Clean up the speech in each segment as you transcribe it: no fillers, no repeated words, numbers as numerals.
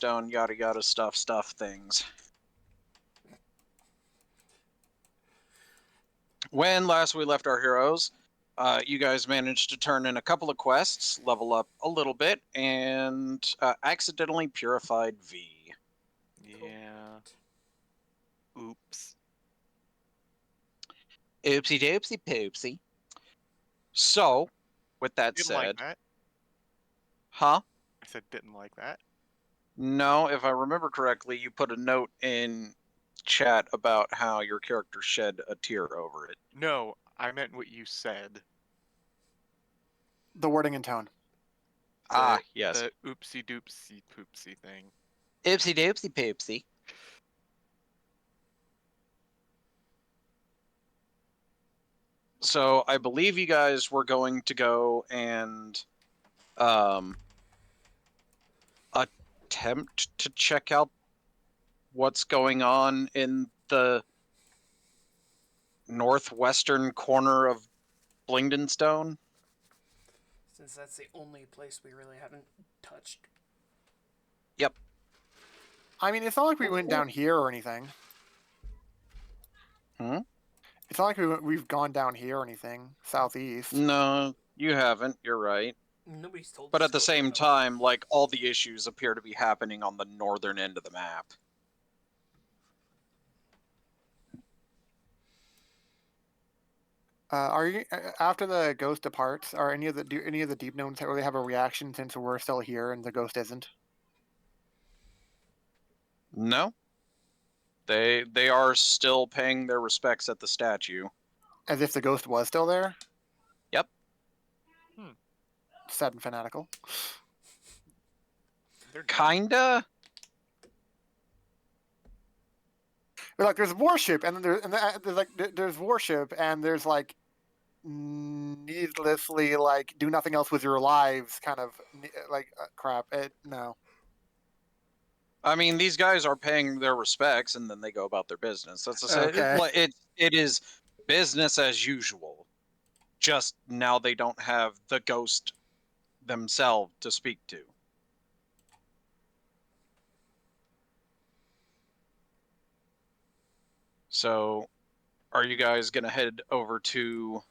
Stone, yada yada stuff things. When last we left our heroes, you guys managed to turn in a couple of quests, level up a little bit, and accidentally purified V. Yeah. Oops. Oopsie doopsie poopsie. So, with that Didn't said, like that. huh? I said didn't like that. No, if I remember correctly, you put a note in chat about how your character shed a tear over it. No, I meant what you said. The wording and tone. Yes. The oopsie doopsie poopsie thing. Oopsie doopsie poopsie. So I believe you guys were going to go and attempt to check out what's going on in the northwestern corner of Blingdenstone. Since that's the only place we really haven't touched. Yep. I mean, it's not like we went down here or anything. It's not like we've gone down here or anything. Southeast. No, you haven't. You're right. Nobody's told us. But at to the go same there, though. time, like, all the issues appear to be happening on the northern end of the map. Are you after the ghost departs? Are any of the deep gnomes that really have a reaction since we're still here and the ghost isn't? No. They are still paying their respects at the statue. As if the ghost was still there? Yep. Sad and fanatical. They're Kinda. But like, there's worship, and then there's worship, and there's like needlessly like do nothing else with your lives, kind of like crap. No. I mean, these guys are paying their respects, and then they go about their business. That's Okay. it is business as usual. Just now they don't have the ghost themselves to speak to. So, are you guys going to head over to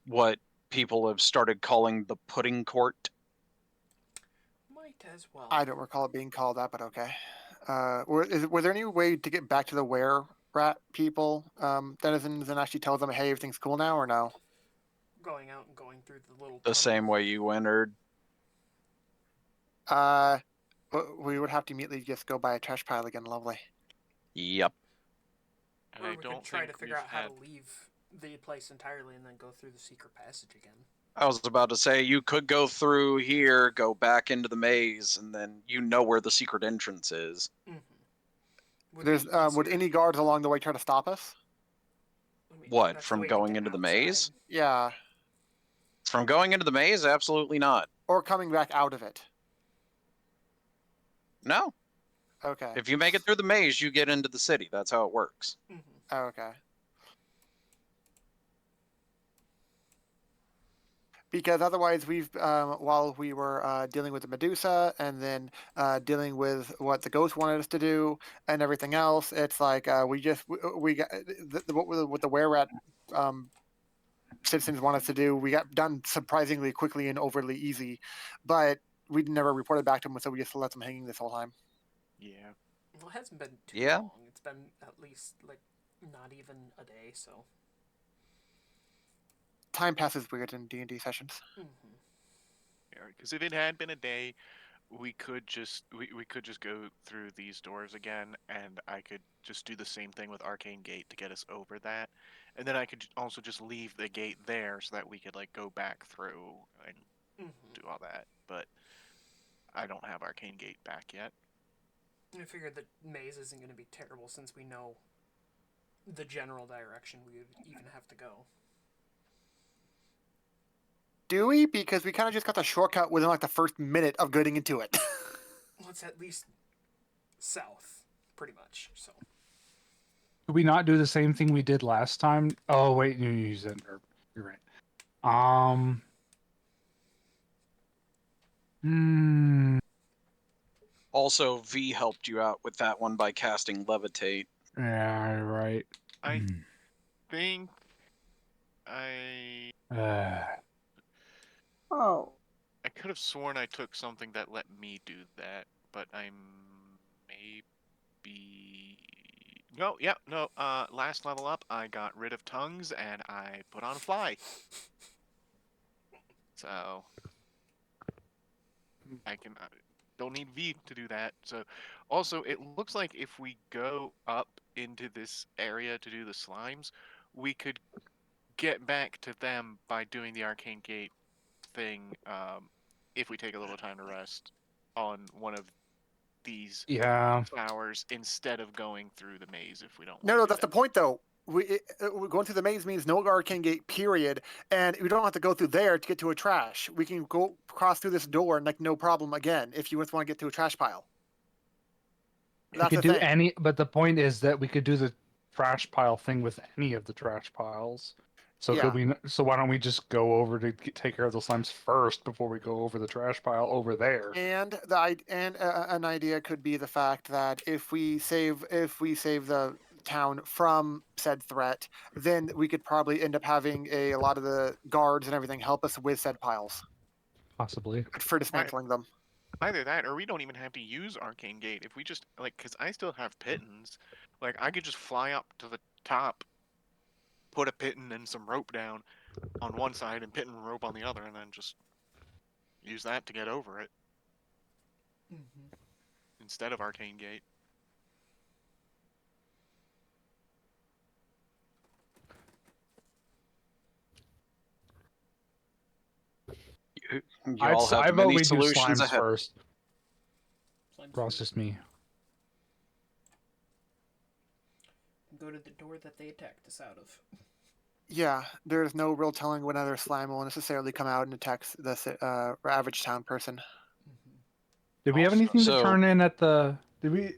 what people have started calling the pudding court? Might as well. I don't recall it being called that, but okay. Was there any way to get back to the were rat people, denizens, and actually tell them, hey, everything's cool now, or no? Going out and going through the little. The same way you entered? We would have to immediately just go by a trash pile again. Lovely. Yep. And Or I we don't could try to think figure we've out how had... to leave the place entirely and then go through the secret passage again. I was about to say, you could go through here, go back into the maze, and then you know where the secret entrance is. Mm-hmm. Would any guards along the way try to stop us? I mean, What, that's from the way to going get into the outside. maze? Yeah. From going into the maze? Absolutely not. Or coming back out of it? No. Okay. If you make it through the maze, you get into the city. That's how it works. Mm-hmm. Oh, okay. Because otherwise, while we were dealing with the Medusa and then dealing with what the ghost wanted us to do and everything else, it's like we got what the were rat citizens want us to do. We got done surprisingly quickly and overly easy, but we never reported back to them, so we just let them hanging this whole time. Yeah. Well, it hasn't been too Yeah. long. It's been at least like not even a day, so. Time passes weird in D&D sessions. Mm-hmm. Yeah, because if it had been a day, we could just go through these doors again, and I could just do the same thing with Arcane Gate to get us over that, and then I could also just leave the gate there so that we could like go back through and do all that. But I don't have Arcane Gate back yet. I figured the maze isn't going to be terrible since we know the general direction we would even have to go. Do we? Because we kind of just got the shortcut within like the first minute of getting into it. Well, it's at least south, pretty much. So. Did we not do the same thing we did last time? Oh wait, you said you're right. Also, V helped you out with that one by casting Levitate. Yeah, right. I think I Oh. I could have sworn I took something that let me do that, but I'm maybe no, yeah, no. Last level up, I got rid of tongues and I put on fly. So I can don't need V to do that. So also, it looks like if we go up into this area to do the slimes, we could get back to them by doing the arcane gate thing. If we take a little time to rest on one of these Yeah. flowers instead of going through the maze, if we don't. No, want no, to do that's the that. point though. We're going through the maze means no arcane gate, period, and we don't have to go through there to get to a trash. We can go cross through this door and like no problem again if you just want to get to a trash pile. We That's could the do thing. any, but the point is that we could do the trash pile thing with any of the trash piles. So Yeah. So why don't we just go over to take care of the slimes first before we go over the trash pile over there? And an idea could be the fact that if we save the town from said threat, then we could probably end up having a lot of the guards and everything help us with said piles Possibly. for dismantling them. Either that, or we don't even have to use arcane gate if we just because I still have pittons. Like I could just fly up to the top, put a pitten and some rope down on one side and pitten and rope on the other, and then just use that to get over it Mm-hmm. instead of arcane gate. You all have I vote many we do solutions slimes ahead. first. Slimes Or else first. just me. Go to the door that they attacked us out of. Yeah, there's no real telling when another slime will necessarily come out and attack the average town person. Mm-hmm. Did we have Also- anything to So- turn in at the? Did we?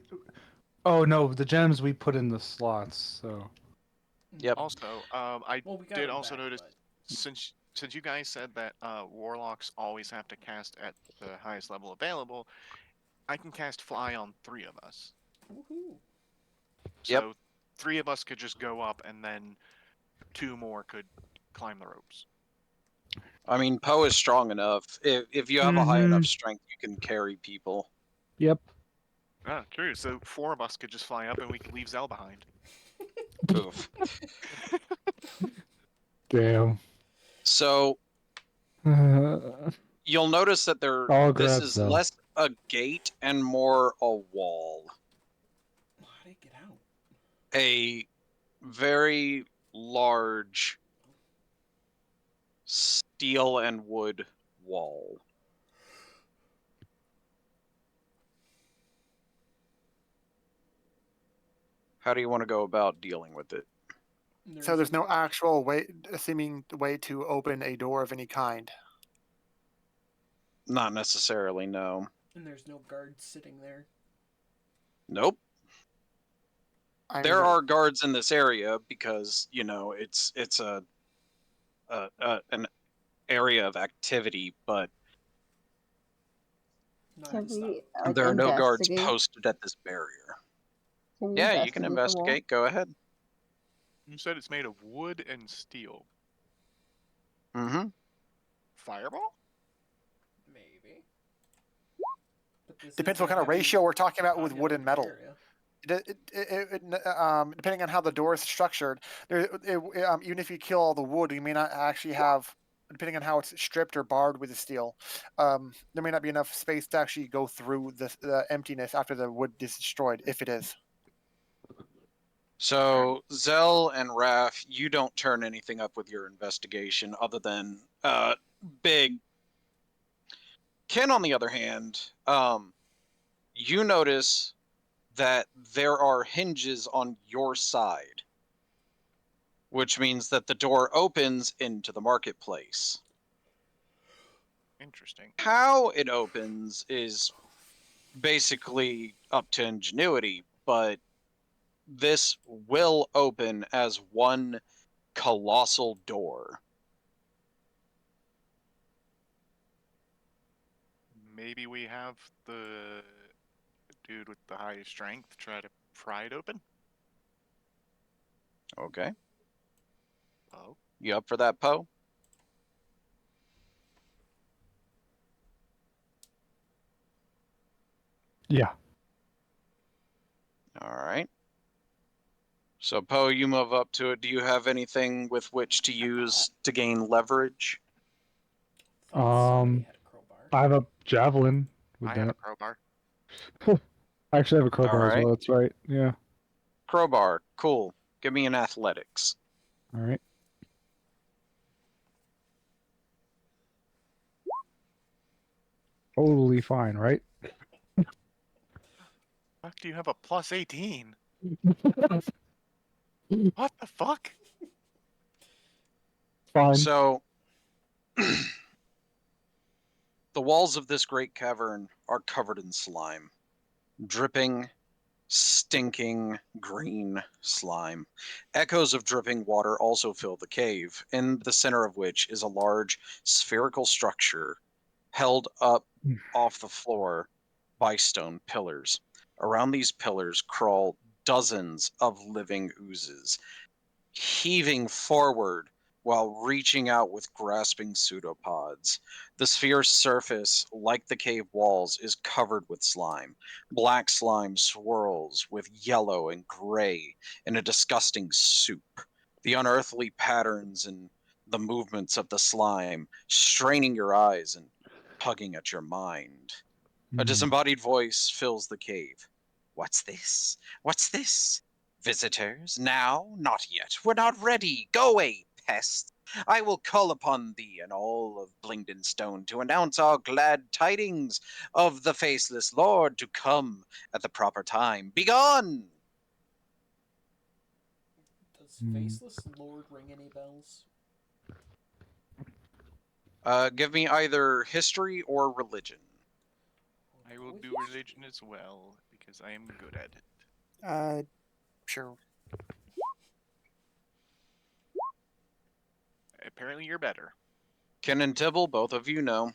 Oh no, the gems we put in the slots. So Yep. Also, I Well, we got did them also back, notice but... since you guys said that warlocks always have to cast at the highest level available, I can cast fly on 3 of us. Woohoo! Yep. So 3 of us could just go up, and then 2 more could climb the ropes. I mean, Poe is strong enough. If you have a high enough strength, you can carry people. yep. Ah, true. So 4 of us could just fly up, and we could leave Zell behind. Oof. Damn. So you'll notice that I'll this grab is Zell. less a gate and more a wall. How did it get out? A very large steel and wood wall. How do you want to go about dealing with it? So there's no actual seeming way to open a door of any kind. Not necessarily, no. And there's no guards sitting there. Nope. I mean, There are guards in this area because, you know, it's an area of activity, but Not Can to stop. we like there are no guards investigate? posted at this barrier. Can we Yeah, you can the wall? investigate. Go ahead. You said it's made of wood and steel. Mm-hmm. Fireball? Maybe. But this depends is what a kind of heavy ratio we're talking about with wood and populated metal. area. Depending on how the door is structured, even if you kill all the wood, you may not actually have, depending on how it's stripped or barred with the steel, there may not be enough space to actually go through the emptiness after the wood is destroyed, if it is. So, Zell and Raf, you don't turn anything up with your investigation other than big. Ken, on the other hand, you notice that there are hinges on your side, which means that the door opens into the marketplace. Interesting. How it opens is basically up to ingenuity, but this will open as one colossal door. Maybe we have the dude with the highest strength try to pry it open. Okay. Oh, You up for that, Poe? Yeah. All right. So, Poe, you move up to it. Do you have anything with which to use to gain leverage? Thought somebody Um, had a crowbar. I have a javelin with I have a that. crowbar. I actually have a crowbar as Alright. well. That's right. Yeah. Crowbar. Cool. Give me an athletics. All right. Totally fine, right? Fuck, do you have a plus 18? What the fuck? Fine. So, the walls of this great cavern are covered in slime. Dripping, stinking green slime. Echoes of dripping water also fill the cave, in the center of which is a large spherical structure held up off the floor by stone pillars. Around these pillars crawl dozens of living oozes, heaving forward while reaching out with grasping pseudopods. The sphere's surface, like the cave walls, is covered with slime. Black slime swirls with yellow and gray in a disgusting soup. The unearthly patterns and the movements of the slime straining your eyes and tugging at your mind. A disembodied voice fills the cave. What's this? What's this? Visitors? Now? Not yet. We're not ready. Go away, pest. I will call upon thee and all of Blingden Stone to announce our glad tidings of the faceless lord to come at the proper time. Begone! Does Faceless Lord ring any bells? Give me either history or religion. I will do religion as well, because I am good at it. Sure. Apparently you're better. Ken and Tibble, both of you know.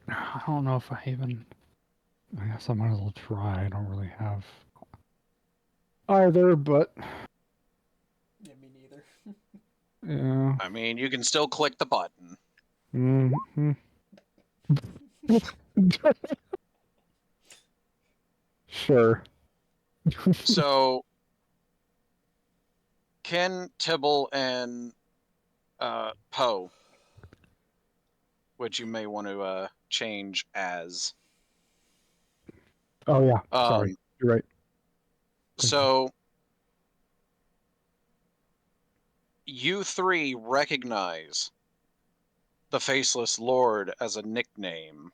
I don't know if I even. I guess I might as well try. I don't really have either, but Yeah, me neither. yeah. I mean, you can still click the button. Mm-hmm. Sure. So, Ken, Tibble, and Poe, which you may want to change as. Oh yeah. Sorry. You're right. So, you three recognize the Faceless Lord as a nickname.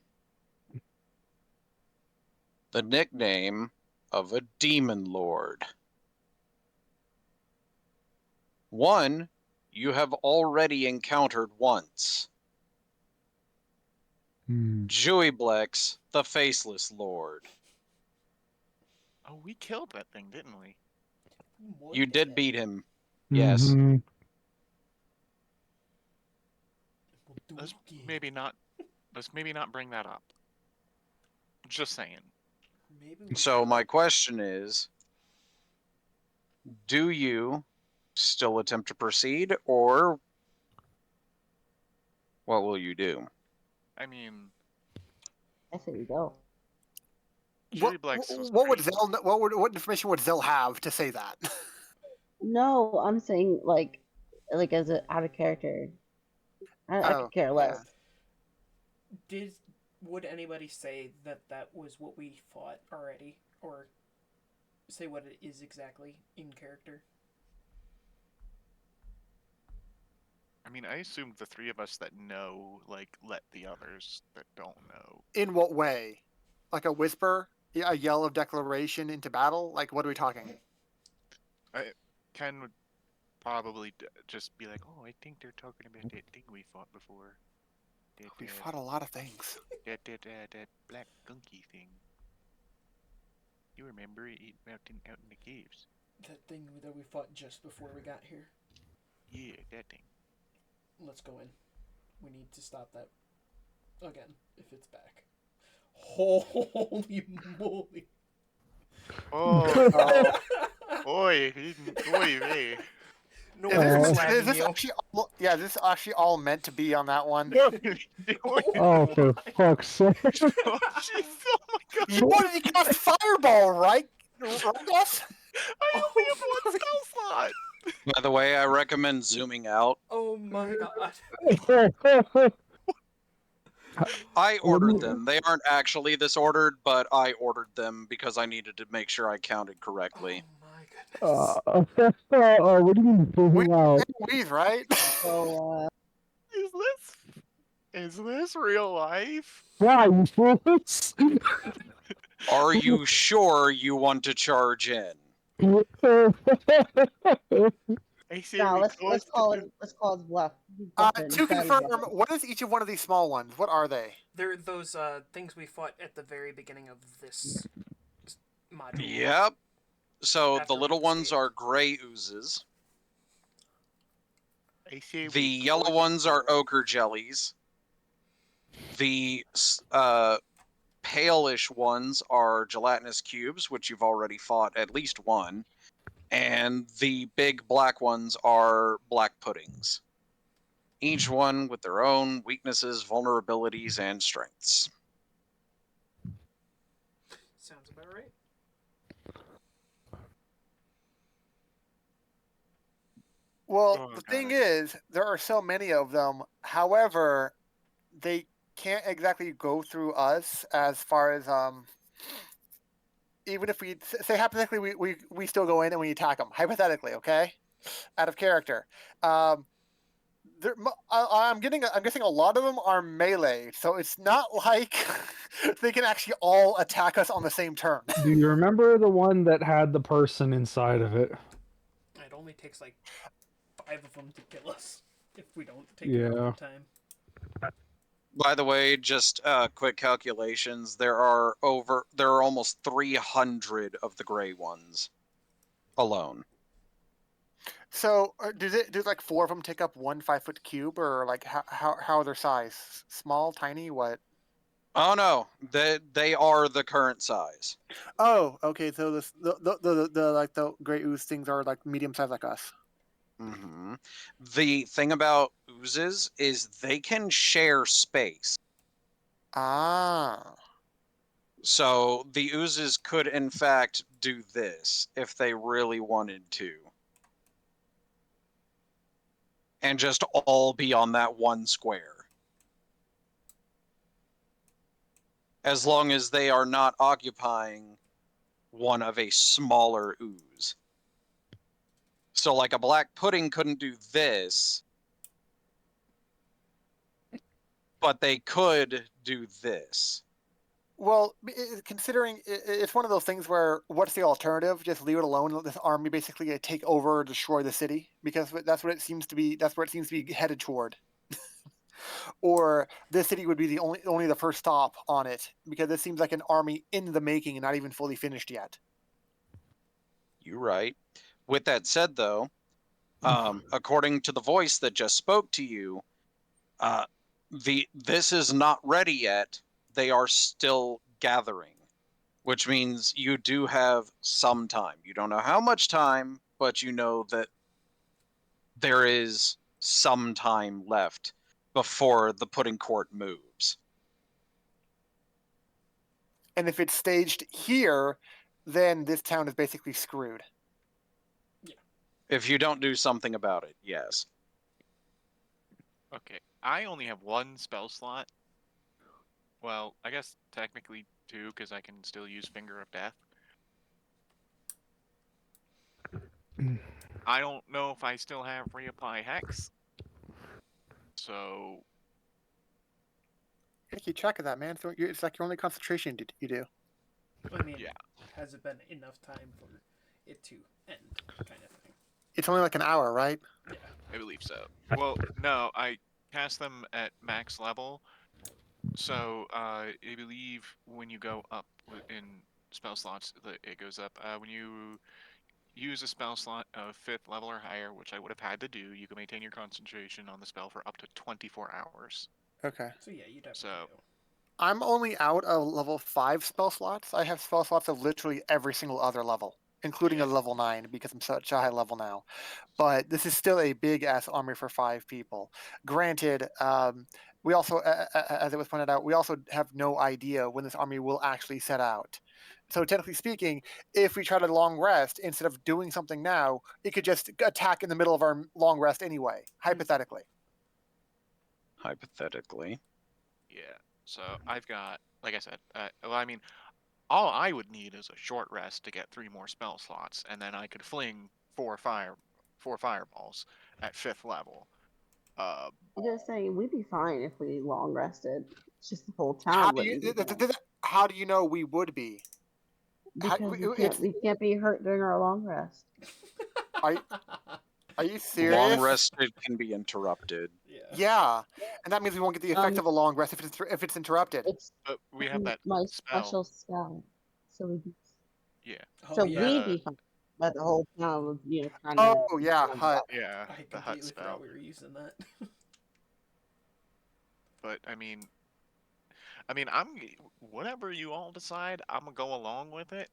The nickname of a demon lord. One you have already encountered once. Jeweyblex, the Faceless Lord. Oh, we killed that thing, didn't we? You did beat him. Mm-hmm. Yes. We'll do Let's it again. maybe not bring that up. Just saying. Maybe we So should. my question is, do you still attempt to proceed, or what will you do? I mean, I say we go. Jeweyblex was What would pretty... Zell? What information would Zell have to say that? No, I'm saying like as a out of character. I Oh, could care less. Would anybody say that that was what we fought already, or say what it is exactly in character? I mean, I assumed the three of us that know, like, let the others that don't know. In what way? Like a whisper? A yell of declaration into battle? Like, what are we talking? Ken would probably just be like, "Oh, I think they're talking about that thing we fought before. We fought a lot of things. That black gunky thing. You remember it out in the caves? That thing that we fought just before we got here. Yeah, that thing. Let's go in. We need to stop that. Again, if it's back. Holy moly. Oh, Oh. boy, boy, me. No Is one this, slagging is this you. actually all, yeah, this is actually all meant to be on that one? No, Oh, for fuck's sake. oh, jeez, oh my god! You wanted to cast Fireball, right? Gus? I only have one my- spell slot. By the way, I recommend zooming out. Oh my god. I What do ordered you- them. They aren't actually this ordered, but I ordered them because I needed to make sure I counted correctly. Oh my goodness. what do you mean zooming out? Weave, right? So, Is this real life? Why, you fools? Are you sure you want to charge in? I say nah, we let's call it bluff. To confirm, what is each of one of these small ones? What are they? They're those things we fought at the very beginning of this module. Yep. So After the we little ones escaped. are gray oozes. I say The we yellow close ones the are door. ochre jellies. The palish ones are gelatinous cubes, which you've already fought at least one. And the big black ones are black puddings. Each one with their own weaknesses, vulnerabilities, and strengths. Sounds about right. Well, Oh, the God, thing I- is, there are so many of them. However, they can't exactly go through us as far as even if we say hypothetically we still go in and we attack them hypothetically, okay, out of character. I'm guessing a lot of them are melee, so it's not like they can actually all attack us on the same turn. Do you remember the one that had the person inside of it? It only takes like 5 of them to kill us if we don't take Yeah. it out in time. By the way, just quick calculations. There are almost 300 of the gray ones alone. So do like 4 of them take up 1 5-foot cube, or like how are their size? Small, tiny, what? Oh no, they are the current size. Oh, okay. So the like the gray ooze things are like medium size like us. Hmm. The thing about oozes is they can share space. Ah. So the oozes could, in fact, do this if they really wanted to. And just all be on that one square. As long as they are not occupying one of a smaller ooze. So, like, a black pudding couldn't do this, but they could do this. Well, considering it's one of those things where what's the alternative? Just leave it alone. Let this army basically take over, destroy the city, because that's what it seems to be. That's where it seems to be headed toward. Or this city would be the only the first stop on it, because this seems like an army in the making and not even fully finished yet. You're right. With that said, though, according to the voice that just spoke to you, this is not ready yet. They are still gathering, which means you do have some time. You don't know how much time, but you know that there is some time left before the pudding court moves. And if it's staged here, then this town is basically screwed. If you don't do something about it, yes. Okay, I only have one spell slot. Well, I guess technically 2, because I can still use Finger of Death. I don't know if I still have Reapply Hex. So, You keep track of that, man. So it's like your only concentration you do. I mean, Yeah. has it been enough time for it to end, kind of thing? It's only like an hour, right? I believe so. Well, no, I cast them at max level. So, I believe when you go up in spell slots, it goes up. When you use a spell slot of 5th level or higher, which I would have had to do, you can maintain your concentration on the spell for up to 24 hours. Okay. So yeah, you definitely So- do. I'm only out of level 5 spell slots. I have spell slots of literally every single other level, including Yeah. a level 9 because I'm such a high level now. But this is still a big ass army for 5 people. Granted, we also, as it was pointed out, we also have no idea when this army will actually set out. So technically speaking, if we try to long rest instead of doing something now, it could just attack in the middle of our long rest anyway, hypothetically. Hypothetically. Yeah. So I've got, like I said, well, I mean, all I would need is a short rest to get 3 more spell slots, and then I could fling 4 fireballs at 5th level. I'm just saying we'd be fine if we long rested. It's just the whole How town do you wouldn't be fine. how do you know we would be? Because It's we can't be hurt during our long rest. are you Long serious? rested can be interrupted. Yeah. Yeah, and that means we won't get the effect Um, of a long rest if it's interrupted. It's but we have that my spell. special spell, so we Yeah. Oh so yeah. we'd be fine. But the whole town would, kind of. Oh yeah, hut. Yeah, I the hut completely spell. forgot we were using that. But I mean, whatever you all decide, I'm gonna go along with it.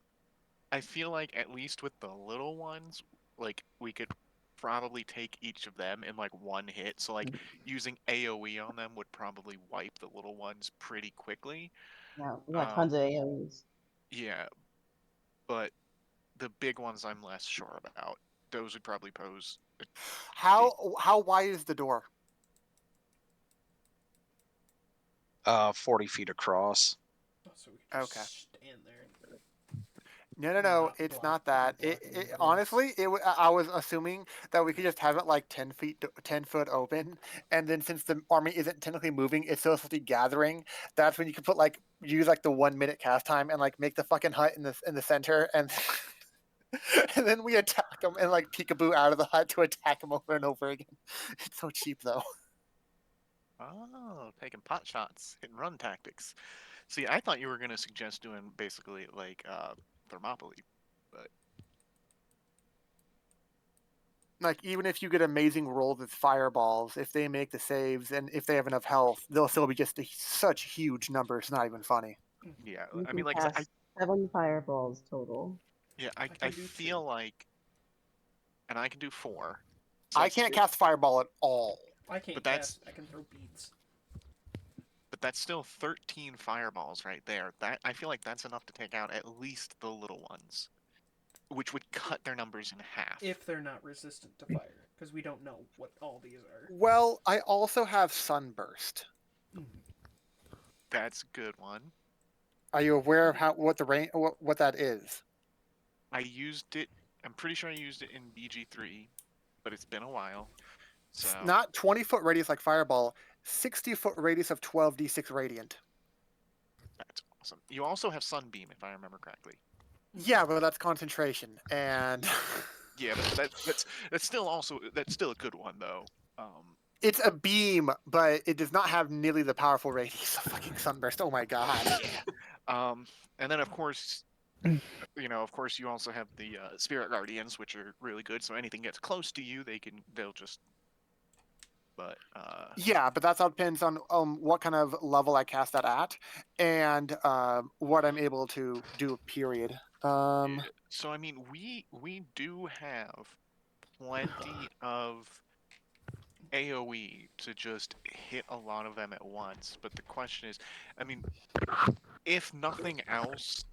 I feel like at least with the little ones, like we could probably take each of them in like one hit. So like using AoE on them would probably wipe the little ones pretty quickly. Yeah, we got tons of AoEs. Yeah, but the big ones I'm less sure about. Those would probably pose. How wide is the door? 40 feet across. Oh, so we can Okay. just stand there. No, Not it's block- not that. block the door. Honestly, I was assuming that we could just have it like 10 foot open, and then since the army isn't technically moving, it's still supposed to be gathering. That's when you could use like the 1 minute cast time and like make the fucking hut in the center, and and then we attack them and like peekaboo out of the hut to attack them over and over again. It's so cheap though. Oh, taking pot shots, hit and run tactics. See, I thought you were gonna suggest doing basically like Thermopylae, but Like even if you get amazing rolls with fireballs, if they make the saves and if they have enough health, they'll still be just such huge numbers. Not even funny. yeah, You I can mean, like cast 7 fireballs total. I can do feel 2. like, and I can do 4. So I that's can't still- cast fireball at all. I can't But that's- cast. I can throw beads. But that's still 13 fireballs right there. That I feel like that's enough to take out at least the little ones, which would cut their numbers in half. If they're not resistant to fire, because we don't know what all these are. Well, I also have sunburst. That's a good one. Are you aware of what the range what that is? I used it. I'm pretty sure I used it in BG3, but it's been a while. So Not 20-foot radius like fireball, 60-foot radius of 12d6 radiant. that's awesome. You also have Sunbeam, if I remember correctly. Yeah, but that's concentration, and Yeah, but that's still a good one though. it's a beam, but it does not have nearly the powerful radius of fucking sunburst. Oh my god. And then of course, of course, you also have the Spirit Guardians, which are really good. So anything gets close to you, they'll just. But Yeah, but that all depends on what kind of level I cast that at, and what I'm able to do. Period. so I mean, we do have plenty of AOE to just hit a lot of them at once. But the question is, I mean, if nothing else,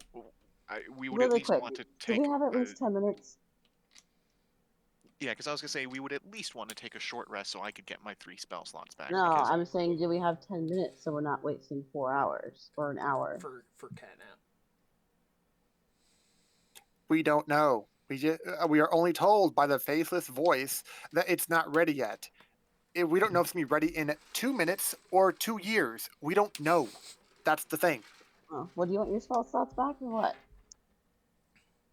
we would at Really least quick, want to do take. we have at least 10 minutes? Yeah, because I was gonna say we would at least want to take a short rest so I could get my 3 spell slots back. No, because I'm saying do we have 10 minutes so we're not wasting 4 hours or an hour? For catnap. We don't know. We are only told by the faceless voice that it's not ready yet. We don't know if it's gonna be ready in 2 minutes or 2 years. We don't know. That's the thing. Oh, well, do you want your spell slots back or what?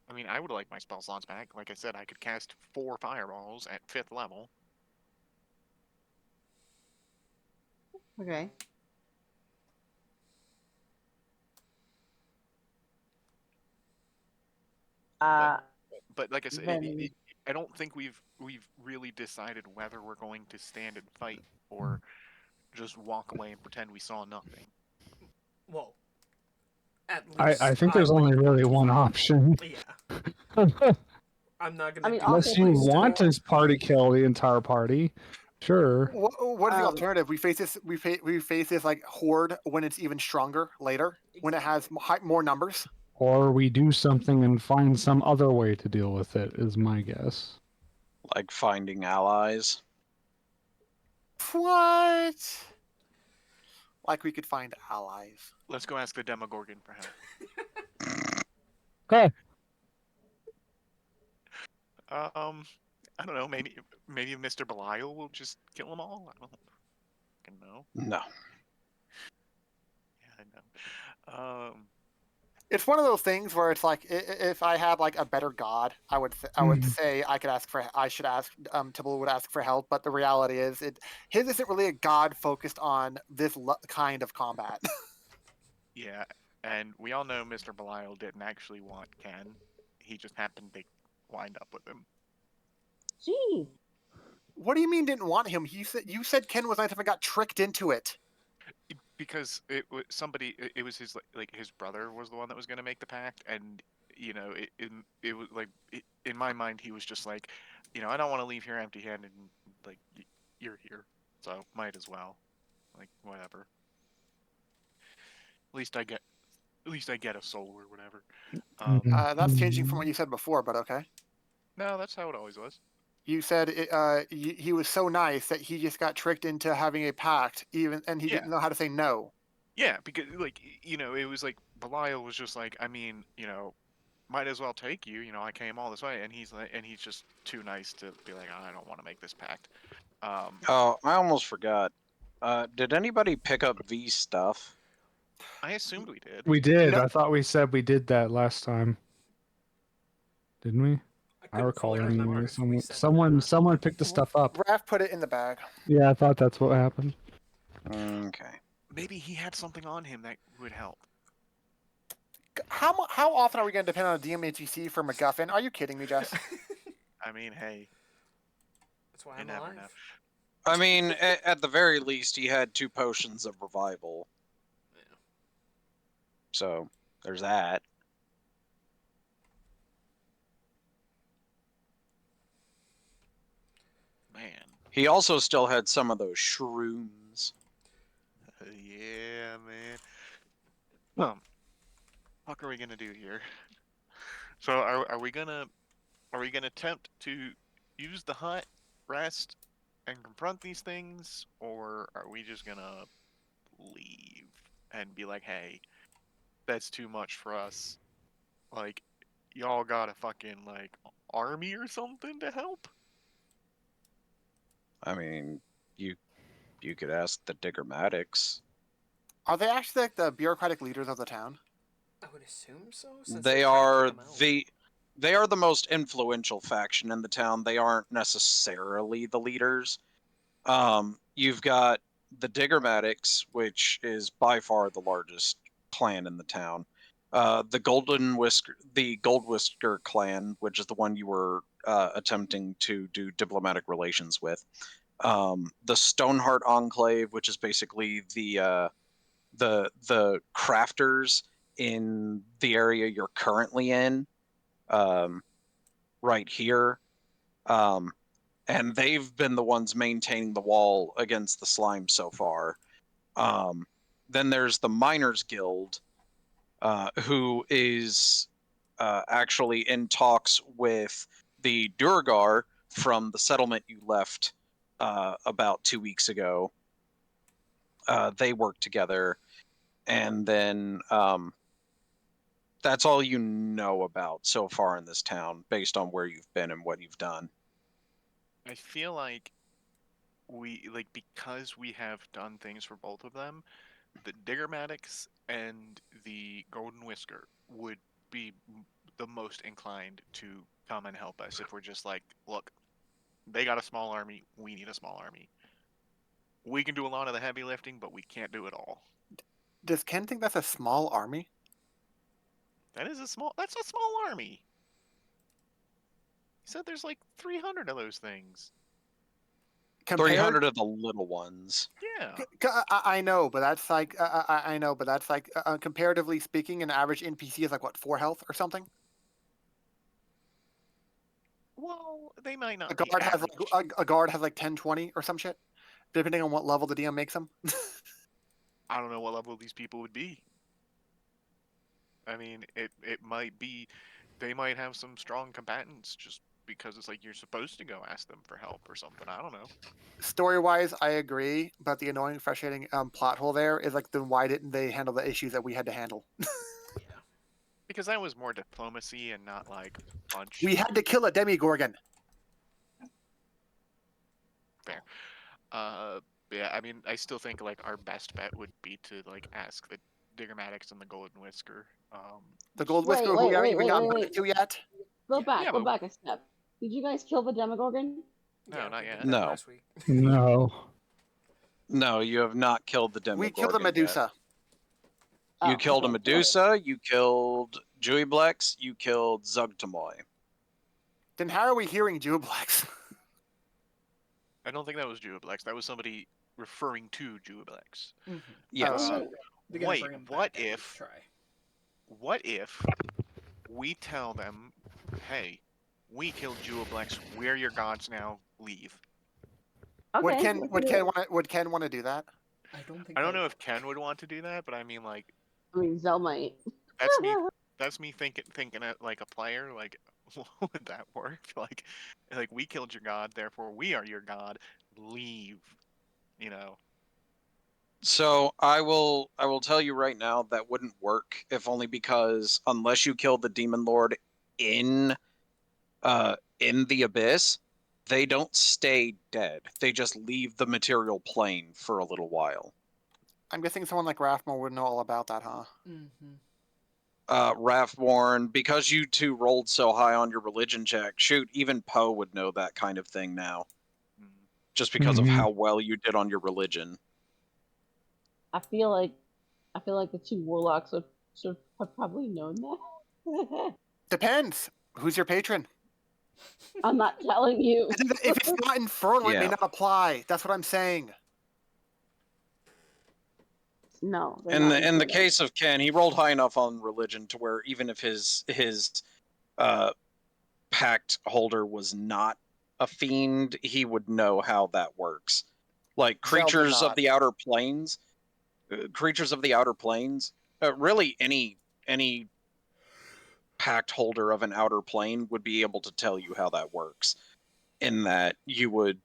I mean, I would like my spell slots back. Like I said, I could cast 4 fireballs at 5th level. Okay. But like I said, Then- I don't think we've really decided whether we're going to stand and fight or just walk away and pretend we saw nothing. Well, at least I think there's only wouldn't really want one to option. Yeah, I'm not gonna. I mean, do Unless also you if we want don't- to party kill the entire party. Sure. What is the Um, alternative? We face this. We face this like horde when it's even stronger later, when it has more numbers. Or we do something and find some other way to deal with it, is my guess. Like finding allies. What? Like we could find allies. Let's go ask the Demogorgon for help. Okay. I don't know. Maybe Mr. Belial will just kill them all. I don't fucking know. No. Yeah, I know. It's one of those things where it's like if I had like a better god, I would say I should ask Tibble would ask for help. But the reality is, his isn't really a god focused on this kind of combat. Yeah, and we all know Mr. Belial didn't actually want Ken. He just happened to wind up with him. Gee, What do you mean didn't want him? You said Ken was nice and got tricked into it. Because it was somebody. It was his like his brother was the one that was going to make the pact, and you know it was like in my mind he was just like, you know, I don't want to leave here empty-handed. And, like you're here, so might as well. Like whatever. At least I get a soul or whatever. That's changing from what you said before, but okay. No, that's how it always was. You said he was so nice that he just got tricked into having a pact, and he Yeah. didn't know how to say no. Yeah, because like you know, it was like Belial was just like, I mean, you know, might as well take you. You know, I came all this way, and he's just too nice to be like, I don't want to make this pact. Oh, I almost forgot. Did anybody pick up V's stuff? I assumed we did. We did. No. I thought we said we did that last time. Didn't we? I couldn't recall fully remember anyway. if we said it or not. Someone picked the stuff up. Raph put it in the bag. Yeah, I thought that's what happened. Okay. Maybe he had something on him that would help. How often are we going to depend on a DMHEC for MacGuffin? Are you kidding me, Jess? I mean, hey, That's why you I'm never alive. know. I mean, at the very least, he had 2 potions of revival. Yeah. So, there's that. Man, He also still had some of those shrooms. yeah, man. What are we gonna do here? So are we gonna attempt to use the hut, rest, and confront these things, or are we just gonna leave and be like, hey, that's too much for us? Like, y'all got a fucking like army or something to help? I mean, you could ask the Diggermatics. Are they actually like the bureaucratic leaders of the town? I would assume so. Since They tried to are take 'em out. they are the most influential faction in the town. They aren't necessarily the leaders. You've got the Diggermatics, which is by far the largest clan in the town. The Gold Whisker clan, which is the one you were attempting to do diplomatic relations with. The Stoneheart Enclave, which is basically the crafters in the area you're currently in, right here. And they've been the ones maintaining the wall against the slime so far. Then there's the Miners Guild, who is actually in talks with the Durgar from the settlement you left about 2 weeks ago. They work together, and then that's all you know about so far in this town, based on where you've been and what you've done. I feel like because we have done things for both of them, the Diggermatics and the Golden Whisker would be the most inclined to come and help us if we're just like, look, they got a small army, we need a small army. We can do a lot of the heavy lifting, but we can't do it all. Does Ken think that's a small army? That's a small army. He said there's like 300 of those things. compared 300 of the little ones. Yeah. I know, but that's like I know, but that's like comparatively speaking, an average NPC is like what 4 health or something. Well, they might A not be guard has average. like a guard has like 10, 20 or some shit, depending on what level the DM makes them. I don't know what level these people would be. I mean, it might be, they might have some strong combatants just because it's like you're supposed to go ask them for help or something. I don't know. Story wise, I agree, but the annoying, frustrating plot hole there is like, then why didn't they handle the issues that we had to handle? Yeah. Because that was more diplomacy and not like punch. We had to kill a demigorgon. Fair. Yeah, I mean, I still think like our best bet would be to like ask the Diggermatics and the Golden Whisker. The gold Wait, whisker, who we haven't wait, even wait, gotten wait, back wait. to yet. Go back, Yeah, go but- back a step. Did you guys kill the Demogorgon? No, Yeah, not we yet. did that No. last week. No. No, you have not killed the We Demogorgon killed a yet. Medusa. You Oh, killed a okay. Medusa, you killed Juiblex, you killed Zugtamoy. Then how are we hearing Jublex? I don't think that was Juiblex. That was somebody referring to Juiblex. Mm-hmm. Yes. Uh, They're gonna Wait, bring him what back every if- try? What if we tell them, hey, we killed Juiblex, we're your gods now, leave. Okay, would Ken let's would do Ken it. want to do that? I don't think. I don't they know would. if Ken would want to do that, but I mean, like, I mean, Zell might. that's me. That's me thinking it like a player. Like, would that work? Like we killed your god, therefore we are your god. Leave. You know. So I will tell you right now that wouldn't work, if only because unless you kill the Demon Lord in the abyss, they don't stay dead. They just leave the material plane for a little while. I'm guessing someone like Rathmore would know all about that, huh? Mm-hmm. Rathborn, because you two rolled so high on your religion check, shoot, even Poe would know that kind of thing now, Mm. just because of Mhm. how well you did on your religion. I feel like the 2 warlocks should have probably known that. Depends. Who's your patron? I'm not telling you. If it's not infernal, it may Yeah. not apply. That's what I'm saying. No. they're In not the infernal. case of Ken, he rolled high enough on religion to where even if his pact holder was not a fiend, he would know how that works. Like Zelda creatures of not. the outer planes, really any pact holder of an outer plane would be able to tell you how that works. In that you would,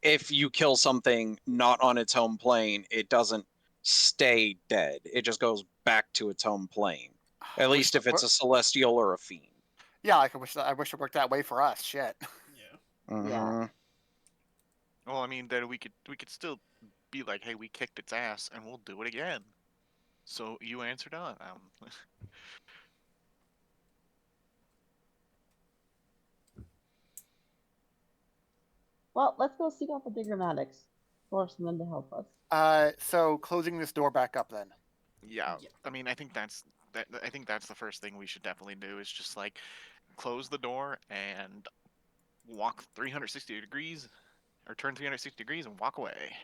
if you kill something not on its home plane, it doesn't stay dead. It just goes back to its home plane. At least if it's a celestial or a fiend. Yeah, I wish it worked that way for us. Shit. Yeah. Mhm. Well, I mean, then we could still be like, hey, we kicked its ass, and we'll do it again. So you answered on. Well, let's go seek out the Diggermatics. Force them to help us. So closing this door back up then. Yeah. Yeah. I mean, I think that's the first thing we should definitely do is just like close the door and walk 360 degrees, or turn 360 degrees and walk away.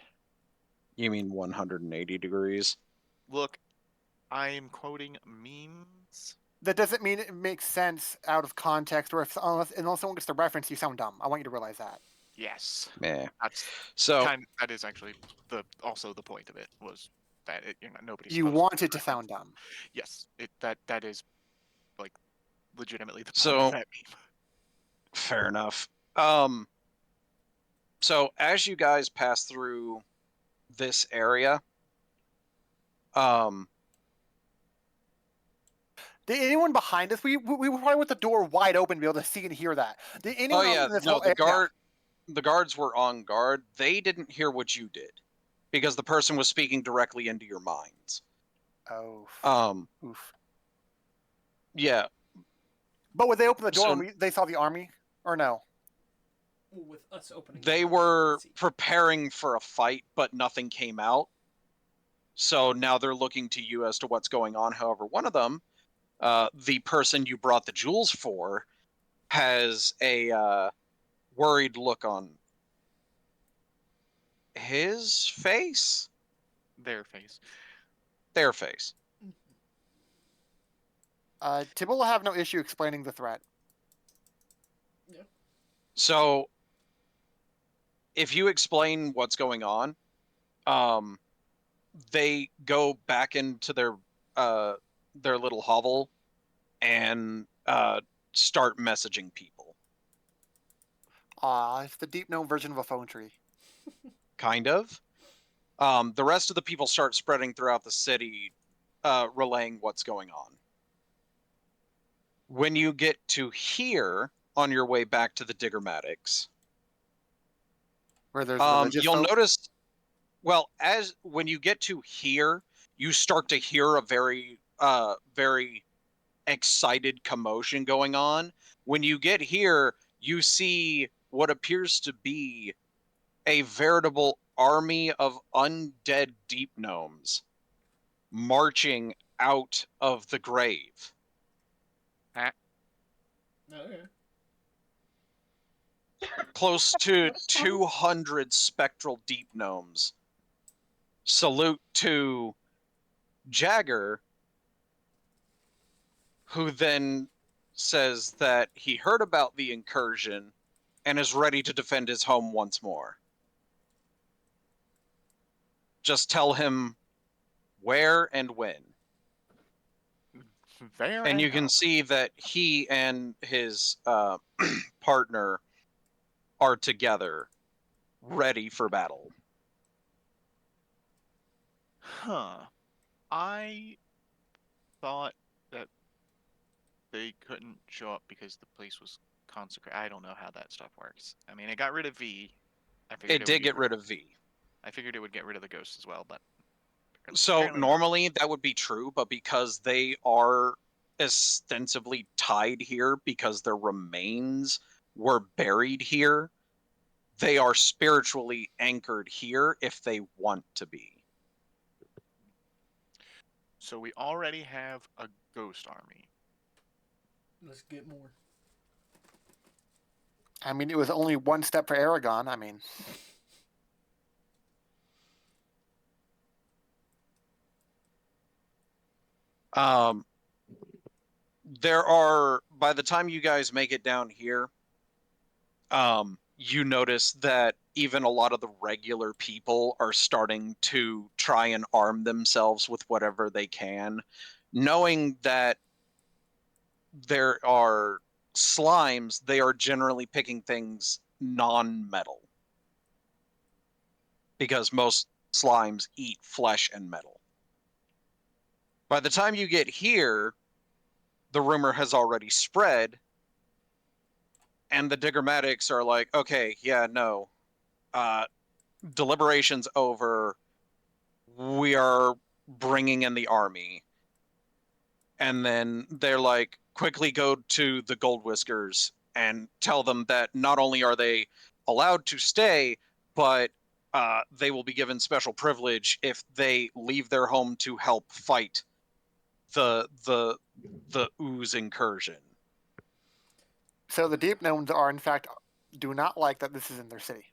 You mean 180 degrees? Look, I'm quoting memes. That doesn't mean it makes sense out of context, or unless someone gets the reference, you sound dumb. I want you to realize that. Yes, Yeah. that's So that is actually also the point of it was that nobody's You supposed want to it to sound dumb. Yes, that is like legitimately the point So- of that meme. fair enough. So as you guys pass through this area, Did anyone behind us? We were probably with the door wide open to be able to see and hear that. Did anyone else in this whole area? The guards were on guard. They didn't hear what you did because the person was speaking directly into your minds. Oh. Oof. Yeah. But when they opened the door, So- and they saw the army, or no? With us opening. They the door, were see. preparing for a fight, but nothing came out. So now they're looking to you as to what's going on. However, one of them, the person you brought the jewels for, has a worried look on. his face? Their face. Their face. Tibble will have no issue explaining the threat. So, if you explain what's going on, they go back into their little hovel and start messaging people. It's the deep gnome version of a phone tree. Kind of. The rest of the people start spreading throughout the city, relaying what's going on. When you get to here on your way back to the Diggermatics, Where there's religious you'll folk. notice. Well, as when you get to here, you start to hear a very, very excited commotion going on. When you get here, you see what appears to be a veritable army of undead deep gnomes marching out of the grave. Okay. Close to 200 spectral deep gnomes. Salute to Jagger, who then says that he heard about the incursion and is ready to defend his home once more. Just tell him where and when. There And you how. can see that he and his partner are together, ready for battle. Huh. I thought that they couldn't show up because the place was consecrated. I don't know how that stuff works. I mean, it got rid of V. I figured It did get rid of. of V. I figured it would get rid of the ghost as well, but So apparently not. normally that would be true, but because they are ostensibly tied here because their remains were buried here, they are spiritually anchored here if they want to be. So we already have a ghost army. Let's get more. I mean, it was only one step for Aragon. I mean, There are, by the time you guys make it down here, you notice that even a lot of the regular people are starting to try and arm themselves with whatever they can, knowing that there are slimes, they are generally picking things non-metal. Because most slimes eat flesh and metal. By the time you get here, the rumor has already spread, and the Diggermatics are like, okay, yeah, no. Deliberations over. We are bringing in the army. And then they're like, quickly go to the Gold Whiskers and tell them that not only are they allowed to stay, but they will be given special privilege if they leave their home to help fight the ooze incursion. so the deep gnomes are, in fact, do not like that this is in their city.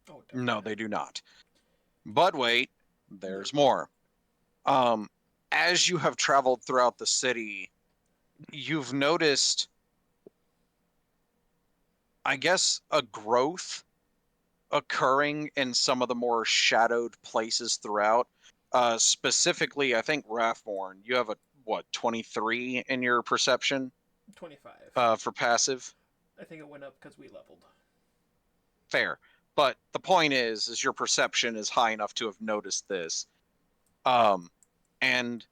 Oh, definitely. No, they do not. But wait, there's No. more. As you have traveled throughout the city, you've noticed, I guess, a growth occurring in some of the more shadowed places throughout. Specifically, I think Rathborn, you have a, what, 23 in your perception 25. for passive? I think it went up because we leveled. Fair. But the point is your perception is high enough to have noticed this. And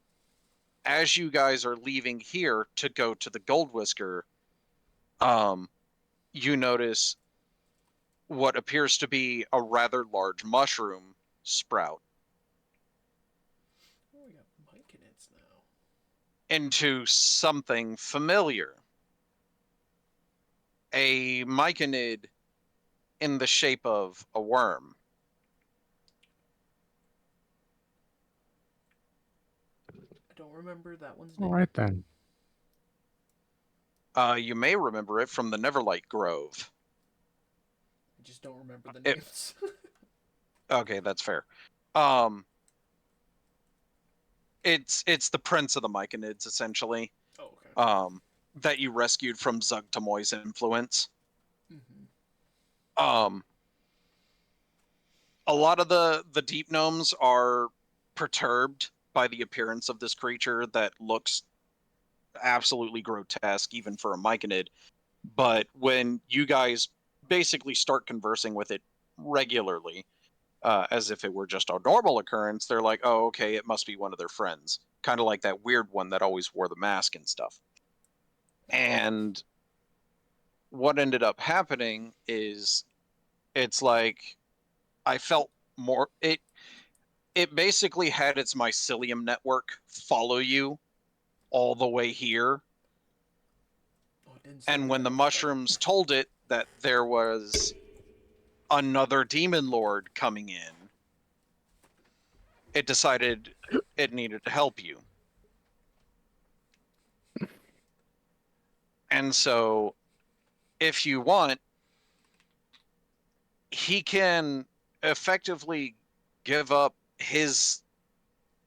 as you guys are leaving here to go to the Gold Whisker, you notice what appears to be a rather large mushroom sprout Oh, we got myconids now. into something familiar. A myconid in the shape of a worm. I don't remember that one's All name. right then. You may remember it from the Neverlight Grove. I just don't remember the It- names. Okay, that's fair. It's the prince of the Myconids, essentially. Oh, okay. That you rescued from Zugtamoy's influence. Mm-hmm. A lot of the deep gnomes are perturbed by the appearance of this creature that looks absolutely grotesque, even for a Myconid. But when you guys basically start conversing with it regularly, as if it were just a normal occurrence, they're like, oh, okay, it must be one of their friends. Kind of like that weird one that always wore the mask and stuff. And what ended up happening is it's like I felt more it basically had its mycelium network follow you all the way here. Oh, it didn't And sound when good. the mushrooms told it that there was another demon lord coming in, it decided it needed to help you. And so, if you want, he can effectively give up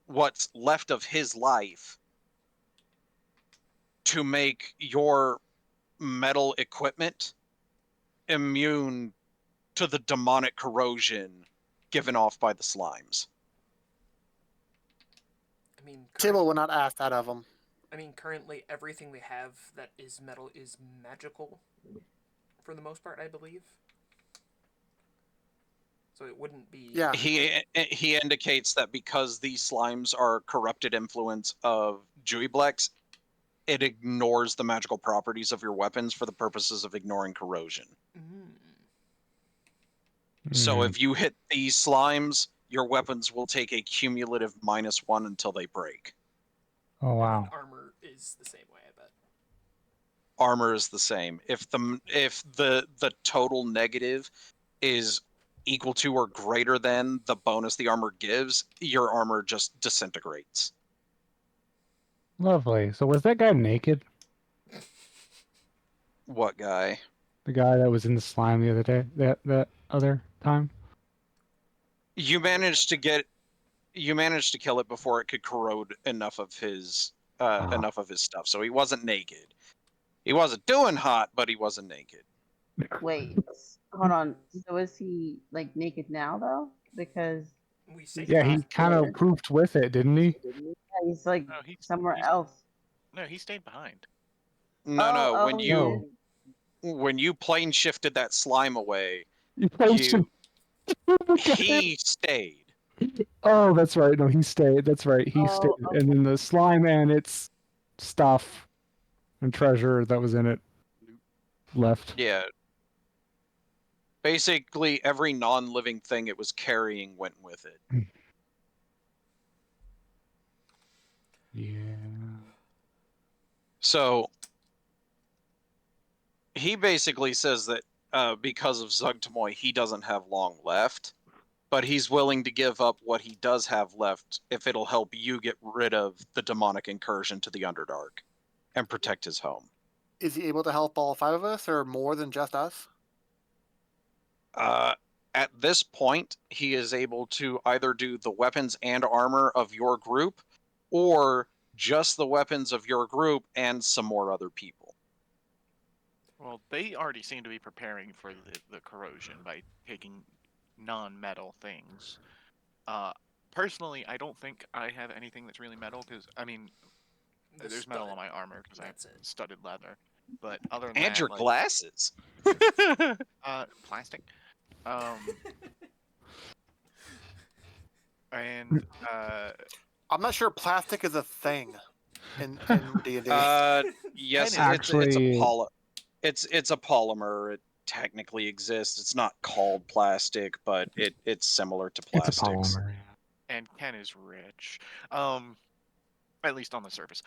what's left of his life to make your metal equipment immune to the demonic corrosion given off by the slimes. I mean, Tibble will not ask that of him. currently everything we have that is metal is magical, for the most part, I believe. So it wouldn't be. Yeah. He indicates that because these slimes are corrupted influence of Juiblex, it ignores the magical properties of your weapons for the purposes of ignoring corrosion. Mm. So if you hit these slimes, your weapons will take a cumulative -1 until they break. Oh And wow. then armor is the same way, I bet. Armor is the same. If the total negative is equal to or greater than the bonus the armor gives, your armor just disintegrates. Lovely. So was that guy naked? What guy? The guy that was in the slime the other day? That other time? You managed to kill it before it could corrode enough of his stuff. So he wasn't naked. He wasn't doing hot, but he wasn't naked. Wait, hold on. So is he like naked now though? Because We say Yeah, he that. kind of poofed with it, didn't he? yeah, he's like No, somewhere else. No, he stayed behind. No. When he you did? when you plane shifted that slime away, You placed him. he stayed. Oh, that's right. No, he stayed. That's right. He stayed. Oh, And then the slime and its stuff and treasure that was in it left. Yeah. Basically, every non-living thing it was carrying went with it. Yeah. So he basically says that because of Zugtamoy, he doesn't have long left, but he's willing to give up what he does have left if it'll help you get rid of the demonic incursion to the Underdark and protect his home. Is he able to help all 5 of us, or more than just us? At this point, he is able to either do the weapons and armor of your group, or just the weapons of your group and some more other people. Well, they already seem to be preparing for the corrosion by taking non-metal things. Personally, I don't think I have anything that's really metal because The there's metal stud. on my armor because I have That's it. studded leather. But other than And that, your like glasses. plastic. And I'm not sure plastic is a thing in D&D. Yes, Pen is- Actually, it's a polymer. It technically exists. It's not called plastic, but it's similar to it's a plastics. polymer. and Ken is rich. At least on the surface.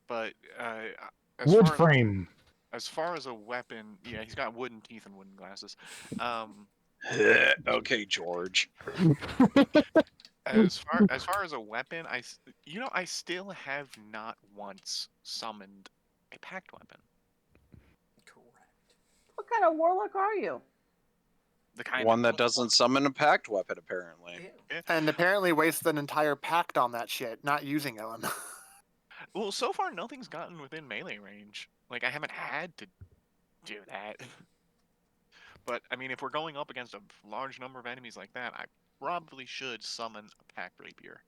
But as Wood far frame. as far as a weapon, yeah, he's got wooden teeth and wooden glasses. Okay, George. As far as a weapon, I still have not once summoned a packed weapon. Correct. what kind of warlock are you? the kind One that don't doesn't work. summon a packed weapon, apparently. Yeah. And apparently wastes an entire pact on that shit, not using them. Well, so far nothing's gotten within melee range. Like I haven't had to do that. But I mean, if we're going up against a large number of enemies like that, I probably should summon a packed rapier.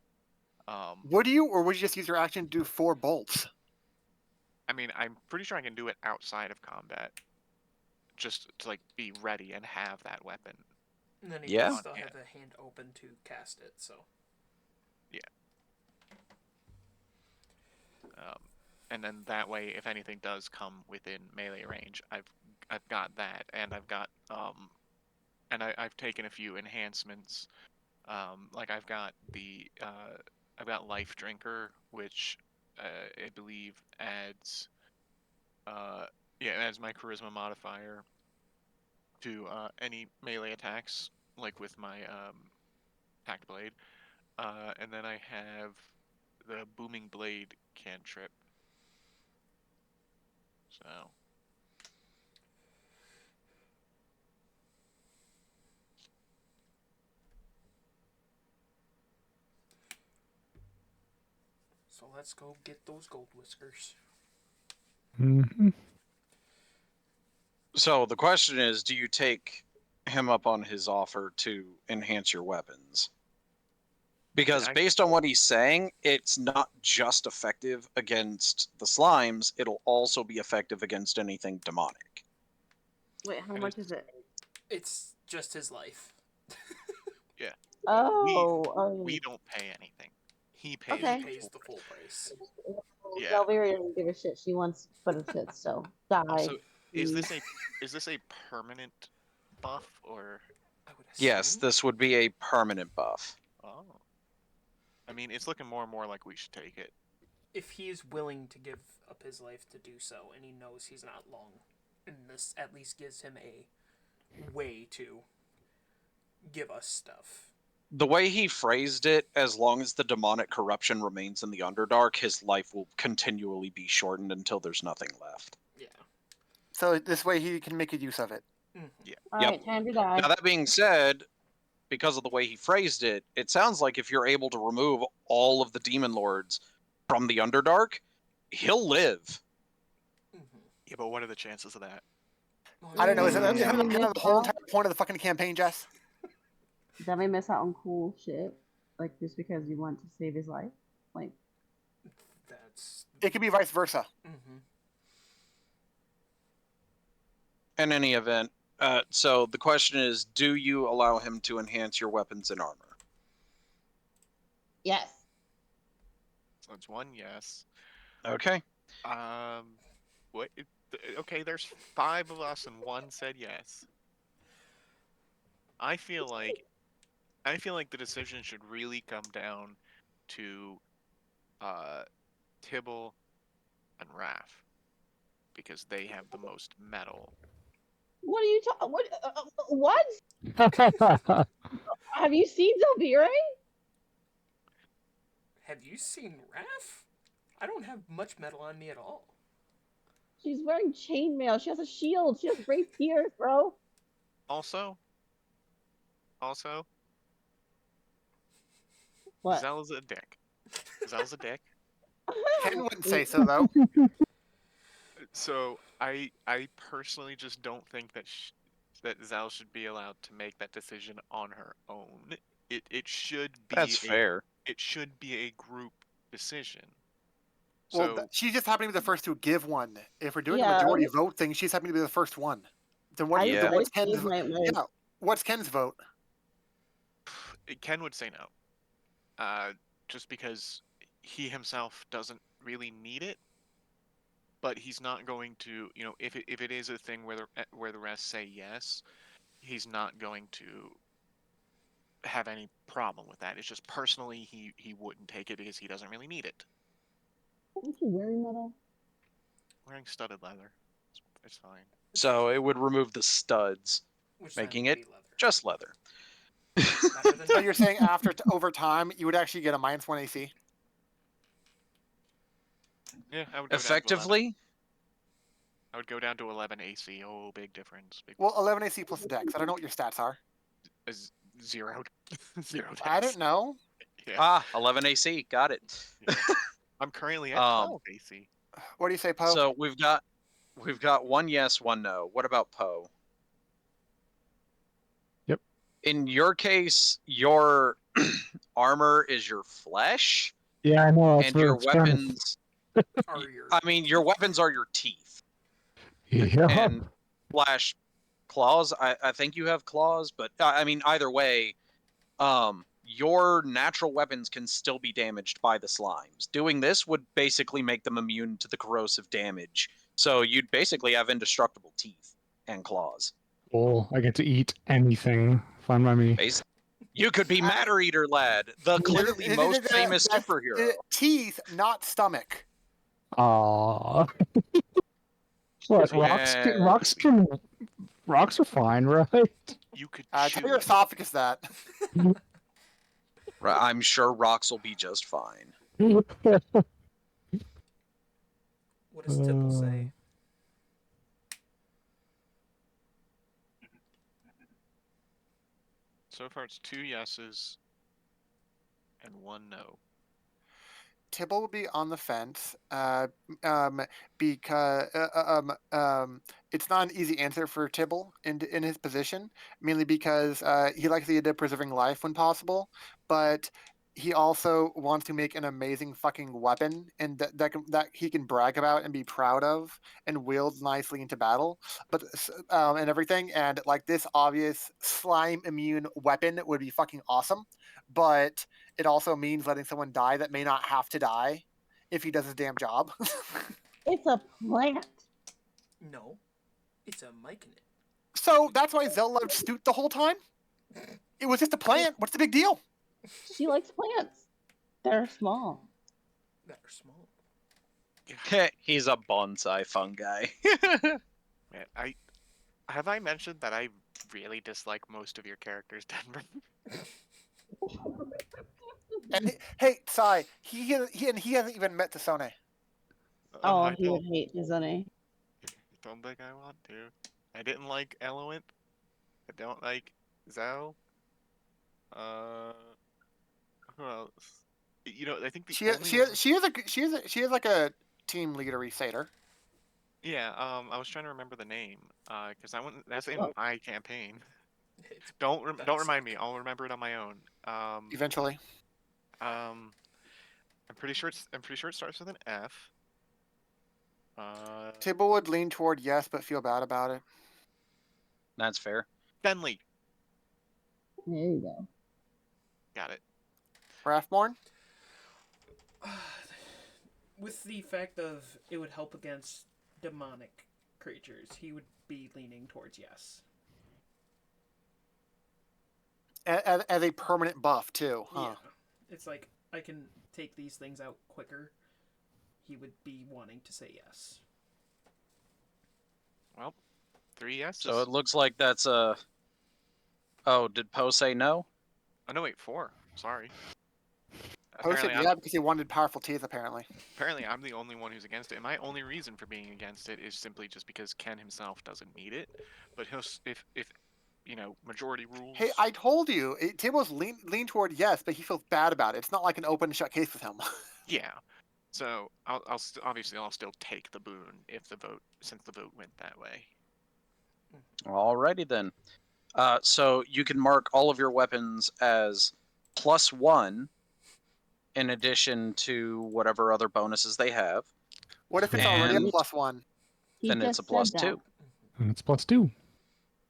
Would you, or would you just use your action to do 4 bolts? I mean, I'm pretty sure I can do it outside of combat, just to like be ready and have that weapon. And then he Yeah. does still Yeah. have a hand open to cast it, so. And then that way, if anything does come within melee range, I've got that, and I've got I've taken a few enhancements. Like I've got Life Drinker, which I believe adds adds my charisma modifier to any melee attacks, like with my packed blade. And then I have the booming blade cantrip. So So let's go get those gold whiskers. Hmm. So the question is, do you take him up on his offer to enhance your weapons? Because I- based on what he's saying, it's not just effective against the slimes, it'll also be effective against anything demonic. Wait, how And much is it? It's just his life. Oh, we don't pay anything. He pays. Okay. He pays the full price. Yeah. Velveria doesn't give a shit. She wants but a shit, so die. Also, is please. this a permanent buff or? I would assume. Yes, this would be a permanent buff. Oh. I mean, it's looking more and more like we should take it. If he is willing to give up his life to do so, and he knows he's not long, and this at least gives him a way to give us stuff. The way he phrased it, as long as the demonic corruption remains in the Underdark, his life will continually be shortened until there's nothing left. Yeah. So this way he can make a use of it. Mm-hmm. Alright, time to die. Now, that being said, because of the way he phrased it, it sounds like if you're able to remove all of the demon lords from the Underdark, he'll live. Mm-hmm. Yeah, but what are the chances of that? I don't know. Isn't that Yeah. kind of the whole entire point of the fucking campaign, Jess? Then we miss out on cool shit, like just because you want to save his life. Like, That's. It could be vice versa. Mm-hmm. In any event, so the question is, do you allow him to enhance your weapons and armor? yes. So it's one yes. Okay. What? Okay, there's 5 of us and 1 said yes. I feel like the decision should really come down to Tibble and Raph, because they have the most metal. What are you talking? What? Have you seen Zelvire? Have you seen Raph? I don't have much metal on me at all. She's wearing chainmail. She has a shield. She has rapiers, bro. Also, What? Zell's a dick. Zell's a dick. Ken wouldn't say so, though. So I personally just don't think that that Zell should be allowed to make that decision on her own. It should be That's fair. It should be a group decision. Well, So she's just happening to be the first to give one. If we're doing a Yeah. majority vote thing, she's happening to be the first one. Then what? Yeah. Then what's Ken's? Save my- Yeah. What's Ken's vote? Ken would say no, just because he himself doesn't really need it. But he's not going to, if it is a thing where the rest say yes, he's not going to have any problem with that. It's just personally he wouldn't take it because he doesn't really need it. Aren't you wearing metal? Wearing studded leather, it's fine. So it would remove the studs, Which then making would it be leather. just leather. Better than So you're saying over time, you would actually get a -1 AC? Yeah, I would go down to 11. Effectively, I would go down to 11 AC. Oh, big difference. Big Well, 11 AC plus the dex. I don't know what your stats are. is 0. 0 I dex. didn't know. Yeah. 11 AC. Got it. Yeah. I'm currently at Um, 12 AC. What do you say, Poe? So we've got one yes, one no. What about Poe? Yep. In your case, your armor is your flesh, Yeah, I know. That's and where your it's kind of. weapons. Are your I mean, your weapons are your teeth Yeah. and slash claws. I think you have claws, but I mean, either way, your natural weapons can still be damaged by the slimes. Doing this would basically make them immune to the corrosive damage. So you'd basically have indestructible teeth and claws. Cool. I get to eat anything. Fine by me. You could be Matter Eater Lad, the clearly most famous That's- superhero. Teeth, not stomach. Aww. What rocks? Rocks are fine, right? You could Tell chew your it. esophagus that. I'm sure rocks will be just fine. what does Tipple say? So far, it's 2 yeses and 1 no. Tibble will be on the fence because it's not an easy answer for Tibble in his position, mainly because he likes the idea of preserving life when possible, but he also wants to make an amazing fucking weapon and that he can brag about and be proud of and wield nicely into battle, but and everything. And like this obvious slime immune weapon would be fucking awesome, but it also means letting someone die that may not have to die if he does his damn job. It's a plant. No, it's a myconid. So that's why Zell loved Stoot the whole time? It was just a plant. What's the big deal? She likes plants. They're small. That are small. He's a bonsai fungi. Man, have I mentioned that I really dislike most of your characters, Denver? And hey, Sai, he hasn't even met Tasone. Oh, I he would hate Mizune. don't think I want to. I didn't like Element. I don't like Zhao. Who else? You know, I think the only one... She is like a team leadery satyr. Yeah, I was trying to remember the name, because I went. That's in Oh. my campaign. It's Don't that's- remind me. I'll remember it on my own. Eventually, I'm pretty sure it starts with an F. Tibble would lean toward yes, but feel bad about it. That's fair. Bentley. There you go. Got it. Rathmorn? With the fact of it would help against demonic creatures, he would be leaning towards yes. As a permanent buff too, huh? Yeah, it's like I can take these things out quicker. He would be wanting to say yes. Well, 3 yeses. So it looks like that's a. Oh, did Poe say no? Oh no, wait, 4. Sorry. Poe said Apparently, yeah because he wanted powerful teeth. Apparently, I'm the only one who's against it, and my only reason for being against it is simply just because Ken himself doesn't need it. But if you know, majority rules. hey, I told you, Tibble's lean toward yes, but he feels bad about it. It's not like an open and shut case with him. Yeah. So obviously I'll still take the boon if since the vote went that way. Alrighty then. So you can mark all of your weapons as +1 in addition to whatever other bonuses they have. What if it's already a And +1? He then it's just a +2. said that. And it's +2.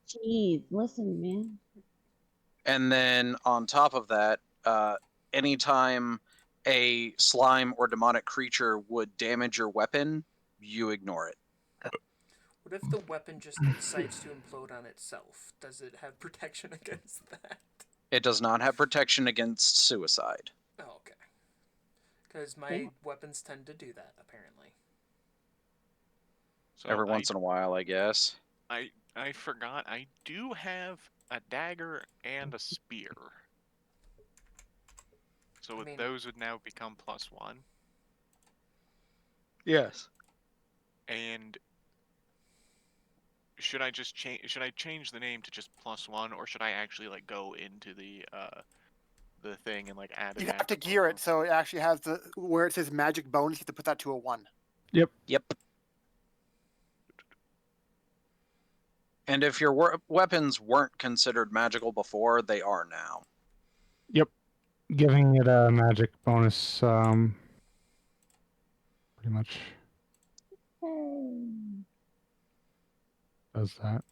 Jeez, listen, man. And then on top of that, anytime a slime or demonic creature would damage your weapon, you ignore it. What if the weapon just decides to implode on itself? Does it have protection against that? It does not have protection against suicide. Oh, okay. Because my Yeah. weapons tend to do that, apparently. So Every once in a while, I guess. I forgot I do have a dagger and a spear. So those would now become +1. Yes. And should I just change? Should I change the name to just +1, or should I actually like go into the thing and like add? You have to gear it so it actually has the where it says magic bonus. You have to put that to a 1. Yep. And if your weapons weren't considered magical before, they are now. Yep. Giving it a magic bonus, pretty much Hey. does that.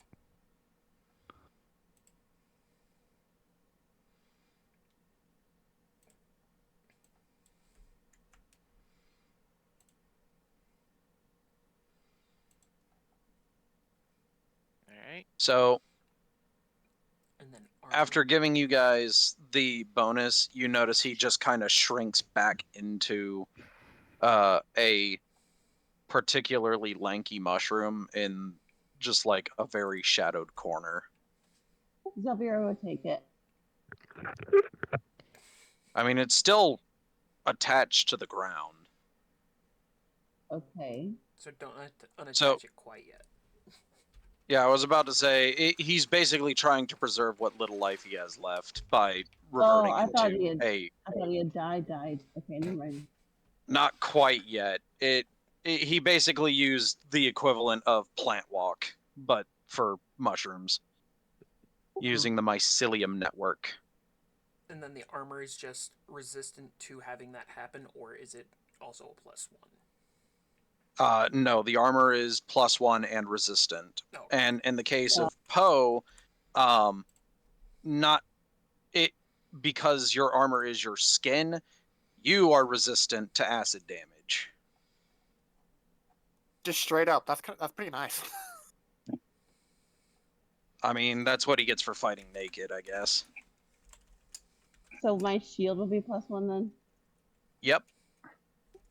All right. So And then after giving you guys the bonus, you notice he just kind of shrinks back into a particularly lanky mushroom in just like a very shadowed corner. Zelvira will take it. I mean, it's still attached to the ground. Okay. So don't unattach So- it quite yet. Yeah, I was about to say he's basically trying to preserve what little life he has left by reverting I thought into he had- a. I thought he had died. Okay, never mind. Not quite yet. He basically used the equivalent of plant walk, but for mushrooms, using the mycelium network. And then the armor is just resistant to having that happen, or is it also a +1? No, the armor is +1 and resistant. Oh. And in the case Yeah. of Poe, not it because your armor is your skin, you are resistant to acid damage. Just straight up. That's pretty nice. I mean, that's what he gets for fighting naked, I guess. So my shield will be +1 then? Yep.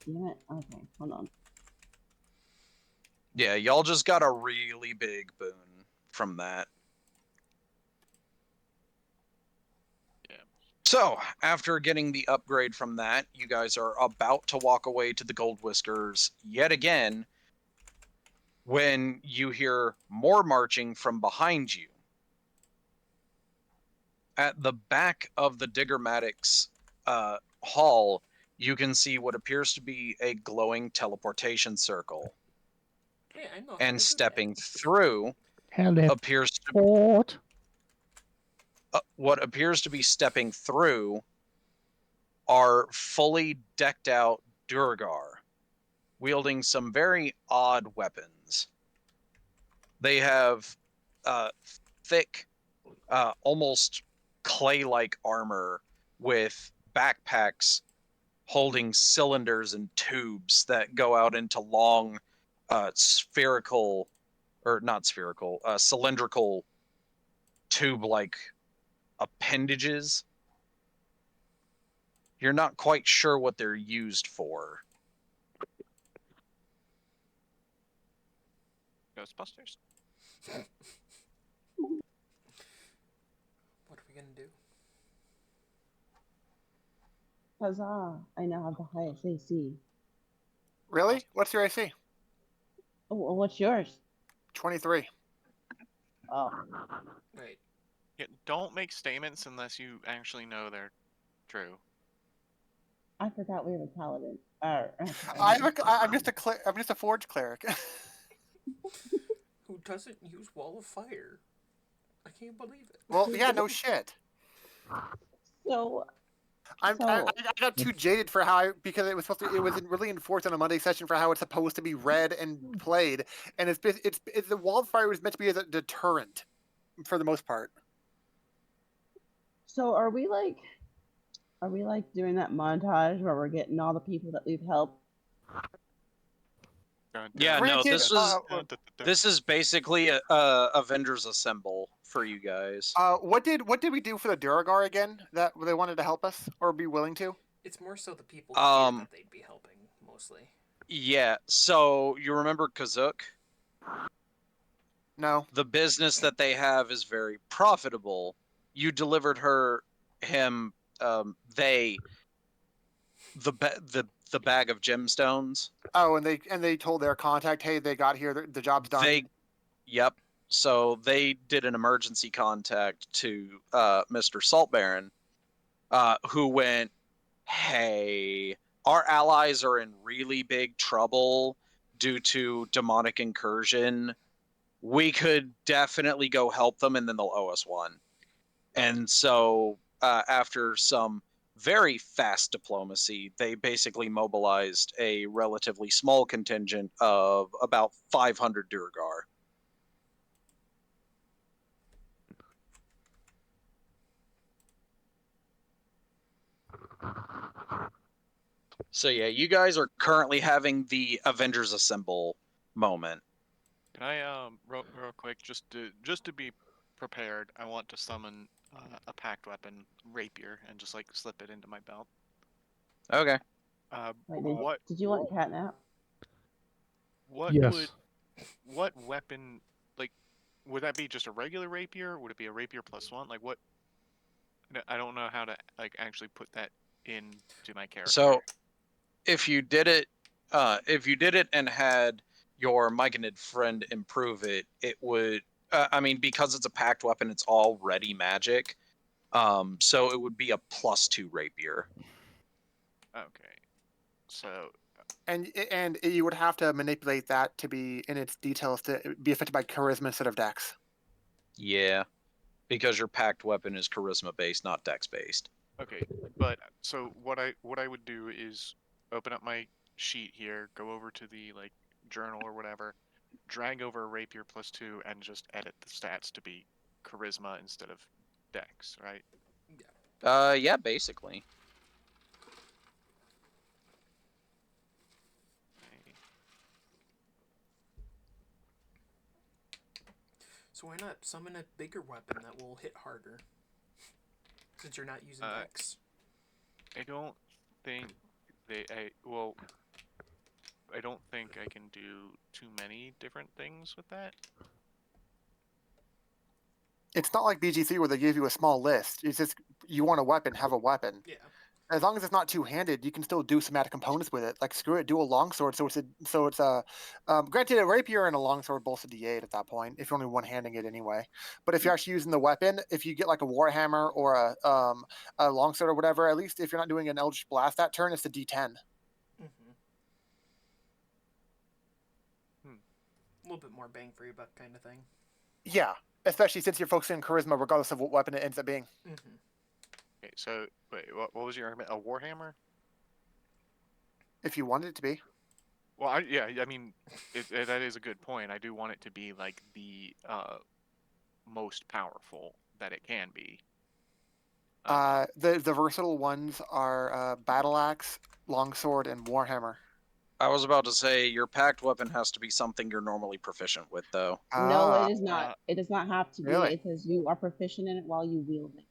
Damn it. Okay, hold on. Yeah, y'all just got a really big boon from that. Yeah. So, after getting the upgrade from that, you guys are about to walk away to the Gold Whiskers yet again when you hear more marching from behind you. At the back of the Diggermatics hall, you can see what appears to be a glowing teleportation circle. Hey, I know how And to do stepping through appears to what appears to be stepping through are fully decked out Durgar, wielding some very odd weapons. They have thick, almost clay-like armor with backpacks holding cylinders and tubes that go out into long, cylindrical tube-like appendages. You're not quite sure what they're used for. Ghostbusters. What are we gonna do? Huzzah! I now have the highest AC. Really? What's your AC? Oh, well, what's yours? 23. Oh, Right. Yeah, don't make statements unless you actually know they're true. I forgot we have a paladin. I'm just a forge cleric. Who doesn't use Wall of Fire? I can't believe it. Well, yeah, no shit. So, I So- got too jaded for because it was really enforced on a Monday session for how it's supposed to be read and played, and it's the wildfire was meant to be as a deterrent for the most part. so are we like doing that montage where we're getting all the people that we've helped? Yeah, no, Granted, this is basically a Avengers Assemble for you guys. What did we do for the Duragar again that they wanted to help us or be willing to? It's more so the people here that they'd be helping, mostly. Yeah, so you remember Kazuk? No. The business that they have is very profitable. You delivered him, the bag of gemstones. Oh, and they told their contact, hey, they got here, the job's done. Yep. So they did an emergency contact to Mr. Saltbaron, who went, "Hey, our allies are in really big trouble due to demonic incursion. We could definitely go help them, and then they'll owe us one." And so, after some very fast diplomacy, they basically mobilized a relatively small contingent of about 500 Durgar. So yeah, you guys are currently having the Avengers Assemble moment. Can I real quick just to be prepared? I want to summon a packed weapon rapier and just like slip it into my belt. Okay. Wait, What did you want catnap? what Yes. would what weapon, like, would that be just a regular rapier? Would it be a rapier +1? Like what? I don't know how to like actually put that into my character. So if you did it and had your Myconid friend improve it, it would I mean, because it's a packed weapon, it's already magic. So it would be a +2 rapier. Okay. So And you would have to manipulate that to be in its details to be affected by charisma instead of dex. Yeah. Because your packed weapon is charisma based, not dex based. okay, but so what I would do is open up my sheet here, go over to the like journal or whatever, drag over a rapier +2, and just edit the stats to be charisma instead of dex, right? Yeah, basically. Okay. So why not summon a bigger weapon that will hit harder? Since you're not using Dex. I don't think I don't think I can do too many different things with that. It's not like BG3 where they give you a small list. It's just you want a weapon, have a weapon. Yeah. As long as it's not two-handed, you can still do somatic components with it. Like screw it, do a longsword. So it's a granted a rapier and a longsword both a D8 at that point if you're only one-handing it anyway. But if you're actually using the weapon, if you get like a warhammer or a longsword or whatever, at least if you're not doing an eldritch blast that turn, it's a D10. Mm-hmm. A little bit more bang for your buck kind of thing. Yeah, especially since you're focusing on charisma, regardless of what weapon it ends up being. Mm-hmm. Okay, so wait, what was your argument? A warhammer? If you want it to be. Well, I mean, that is a good point. I do want it to be like the most powerful that it can be. The versatile ones are battle axe, longsword, and warhammer. I was about to say your packed weapon has to be something you're normally proficient with, though. No, it is not. It does not have to really? be. It says you are proficient in it while you wield it.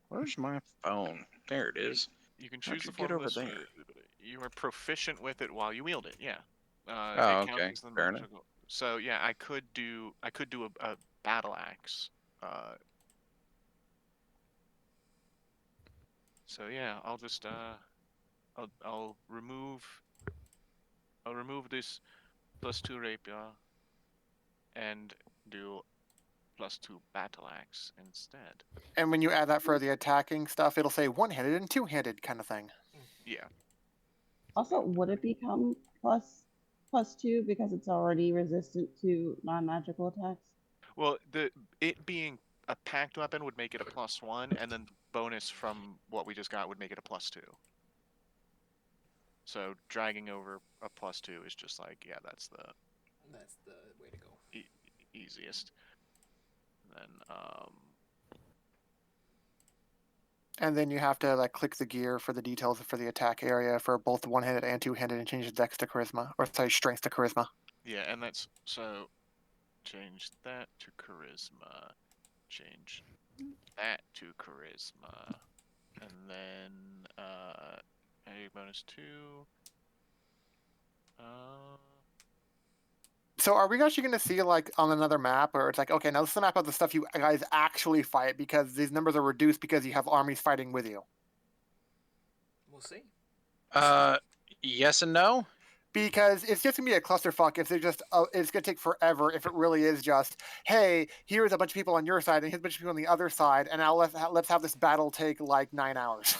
Where's my phone? There it is. You can How'd choose you the get over formula. there? You are proficient with it while you wield it. Yeah. Oh, It counts okay. as the Fair enough. magical. So yeah, I could do a battle axe. So yeah, I'll just I'll remove this +2 rapier and do +2 battle axe instead. And when you add that for the attacking stuff, it'll say one-handed and two-handed kind of thing. Yeah. Also, would it become +2 because it's already resistant to non-magical attacks? Well, it being a packed weapon would make it a +1, and then the bonus from what we just got would make it a +2. So dragging over a +2 is just like, yeah, that's the way to go. easiest. Then And then you have to like click the gear for the details for the attack area for both one-handed and two-handed, and change the dex to charisma, or sorry, strength to charisma. yeah, and that's so change that to charisma, change that to charisma, and then a bonus 2. So are we actually going to see like on another map, or it's like, okay, now this is the map of the stuff you guys actually fight because these numbers are reduced because you have armies fighting with you? We'll see. Yes and no. because it's just gonna be a clusterfuck if they're just. It's gonna take forever if it really is just. Hey, here's a bunch of people on your side and here's a bunch of people on the other side, and now let's have this battle take like 9 hours.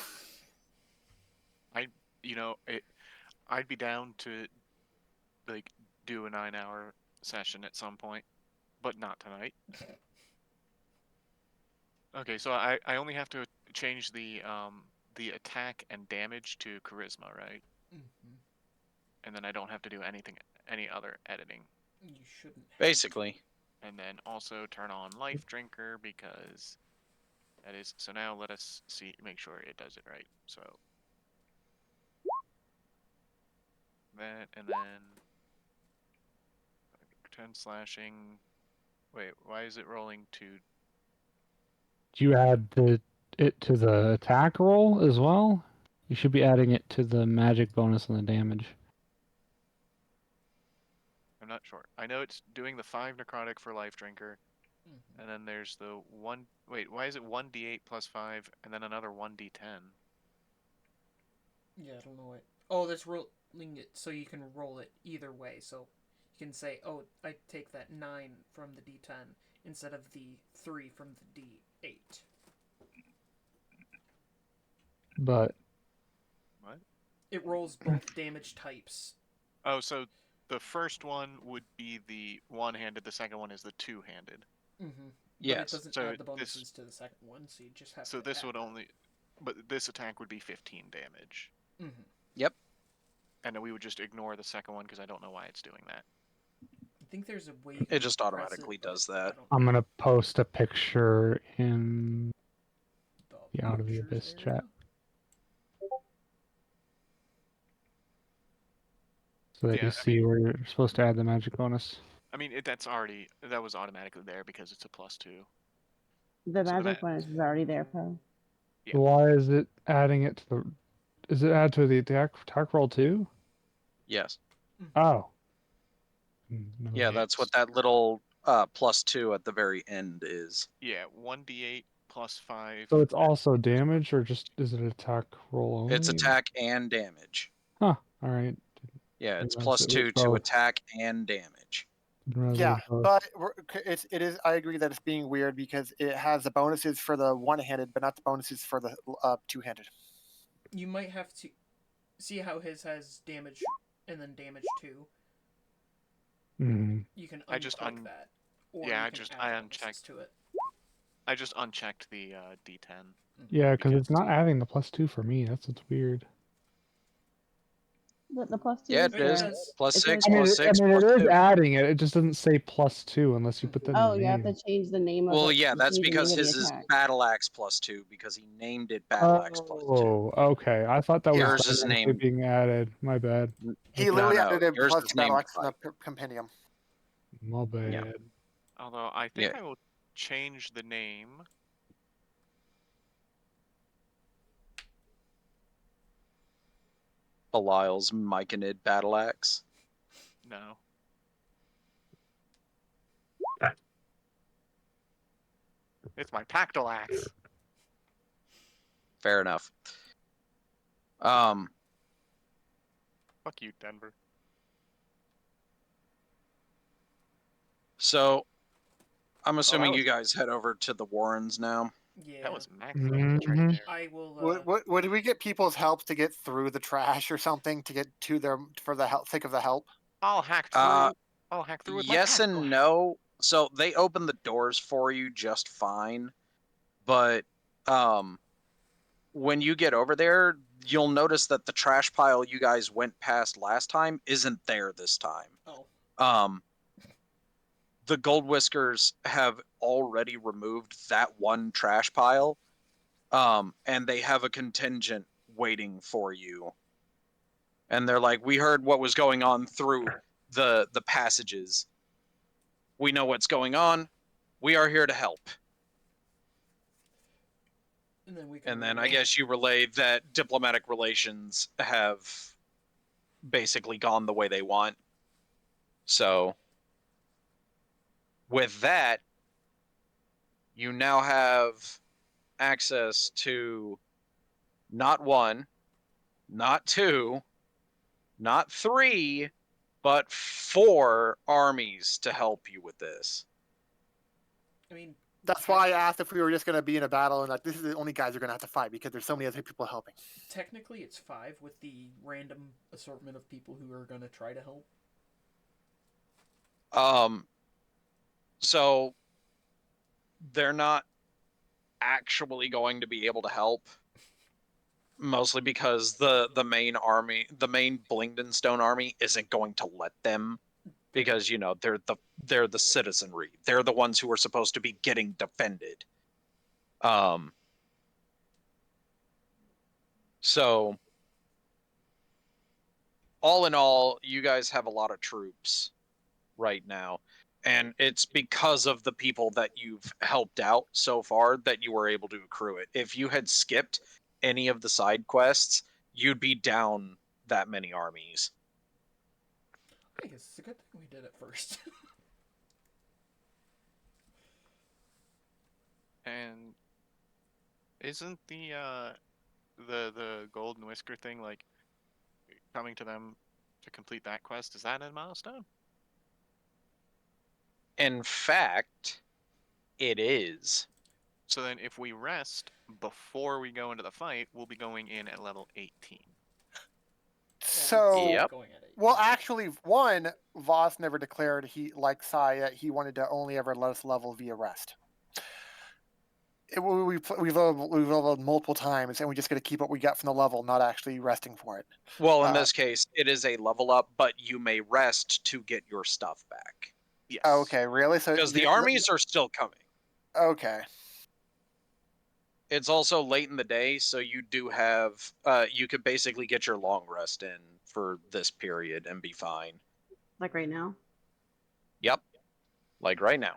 I'd be down to like do a 9-hour session at some point, but not tonight. Okay, so I only have to change the attack and damage to charisma, right? Mm-hmm. And then I don't have to do any other editing. You shouldn't. Basically. And then also turn on Life Drinker because that is. So now let us make sure it does it right. So that, and then 10 slashing. Wait, why is it rolling to? Do you add it to the attack roll as well? You should be adding it to the magic bonus and the damage. I'm not sure. I know it's doing the 5 necrotic for Life Drinker, Mm-hmm. and then there's the 1. Wait, why is it 1d8 plus 5 and then another 1d10? Yeah, I don't know what. Oh, that's rolling it so you can roll it either way. So you can say, "Oh, I take that 9 from the D10 instead of the 3 from the D8." But What? It rolls both damage types. Oh, so the first one would be the one-handed. The second one is the two-handed. Mm-hmm. But Yes. it doesn't So add the bonuses to the second one, so you just have So to. this add would them. only, but this attack would be 15 damage. Mm-hmm. Yep. And then we would just ignore the second one because I don't know why it's doing that. I think there's a way you can It just press automatically it, but does I that. don't I'm know. gonna post a picture in the Out of the pictures Abyss area? chat so they Yeah, can I see where you're supposed to add the magic bonus. I mean, that was automatically there because it's a +2. The So magic bonus is already there, Poe. Yeah. Why is it adding it to the? Is it add to the attack roll too? Yes. Mm-hmm. Oh. Yeah, that's what that little +2 at the very end is. Yeah, 1d8 plus 5. So it's also damage, or just is it attack roll only? It's attack and damage. Huh. All right. Yeah, it's Didn't realize it was +2 to both. attack and damage. Didn't realize it Yeah, was both. but it is. I agree that it's being weird because it has the bonuses for the one-handed, but not the bonuses for the two-handed. You might have to see how his has damage and then damage 2. Mhm. You can I just unclick that, or yeah, you I can just- add I bonuses unchecked. to it. I just unchecked the D10. Yeah, because it's Because- not adding the +2 for me. That's what's weird. The +2 Yeah, is it is. there. Does. +6, says- I mean, +6, it is +2. adding it. It just doesn't say +2 unless you put that in Oh, the you have name. to change the name of Well, it. yeah, that's change the name because of the his is attack. Battle Axe +2 because he named it Battle Axe +2. Oh, okay. I thought that was Yours is dynamically named. being added. My bad. He Okay. literally No, added a yours plus is to Battle named Axe in by. the compendium. My bad. Yeah. Although I think Yeah. I will change the name. Belial's Myconid Battle Axe. No. It's my Pactyl Axe. Fair enough. Fuck you, Denver. So I'm assuming was- you guys head over to the Warrens now. Yeah. That was max damage right Mhm. there. I will. Would we get people's help to get through the trash or something to get to their for the help? Sake of the help. I'll hack through. Uh, I'll hack through with my Yes Pactyl and Axe. no. So they open the doors for you just fine, but when you get over there, you'll notice that the trash pile you guys went past last time isn't there this time. Oh. The Gold Whiskers have already removed that one trash pile, and they have a contingent waiting for you. And they're like, we heard what was going on through the passages. We know what's going on. We are here to help. And then we can. And then I guess you relay that diplomatic relations have basically gone the way they want. So with that, you now have access to not one, not two, not 3, but 4 armies to help you with this. I mean, That's why I asked if we were just going to be in a battle and like this is the only guys we're going to have to fight because there's so many other people helping. technically it's 5 with the random assortment of people who are going to try to help. So they're not actually going to be able to help, mostly because the main army, the main Blingdenstone army, isn't going to let them, because they're the citizenry. They're the ones who are supposed to be getting defended. So all in all, you guys have a lot of troops right now. And it's because of the people that you've helped out so far that you were able to accrue it. If you had skipped any of the side quests, you'd be down that many armies. I guess it's a good thing we did it first. And isn't the golden whisker thing like coming to them to complete that quest? Is that a milestone? In fact, it is. So then, if we rest before we go into the fight, we'll be going in at level 18. So, Yep. Going at it. well, actually, one, Voss never declared he, like Sai, that he wanted to only ever let us level via rest. We've leveled multiple times, and we just got to keep what we got from the level, not actually resting for it. Well, in this case, it is a level up, but you may rest to get your stuff back. Yes. Okay, really? So Because the armies are still coming. Okay. It's also late in the day, so you do have you could basically get your long rest in for this period and be fine. Like right now. Yep. Like right now.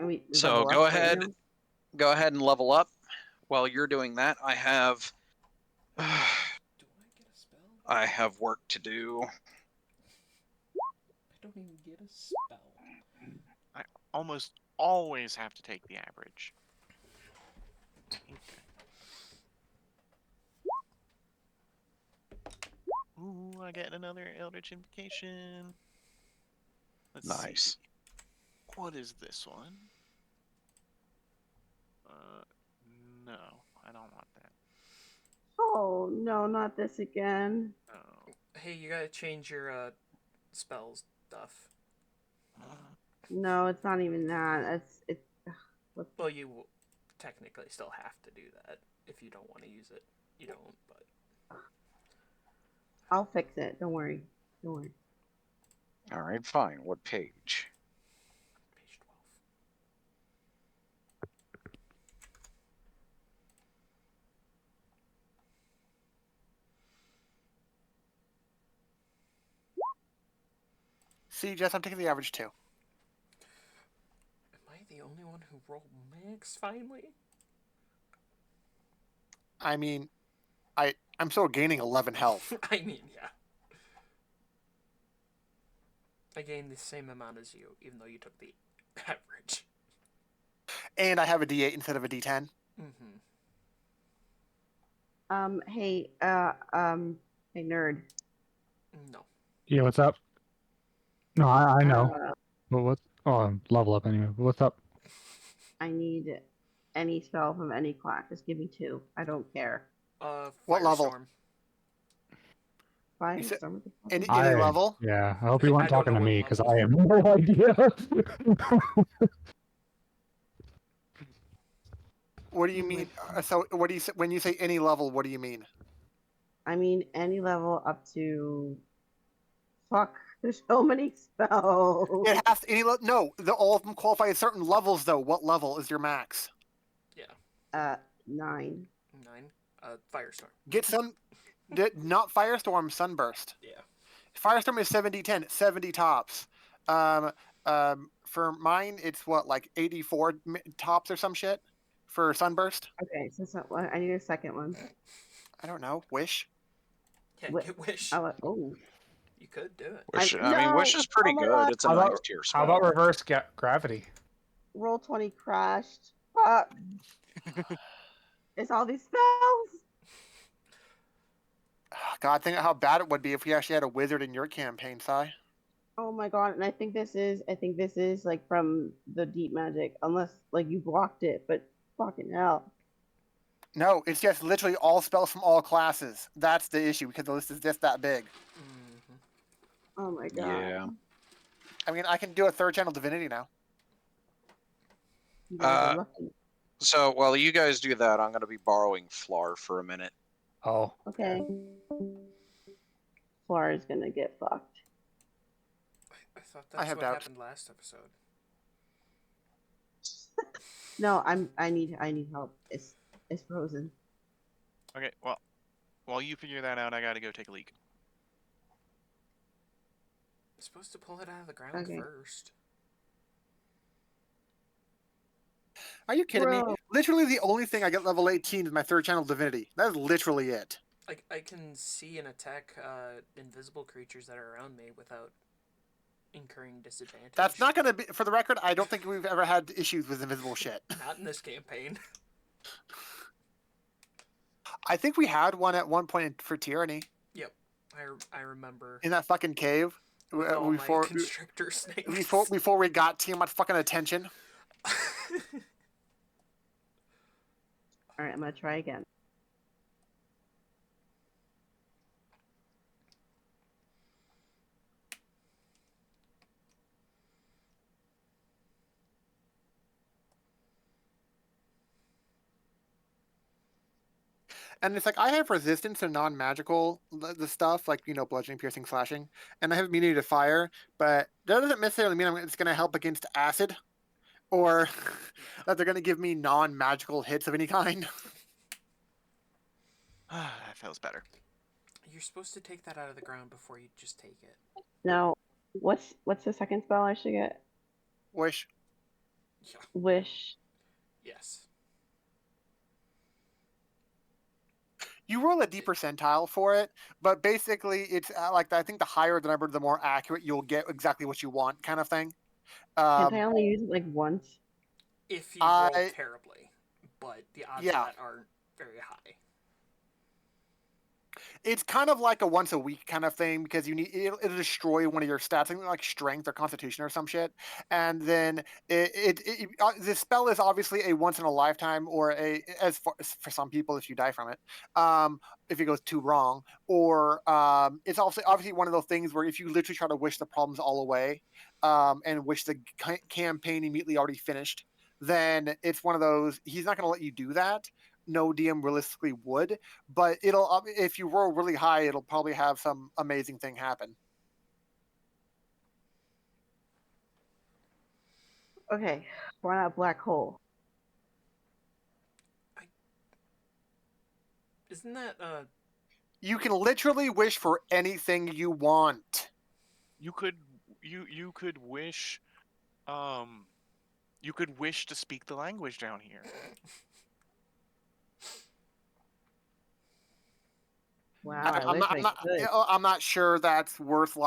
I mean, So level go up right ahead, now? go ahead and level up. While you're doing that, I have Do I get a spell? I have work to do. I don't even get a spell. I almost always have to take the average. Okay. Ooh, I get another Eldritch Invocation. Let's Nice. see. What is this one? No, I don't want that. Oh, no, not this again. No. Hey, you gotta change your spells stuff. No, it's not even that. It's Well, you will technically still have to do that if you don't want to use it. You don't, but I'll fix it. Don't worry. Don't worry. All right, fine. What page? page 12. See, Jess, I'm taking the average too. Am I the only one who rolled max finally? I mean, I'm still gaining 11 health. I mean, yeah. I gained the same amount as you, even though you took the average. And I have a D8 instead of a D10. Mm-hmm. Hey, hey, nerd. No. Yeah, what's up? No, I know. Uh, But what? Oh, level up anyway. What's up? I need any spell from any class. Just give me 2. I don't care. What level? Firestorm. Fine. said- Start with the Any fucking- level? Yeah, I hope you I weren't don't talking know to what me because level. I have no idea. What do you mean? So, what do you say when you say any level? What do you mean? I mean, any level up to. Fuck. There's so many spells. It has to, no. All of them qualify at certain levels, though. What level is your max? Yeah. 9. 9. Firestorm. Get some, not Firestorm, Sunburst. Yeah. Firestorm is 70-10, 70 tops. For mine, it's what, like 84 tops or some shit for Sunburst? Okay, so I need a second one. I don't know. Wish? Yeah, Wi- get Wish. Oh. You could do it. Wish, I- I mean, no! Wish is pretty Oh my good. God. It's a How about- nice tier How about spell. reverse gravity? Roll20 crashed. Fuck. It's all these spells. God, think of how bad it would be if we actually had a wizard in your campaign, Sai. Oh my god! And I think this is like from the deep magic, unless like you blocked it. But fucking hell. No, it's just literally all spells from all classes. That's the issue because the list is just that big. Mm-hmm. Oh my god. Yeah. I mean, I can do a third channel divinity now. You guys are Uh, lucky. So while you guys do that, I'm going to be borrowing Flar for a minute. Oh, Okay. Flara's gonna get fucked. I thought I that's have what doubts. happened last episode. No, I need help. It's frozen. Okay, well, while you figure that out, I gotta go take a leak. I'm supposed to pull it out of the ground Okay. first. Are you kidding me? Bro. Literally, the only thing I get level 18 is my third channel divinity. That is literally it. I can see and attack invisible creatures that are around me without incurring disadvantage. That's not going to be, for the record, I don't think we've ever had issues with invisible shit. Not in this campaign. I think we had one at one point for tyranny Yep, I remember. in that fucking cave With all my before constrictor snakes. before we got too much fucking attention. All right, I'm gonna try again. And it's like I have resistance to non-magical the stuff like bludgeoning, piercing, slashing, and I have immunity to fire, but that doesn't necessarily mean it's going to help against acid, or that they're going to give me non-magical hits of any kind. That feels better. You're supposed to take that out of the ground before you just take it. Now, what's the second spell I should get? Wish. Yeah. Wish. Yes. You roll a D percentile for it, but basically it's like I think the higher the number, the more accurate you'll get exactly what you want, kind of thing. Can't I only use it like once? If you roll I- terribly, but the odds Yeah. of that aren't very high. It's kind of like a once a week kind of thing because it'll destroy one of your stats, something like strength or constitution or some shit, and then the spell is obviously a once in a lifetime or for some people if you die from it, if it goes too wrong, or it's also obviously one of those things where if you literally try to wish the problems all away, and wish the campaign immediately already finished, then it's one of those he's not going to let you do that. No DM realistically would, but it'll if you roll really high, it'll probably have some amazing thing happen. Okay, why not black hole? Isn't that You can literally wish for anything you want. You could wish, you could wish to speak the language down here. Wow, I wish I could. I'm not sure that's worth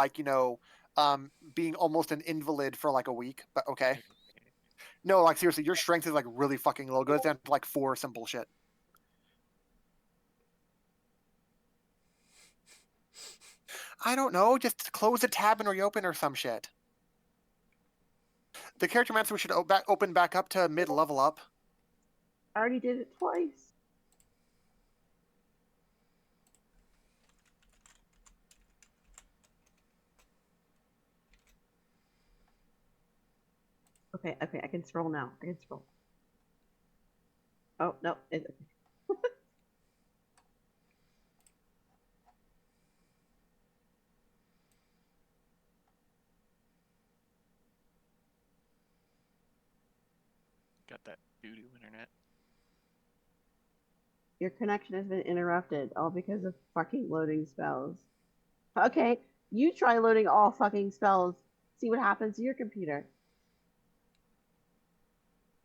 being almost an invalid for like a week, but okay. No, like seriously, your strength is like really fucking low. It goes down to like 4 simple shit. I don't know. Just close the tab and reopen or some shit. The character master should open back up to mid level up. I already did it twice. Okay, I can scroll now. I can scroll. Oh, no. Got that doo-doo internet. Your connection has been interrupted, all because of fucking loading spells. Okay, you try loading all fucking spells. See what happens to your computer.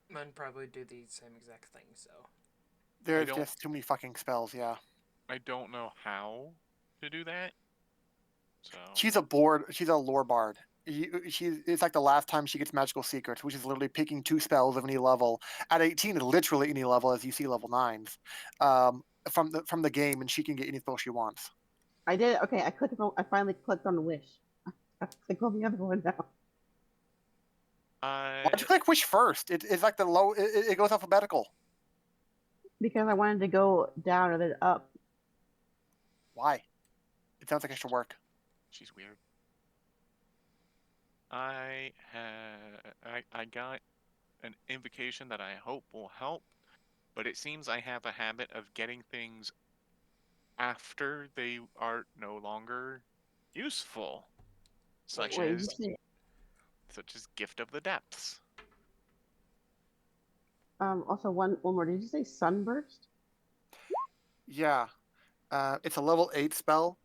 mine probably do the same exact thing, so There's just too many fucking spells, yeah. I don't know how to do that. So She's a lore bard. It's like the last time she gets magical secrets, which is literally picking 2 spells of any level. At 18, literally any level, as you see level 9s, from the game, and she can get any spell she wants. I did. Okay, I finally clicked on wish. I have to click on the other one now. Why'd you click wish first? It's like the low. It goes alphabetical. Because I wanted to go down and then up. Why? It sounds like extra work. She's weird. I got an invocation that I hope will help, but it seems I have a habit of getting things after they are no longer useful, such Wait, as you say, Gift of the Depths. also one more. Did you say sunburst? Yeah. It's a level 8 spell,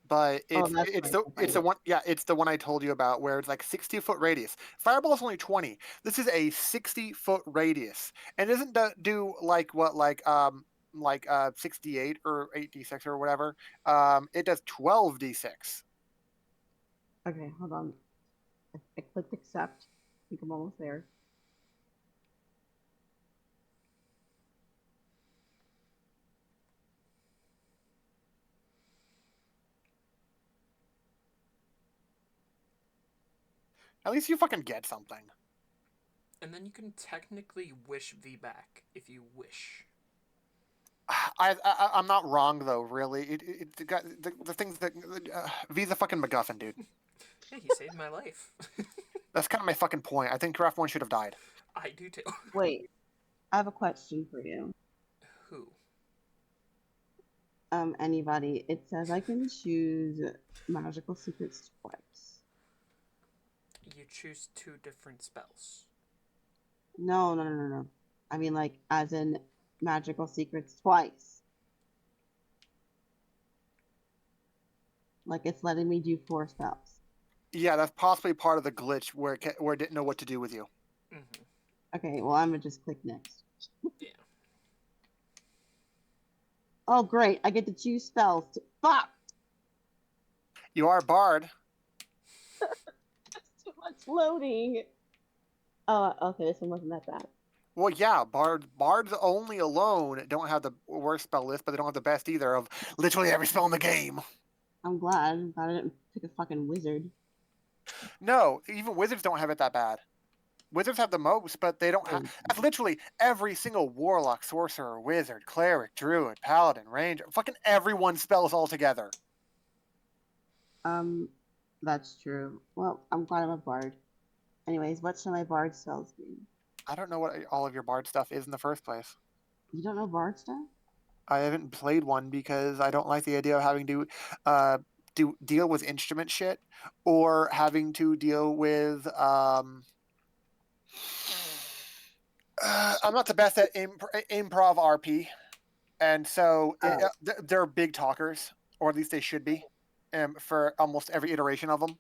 but Oh, that's it's right. the one. Yeah, it's the one I told you about, where it's like 60-foot radius. Fireball is only 20. This is a 60-foot radius, and it doesn't do like what like 68 or 8d6 or whatever. It does 12d6. Okay, hold on. I clicked accept. I think I'm almost there. At least you fucking get something. And then you can technically wish V back if you wish. I'm not wrong though. Really, the things that V's a fucking MacGuffin, dude. Hey, he saved my life. That's kind of my fucking point. I think Craft One should have died. I do too. Wait, I have a question for you. Who? Anybody. It says I can choose magical secrets twice. You choose 2 different spells. No. I mean, like, as in magical secrets twice. Like, it's letting me do 4 spells. Yeah, that's possibly part of the glitch where it didn't know what to do with you. Mm-hmm. Okay, well, I'm gonna just click next. Yeah. Oh, great. I get to choose spells. Fuck! You are a bard. That's too much loading. Oh, okay, this one wasn't that bad. Well, yeah, bards only alone don't have the worst spell list, but they don't have the best either of literally every spell in the game. I'm glad I didn't pick a fucking wizard. No, even wizards don't have it that bad. Wizards have the most, but they don't have. That's literally every single warlock, sorcerer, wizard, cleric, druid, paladin, ranger. Fucking everyone spells all together. That's true. Well, I'm glad I'm a bard. Anyways, what should my bard spells be? I don't know what all of your bard stuff is in the first place. You don't know bard stuff? I haven't played one because I don't like the idea of having to deal with instrument shit or having to deal with I'm not the best at improv RP, and so they're big talkers, or at least they should be, for almost every iteration of them.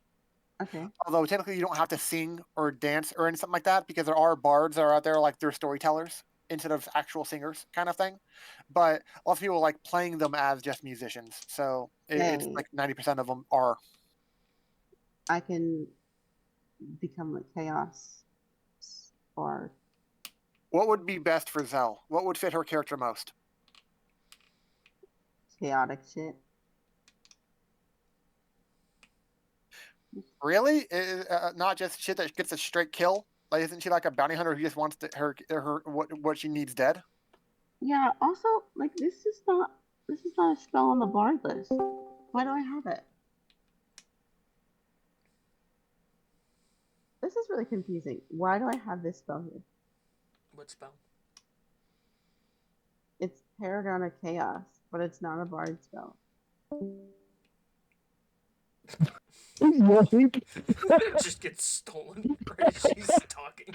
Okay. Although technically you don't have to sing or dance or anything like that, because there are bards that are out there like they're storytellers instead of actual singers, kind of thing. But lots of people like playing them as just musicians, so it's Hey. like 90% of them are. I can become like chaos or What would be best for Zell? What would fit her character most? chaotic shit. Really? Not just shit that gets a straight kill? Like, isn't she like a bounty hunter who just wants her what she needs dead? Yeah, also, like, this is not a spell on the bard list. Why do I have it? This is really confusing. Why do I have this spell here? What spell? It's Paragon of Chaos, but it's not a bard spell. It just gets stolen right as she's talking.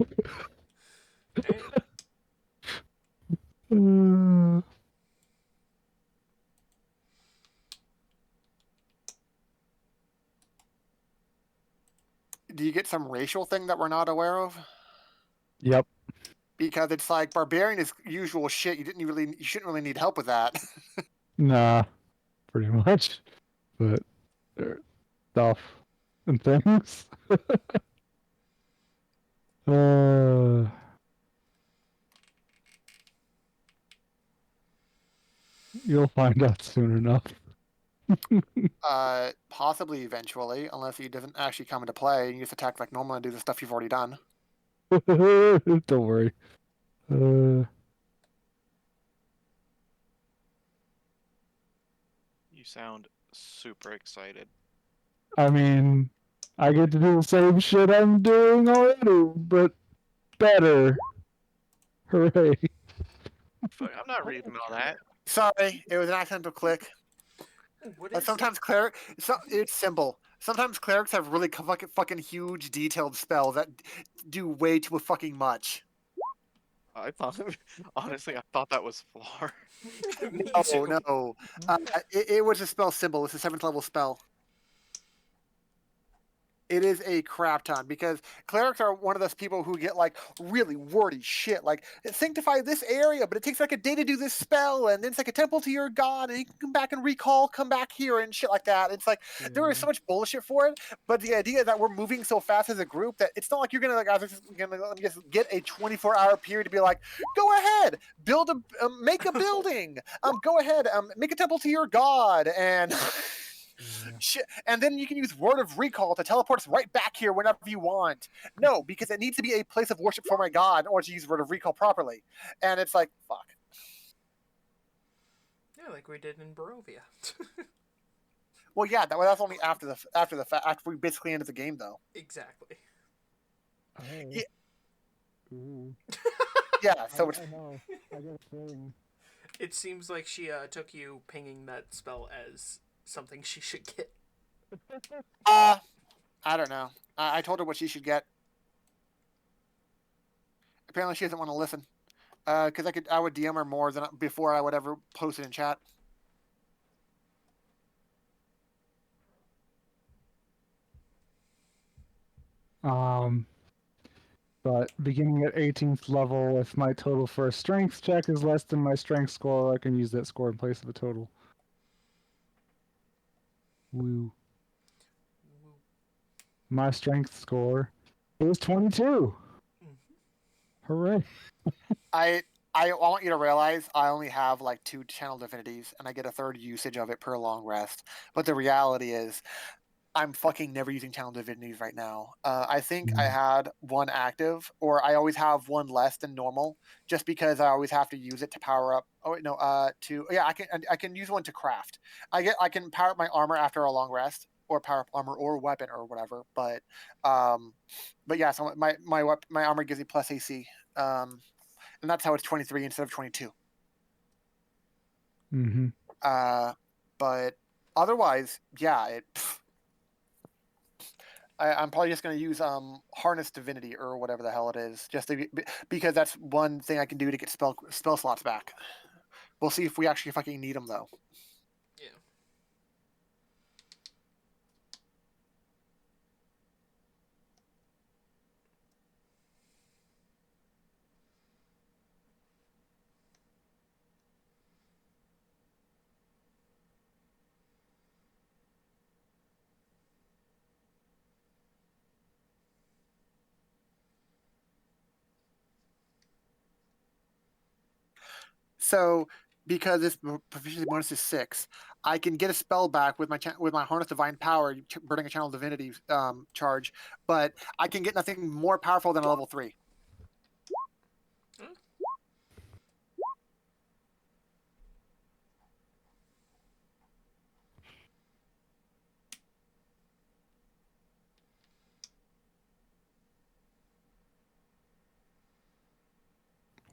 Damn. Do you get some racial thing that we're not aware of? Yep. Because it's like barbarian is usual shit. You shouldn't really need help with that. Nah, pretty much. But stuff and things. uh, you'll find out soon enough. Possibly eventually, unless he doesn't actually come into play and you just attack like normal and do the stuff you've already done. Don't worry. You sound super excited. I mean, I get to do the same shit I'm doing already, but better. Hooray. Fuck, I'm not reading all that. Sorry, it was an accidental click. Ooh, what is Sometimes it's simple. Sometimes clerics have really fucking huge detailed spells that do way too fucking much. I thought, honestly, I thought that was Flar. it? Me Oh too. no, it was a spell symbol. It's a 7th level spell. It is a crap ton because clerics are one of those people who get like really wordy shit, like sanctify this area, but it takes like a day to do this spell, and then it's like a temple to your god, and you can come back and recall, come back here, and shit like that. It's like there is so much bullshit for it, but the idea that we're moving so fast as a group that it's not like you're gonna like just get a 24-hour period to be like, go ahead, build make a building, go ahead, make a temple to your god, and. Shit. And then you can use Word of Recall to teleport us right back here whenever you want. No, because it needs to be a place of worship for my god in order to use Word of Recall properly. And it's like, fuck. Yeah, like we did in Barovia. Well, yeah, that's only after the fact, after we basically ended the game, though. Exactly. Oh. Yeah. Ooh. Yeah. So it's I know. I get a feeling. It seems like she took you pinging that spell as something she should get. I don't know. I told her what she should get. Apparently, she doesn't want to listen. Because I would DM her more than before I would ever post it in chat. But beginning at 18th level, if my total for a strength check is less than my strength score, I can use that score in place of a total. Woo. My strength score is 22. Hooray. I want you to realize I only have like 2 channel divinities, and I get a 3rd usage of it per long rest. But the reality is, I'm fucking never using channel divinities right now. I think I had 1 active, or I always have 1 less than normal, just because I always have to use it to power up. Oh wait, no, I can use 1 to craft. I can power up my armor after a long rest, or power up armor or weapon or whatever. But yeah, so my armor gives me plus AC. And that's how it's 23 instead of 22. Mm-hmm. But otherwise, yeah, I'm probably just going to use harness divinity or whatever the hell it is, just because that's one thing I can do to get spell slots back. We'll see if we actually fucking need them though. Yeah. So because this proficiency bonus is 6, I can get a spell back with my harness divine power, burning a channel divinity charge, but I can get nothing more powerful than a level 3.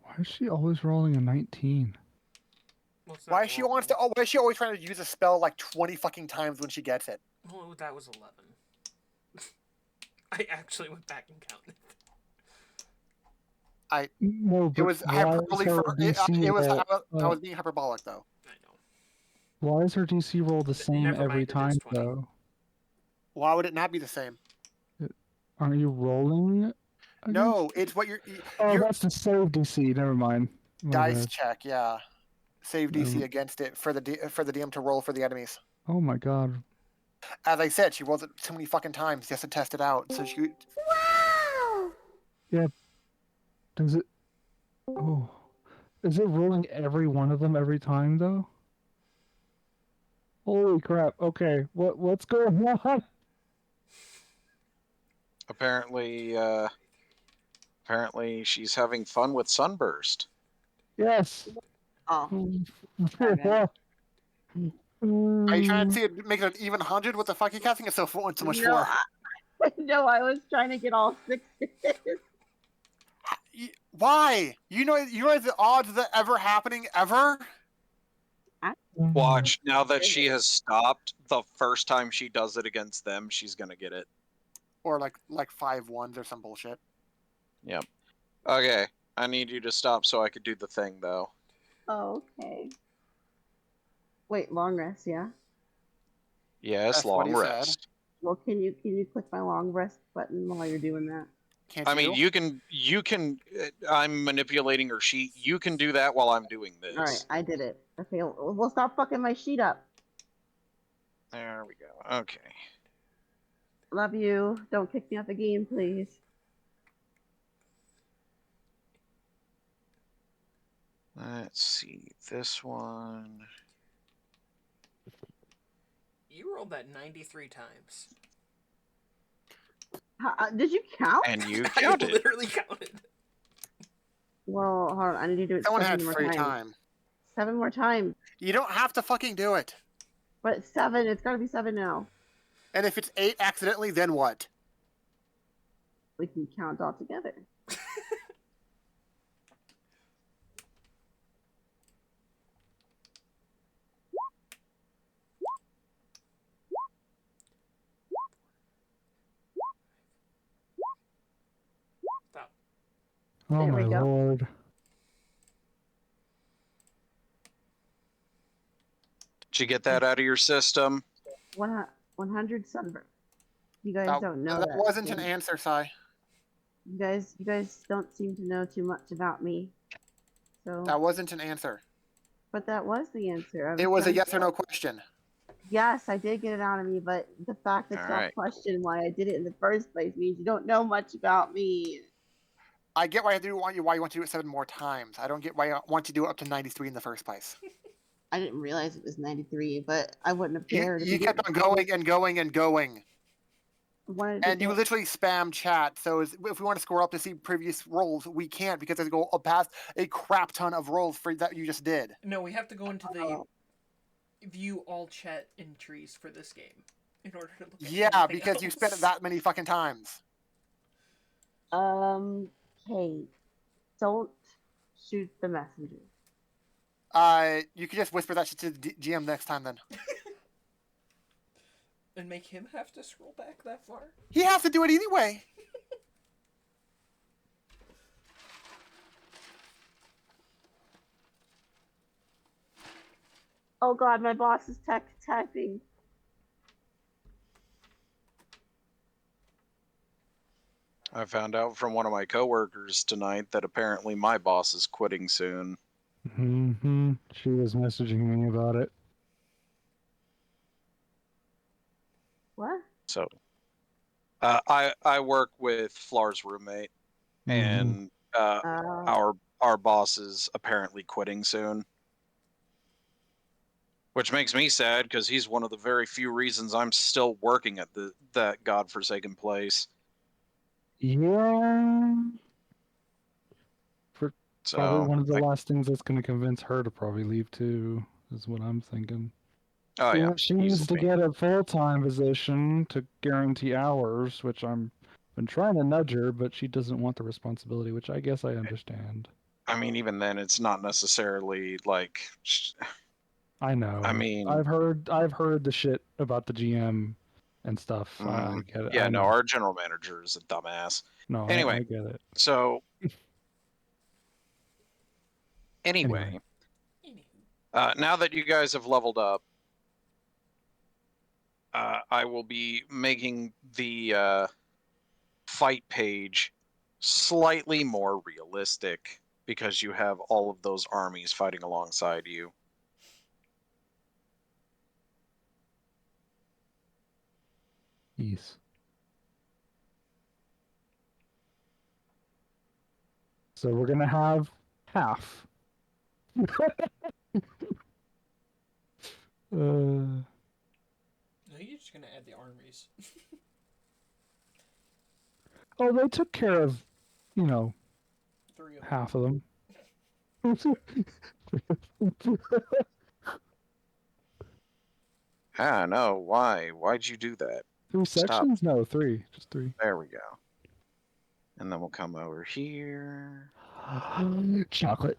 Why is she always rolling a 19? Well, it's Why not is she wants to? horrible. Oh, why is she always trying to use a spell like 20 fucking times when she gets it? Well, that was 11. I actually went back and counted. No, but It was why is hyperbole her for DC it was. roll? I was being hyperbolic though. I know. Why is her DC roll the same Never every mind, it is time 20. though? Why would it not be the same? Aren't you rolling? No, it's what Oh, your that's the save DC. Never mind. My dice bad. check. Yeah, save DC against it for the DM to roll for the enemies. Oh my god. As I said, she rolls it too many fucking times just to test it out. So she. Wow! Yeah. Does it? Oh, is it rolling every one of them every time though? Holy crap. Okay, what's going on? Apparently, apparently she's having fun with Sunburst. Yes. Oh, Are you trying to see it, make it an even 100? What the fuck are you casting it so much no, for? no, I was trying to get all sixes. Why? You know the odds of that ever happening ever? Watch, now that she has stopped, the first time she does it against them, she's gonna get it. Or like 5 1s or some bullshit. Yep. Okay, I need you to stop so I could do the thing, though. Oh, okay. Wait, long rest, yeah. Yes, That's what long he said. rest. Well, can you click my long rest button while you're doing that? Can't I mean, you can. I'm manipulating her sheet. You can do that while I'm doing this. All right, I did it. Okay, well, stop fucking my sheet up. There we go. Okay. Love you. Don't kick me off the game, please. Let's see. This one. You rolled that 93 times. Did you count? And you I counted. literally counted. Well, hold on. I need to do it Someone 7 had more free times. time. 7 more times. You don't have to fucking do it. But it's 7. It's got to be 7 now. And if it's 8 accidentally, then what? We can count all together. Stop. Oh There my we go. lord. Did you get that out of your system? 100 sunburn. You guys don't know that that. wasn't an answer, Sai. You guys don't seem to know too much about me. So. That wasn't an answer. But that was the answer. It was a yes or no question. Yes, I did get it out of me, but the fact that y'all questioned why I did it in the first place means you don't know much about me. I get why why you want to do it 7 more times. I don't get why you want to do it up to 93 in the first place. I didn't realize it was 93, but I wouldn't have cared. You kept on going and going and going. And you Go. literally spam chat. So if we want to score up to see previous rolls, we can't because they go past a crap ton of rolls for that you just did. No, we have to go into the view all chat entries for this game in order to look at Yeah, because else. you spent it that many fucking times. Hey, don't shoot the messenger. You could just whisper that shit to the GM next time then. And make him have to scroll back that far? He has to do it anyway. Oh god, my boss is typing. I found out from one of my coworkers tonight that apparently my boss is quitting soon. Mm-hmm. She was messaging me about it. What? So, I work with Flar's roommate, and our boss is apparently quitting soon, which makes me sad because he's one of the very few reasons I'm still working at that godforsaken place. Yeah. So Probably one of the last things that's going to convince her to probably leave too, is what I'm thinking. Oh yeah, She needs to get a full-time position to guarantee hours, which I'm been trying to nudge her, but she doesn't want the responsibility, which I guess I understand. I mean, even then, it's not necessarily like. I know. I mean, I've heard the shit about the GM and stuff. I get it. Yeah, I know. our general manager is a dumbass. No, anyway, I get it. So, anyway. Now that you guys have leveled up, I will be making the fight page slightly more realistic because you have all of those armies fighting alongside you. Yes. So we're gonna have half. you're just gonna add the armies. Oh, they took care of, 3 of them. half of them. Ah, no. Why? Why'd you do that? 3 Stop. sections? No, 3. Just 3. There we go. And then we'll come over here. Chocolate.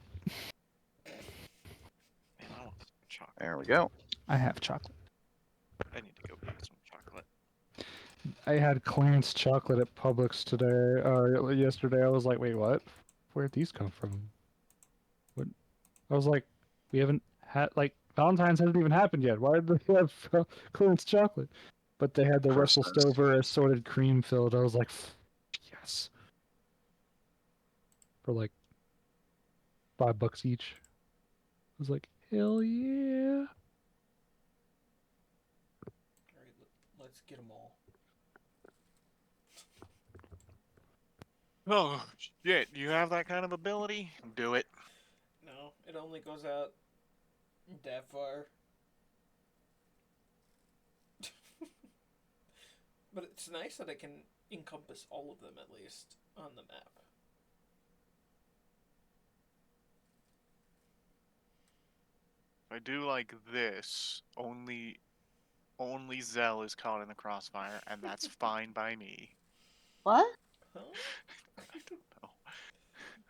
Man, I want some chocolate. There we go. I have chocolate. I need to go get some chocolate. I had clearance chocolate at Publix today, or yesterday. I was like, wait, what? Where'd these come from? What? I was like, we haven't had, like, Valentine's hasn't even happened yet. Why did they have clearance chocolate? But they had the Russell Christmas. Stover assorted cream filled. I was like, yes. For like $5 each. I was like, hell yeah. Alright, let's get them all. Oh shit! You have that kind of ability? Do it. No, it only goes out that far. But it's nice that it can encompass all of them at least on the map. If I do like this, only Zell is caught in the crossfire, and that's fine by me. What? Huh? I don't know.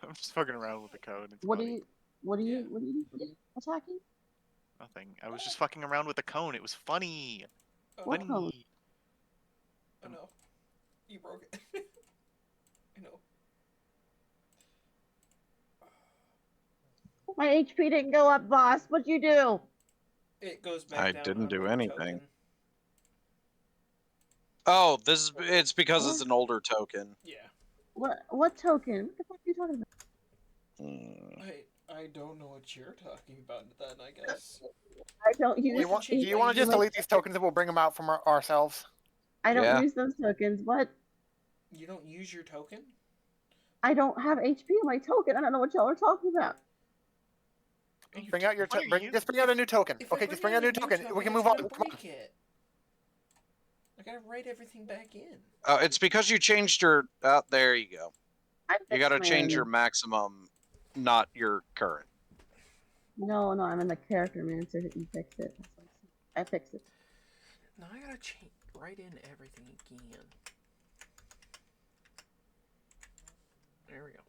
I'm just fucking around with the code. It's What do funny. you? What do you? Yeah. What do you attacking? Nothing. I was just fucking around with the cone. It was funny. Oh, What Funny. cone? oh no. You broke it. I know. My HP didn't go up, boss. What'd you do? It goes back I down. didn't on do one anything. token. Oh, it's because What? it's an older token. Yeah. What token? What the fuck are you talking about? Hmm. I don't know what you're talking about then, I guess. I don't use. Do you want to just delete these tokens and we'll bring them out from ourselves? I don't Yeah. use those tokens. What? You don't use your token? I don't have HP on my token. I don't know what y'all are talking about. Bring out your What are you- just bring out a new token. If I Okay, just bring out a new token. We can it's move on. gonna Come on. break it. I gotta write everything back in. It's because you changed your. There you go. I You fixed got to my change your enemy. maximum, not your current. No, I'm in the character manager. You fix it. I fixed it. Now I gotta write in everything again. There we go.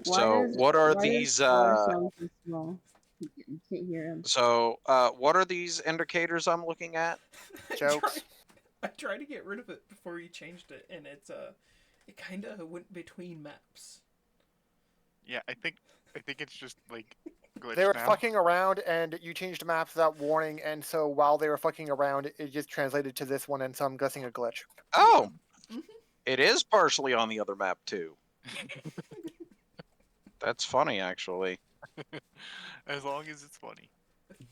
So what are why these? Is Star sound so small? You can't hear him. So what are these indicators I'm looking at? Jokes. I tried to get rid of it before you changed it, and it kind of went between maps. Yeah, I think it's just like glitched They were now. fucking around, and you changed maps without warning, and so while they were fucking around, it just translated to this one, and so I'm guessing a glitch. Oh, Mhm. it is partially on the other map too. That's funny, actually. As long as it's funny.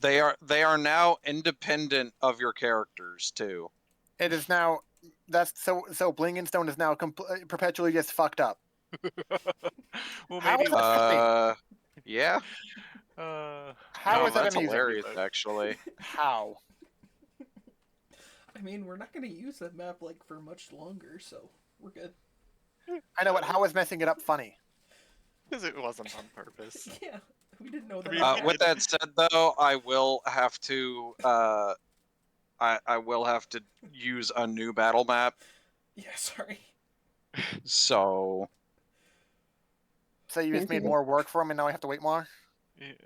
They are now independent of your characters too. It is now. That's so. Bling and Stone is now perpetually just fucked up. Well, How maybe. is that funny? Yeah. How No, is that that's amusing? hilarious, actually. How? I mean, we're not gonna use that map like for much longer, so we're good. I know, but how is messing it up funny? Because it wasn't on purpose. Yeah, we didn't know I that. mean, With that said, though, I will have to. I will have to use a new battle map. Yeah, sorry. So. So you Can't just you made more work for him, and now I have to wait more. Yeah. Can't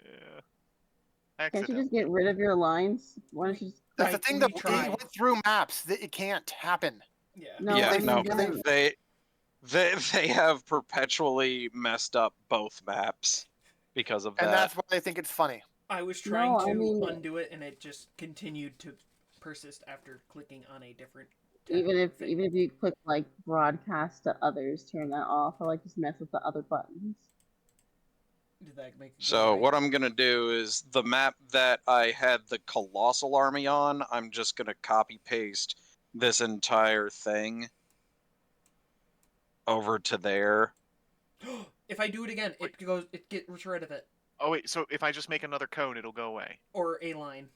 you Accidentally. just get rid of your lines? Why don't you just? That's the Right, thing we that we tried. went through maps. That it can't happen. Yeah. No, Yeah, I mean, no, don't- they have perpetually messed up both maps because of And that. that's why they think it's funny. I was trying No, I to mean- undo it, and it just continued to persist after clicking on a different even if thing. you click like broadcast to others, turn that off, or like just mess with the other buttons. Did that make it go So away? what I'm gonna do is the map that I had the Colossal Army on, I'm just gonna copy paste this entire thing over to there. If I do it again, it gets rid of it. Oh wait, so if I just make another cone, it'll go away. Or a line.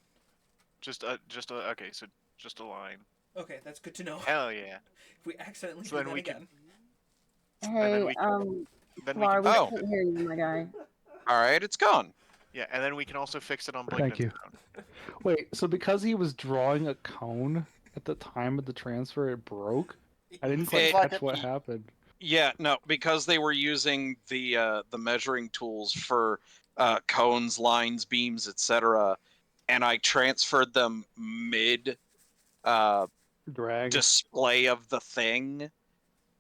Okay, so just a line. Okay, that's good to know. Hell yeah. If we accidentally So do then that we again. And then Hey, we can Flar, we Oh. can't hear you, my guy. All right, it's gone. Yeah, and then we can also fix it on Thank you. Blingdenstone. Wait, so because he was drawing a cone at the time of the transfer, it broke? I didn't quite It- catch what happened. Yeah, no, because they were using the measuring tools for cones, lines, beams, etc., and I transferred them mid Drag. display of the thing.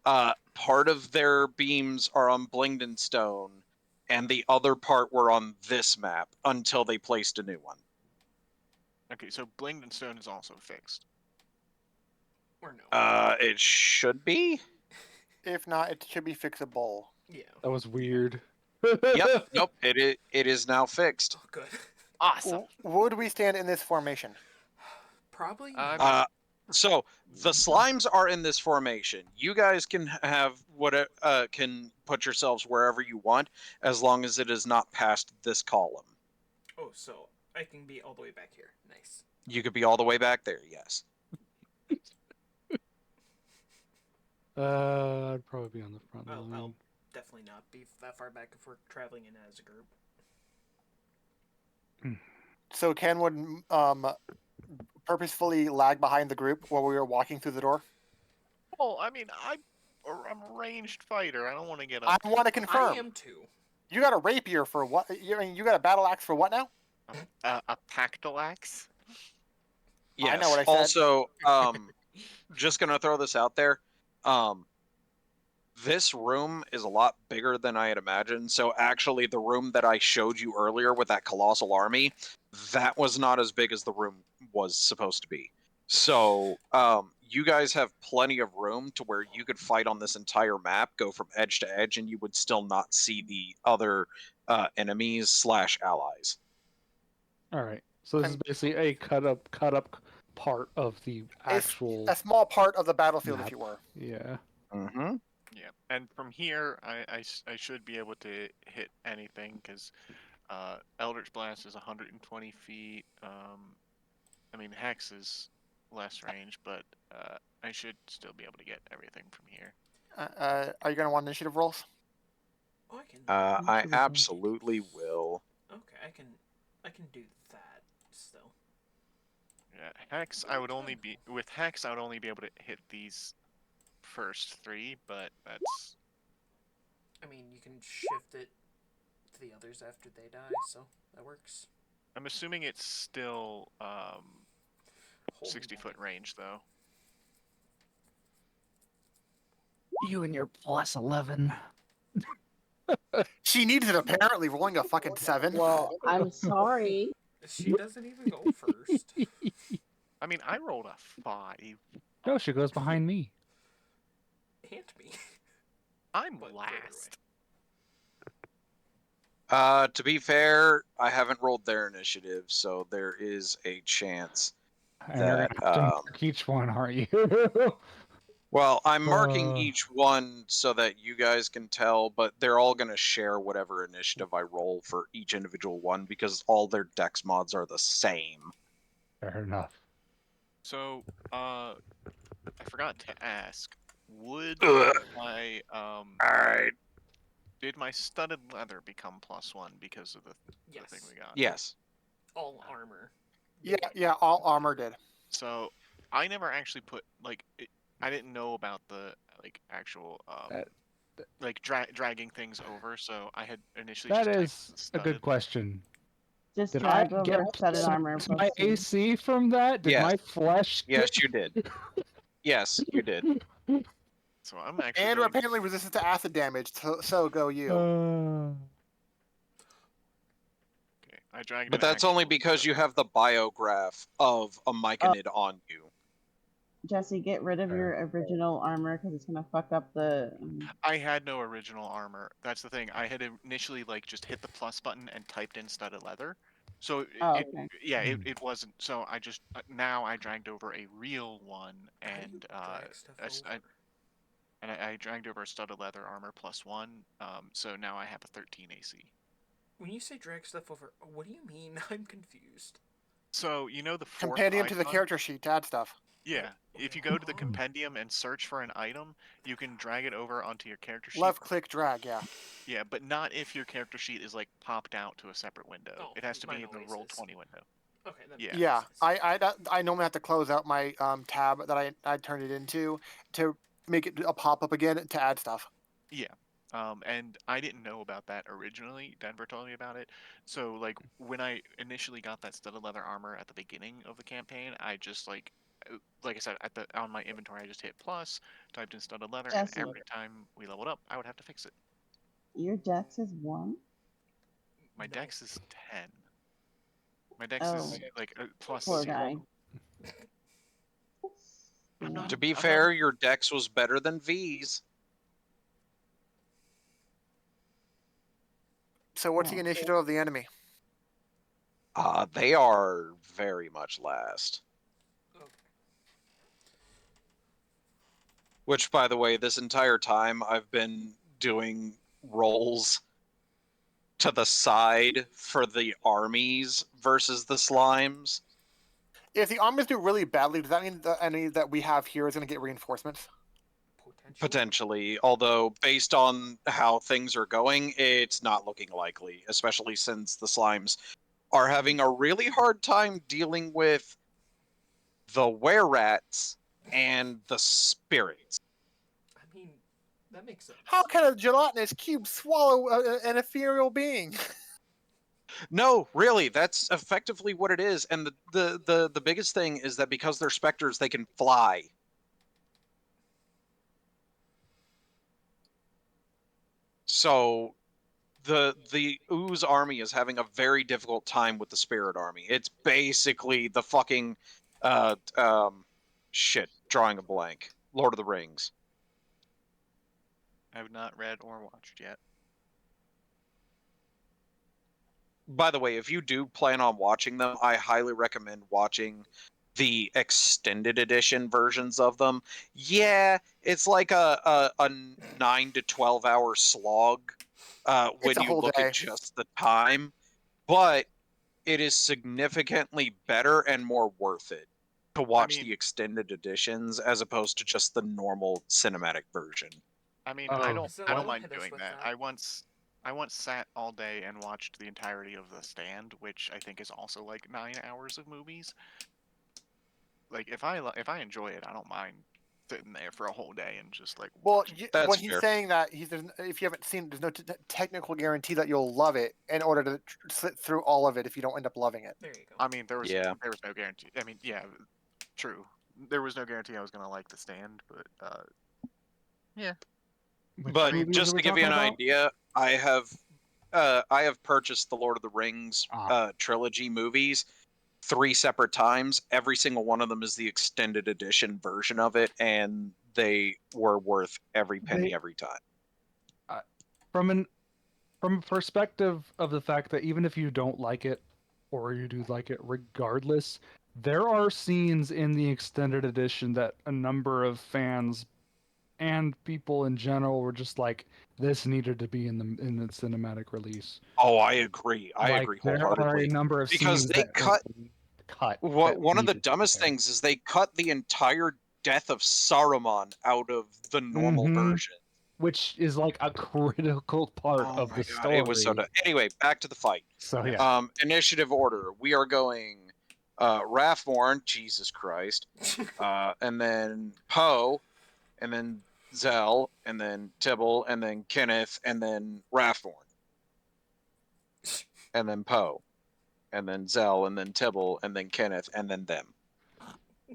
Part of their beams are on Blingdenstone, and the other part were on this map until they placed a new one. Okay, so Blingdenstone is also fixed. Or no. It should be. If not, it should be fixable. Yeah. That was weird. Yep. Nope. It is now fixed. Oh, good. Awesome. Would we stand in this formation? Probably I not. mean- So the slimes are in this formation. You guys can have can put yourselves wherever you want, as long as it is not past this column. Oh, so I can be all the way back here. Nice. You could be all the way back there. Yes. I'd probably be on the front I'll line. definitely not be that far back if we're traveling in as a group. So Ken would purposefully lag behind the group while we were walking through the door. Well, I mean, I'm a ranged fighter. I don't want to get I up. want to confirm. I am too. You got a rapier for what? You got a battle axe for what now? A pactyl axe. Yes. I know what I said. Also, just gonna throw this out there. This room is a lot bigger than I had imagined. So actually, the room that I showed you earlier with that colossal army, that was not as big as the room was supposed to be. So you guys have plenty of room to where you could fight on this entire map, go from edge to edge, and you would still not see the other enemies / allies. All right. So this is basically a cut up part of the actual A small part of the battlefield, map. if you were. Yeah. Mm-hmm. Yeah, and from here, I should be able to hit anything because Eldritch Blast is 120 feet. I mean, Hex is less range, but I should still be able to get everything from here. Are you going to want initiative rolls? Oh, I can. I absolutely will. Okay, I can do that still. Yeah, Hex, I would only be with Hex. I would only be able to hit these first three, but that's. I mean, you can shift it to the others after they die, so that works. I'm assuming it's still Holy 60-foot range though. You and your plus 11. She needs it apparently, rolling a fucking 7. Well, I'm sorry. She doesn't even go first. I mean, I rolled a 5. No, she goes behind me. And me. I'm But further last. To be fair, I haven't rolled their initiative, so there is a chance And you're that. gonna have to mark each one, aren't you? Well, I'm marking Uh. each one so that you guys can tell, but they're all going to share whatever initiative I roll for each individual one because all their dex mods are the same. Fair enough. So, I forgot to ask. Would Ugh. my Alright. did my studded leather become +1 because of the Yes. thing we got? Yes. All armor. Yeah, all armor did. So I never actually put I didn't know about the actual dragging things over. So I had initially That just is typed a studded. good question. Just Did I drag get over studded armor some my +2. AC from that? Did Yes. my flesh? Yes, you did. Yes, you did. So I'm actually And going apparently resistant to acid damage, so go you. okay. I dragged. But an that's only actual because you studded- have the biograph of a myconid on you. Jesse, get rid of your original armor because it's gonna fuck up the. I had no original armor. That's the thing. I had initially just hit the plus button and typed in studded leather. So Oh, it, okay. yeah, it wasn't. So I just now I dragged over a real one and Drag stuff over. I dragged over a studded leather armor +1. So now I have a 13 AC. When you say drag stuff over, what do you mean? I'm confused. So you know the fourth Compendium to the icon? character sheet to add stuff. Yeah. If you go to the Oh. compendium and search for an item, you can drag it over onto your character sheet. Left click drag, yeah. Yeah, but not if your character sheet is like popped out to a separate window. Oh, It has to be mine in the always is. Roll20 window. Okay, that Yeah. makes Yeah, sense. I normally have to close out my tab that I turned it into to make it a pop up again to add stuff. Yeah. And I didn't know about that originally. Denver told me about it. So like when I initially got that studded leather armor at the beginning of the campaign, I just like I said at the on my inventory I just hit plus, typed in studded leather, and Jesse. every time we leveled up, I would have to fix it. Your dex is 1? My No. dex is 10. My dex Oh, is like plus poor 0. guy. I'm not. To be I'm fair, not. your dex was better than V's. So what's the Oh. initiative of the enemy? They are very much last. Okay. Which, by the way, this entire time I've been doing rolls to the side for the armies versus the slimes. If the armies do really badly, does that mean the enemy that we have here is going to get reinforcements? Potentially, although based on how things are going, it's not looking likely, especially since the slimes are having a really hard time dealing with the were-rats and the spirits. I mean, that makes sense. How can a gelatinous cube swallow an ethereal being? No, really, that's effectively what it is. And the biggest thing is that because they're specters, they can fly. So the ooze army is having a very difficult time with the spirit army. It's basically the fucking shit, drawing a blank. Lord of the Rings. I have not read or watched yet. By the way, if you do plan on watching them, I highly recommend watching the extended edition versions of them. Yeah, it's like a 9 to 12 hour slog when It's a you whole look day. at just the time, but it is significantly better and more worth it to watch mean- the extended editions as opposed to just the normal cinematic version. I mean, Oh, I don't Zell, mind hit us doing with that. that. I once sat all day and watched the entirety of The Stand, which I think is also like 9 hours of movies. Like if I enjoy it, I don't mind sitting there for a whole day and just like Well, watching. That's when he's fair. saying that, if you haven't seen it, there's no technical guarantee that you'll love it in order to sit through all of it if you don't end up loving it. There you go. I mean, there was Yeah. no guarantee. I mean, yeah, true. There was no guarantee I was gonna like The Stand, but yeah. Which But movies just are we to give you talking an about? idea, I have purchased the Lord of the Rings trilogy movies 3 separate times. Every single one of them is the extended edition version of it, and they were worth every penny every time. From a perspective of the fact that even if you don't like it or you do like it regardless, there are scenes in the extended edition that a number of fans and people in general were just like, this needed to be in the cinematic release. Oh, I agree. I Like, agree there are a wholeheartedly. number of Because scenes they that cut cut. one of the dumbest things is they cut the entire death of Saruman out of the normal version. Which is like a critical part Oh of my the god, story. it was so dumb. Anyway, back to the fight. So yeah. Initiative order. We are going Rathmorn, Jesus Christ, and then Poe, and then Zell, and then Tibble, and then Kenneth, and then Rathmorn, and then Poe, and then Zell, and then Tibble, and then Kenneth, and then them.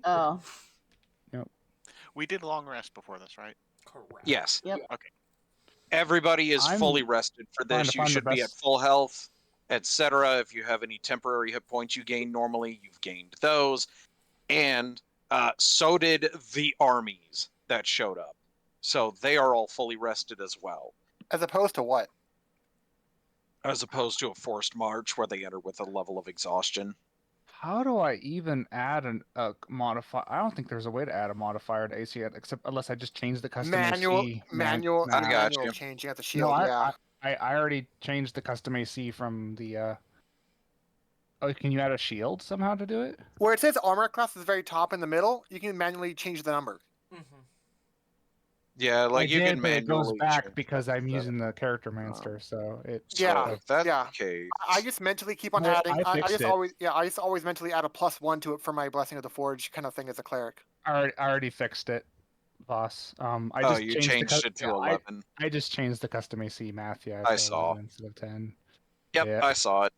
Oh, We did long rest before this, right? Correct. Yes. yep. Okay. Everybody is I'm fully rested for trying this. to You find the should be at best- full health, etc. If you have any temporary hit points you gain normally, you've gained those. And so did the armies that showed up. So they are all fully rested as well, As opposed to what? as opposed to a forced march where they enter with a level of exhaustion. How do I even add a modifier? I don't think there's a way to add a modifier to AC except unless I just change the custom AC. Manual I got manual you. change. You got the No, shield. Yeah. I already changed the custom AC from the. Oh, can you add a shield somehow to do it? Where it says armor class at the very top in the middle, you can manually change the number. Mm-hmm. Yeah, like I you did, can but it goes manually back change because up I'm to that. using the character master, so it. Yeah, So if that's yeah. the case, I just mentally keep on Well, adding. I I fixed just it. always mentally add a +1 to it for my Blessing of the Forge kind of thing as a cleric. I already fixed it, boss. I oh, just you changed the changed it to yeah, 11. I just changed the custom AC math, yeah, I to saw. 11 instead of 10. Yep, Yeah, I saw it.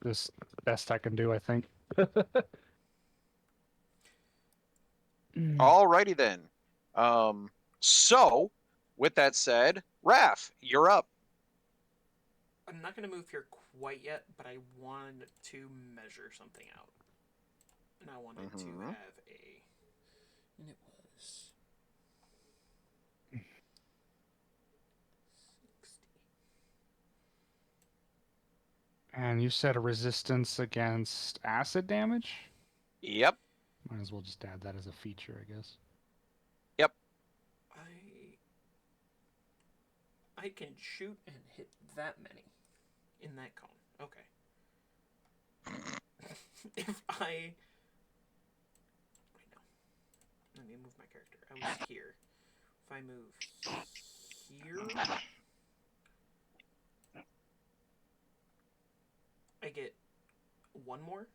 just best I can do, I think. Alrighty then. So with that said, Raph, you're up. I'm not going to move here quite yet, but I wanted to measure something out. And I wanted to Mhm. have a... And it was... 60. And you said a resistance against acid damage? Yep. Might as well just add that as a feature, I guess. Yep. I can shoot and hit that many in that cone. Okay. If I... Wait, no. Let me move my character. I was here. If I move here... I get one more?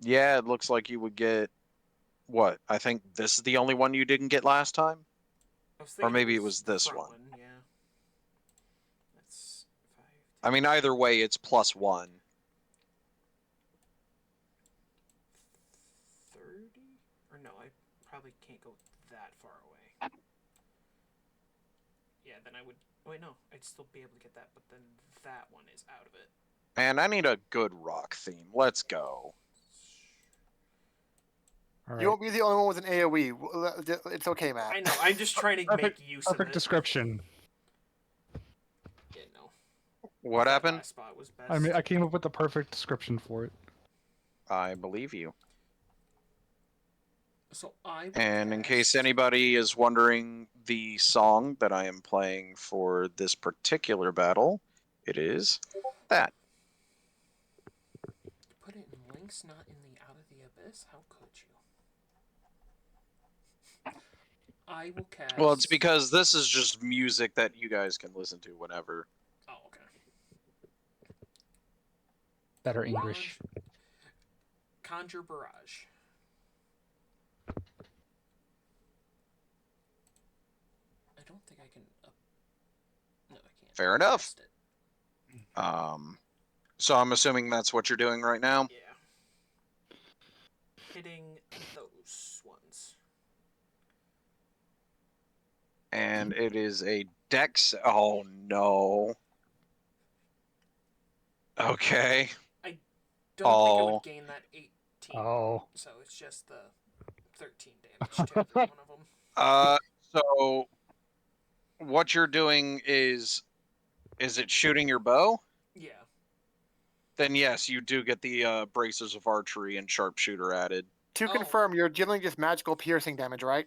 Yeah, it looks like you would get what? I think this is the only one you didn't get last time. I was Or thinking maybe it was the this front one. Yeah. That's 5. I mean, either way, it's +1. 30? Or no, I probably can't go that far away. Yeah, then I would... Wait, no. I'd still be able to get that, but then that one is out of it. And I need a good rock theme. Let's go. All You right. won't be the only one with an AOE. It's okay, Matt. I know, I'm just trying to Perfect, make use of it. perfect description. Yeah, no. What That happened? last spot was best. I mean, I came up with the perfect description for it. I believe you. So I will And in case cast- anybody is wondering the song that I am playing for this particular battle, it is that. Put it in links, not in the Out of the Abyss? How could you? I will cast... Well, it's because this is just music that you guys can listen to whenever. Oh, okay. Better English. Conjure Barrage. I don't think I can... No, I can't. Fair enough. Cast it. So I'm assuming that's what you're doing right now? Yeah. Hitting those ones. And it is a dex. Oh, no. Okay. Don't think I Oh. would gain that 18. Oh. So it's just the 13 damage to every one of them. So what you're doing is it shooting your bow? Yeah. Then yes, you do get the braces of archery and sharpshooter added. To Oh. confirm, you're dealing just magical piercing damage, right?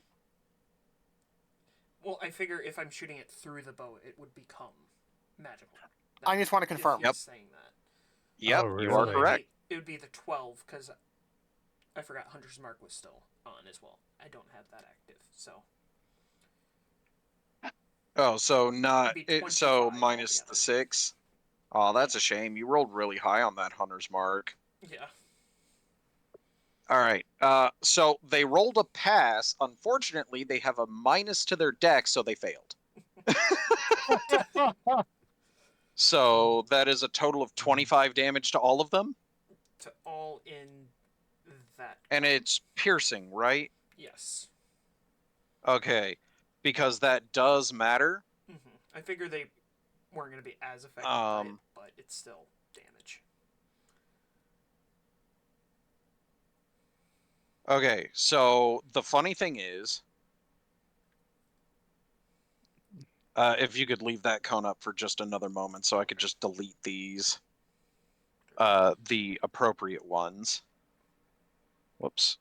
Well, I figure if I'm shooting it through the bow, it would become magical. I just want to confirm. If he's saying that. Yep, Oh, you are really? correct. It would be the 12, because I forgot Hunter's Mark was still on as well. I don't have that active, so... Oh, so not It'd be it, so 25 minus altogether. the 6. Oh, that's a shame. You rolled really high on that hunter's mark. Yeah. All right. So they rolled a pass. Unfortunately, they have a minus to their dex, so they failed. So that is a total of 25 damage to all of them, To all in that. and it's piercing, right? Yes. Okay, because that does matter. I figure they weren't going to be as affected by it, but it's still damage. Okay, so the funny thing is, if you could leave that cone up for just another moment so I could just delete these, the appropriate ones. Whoops.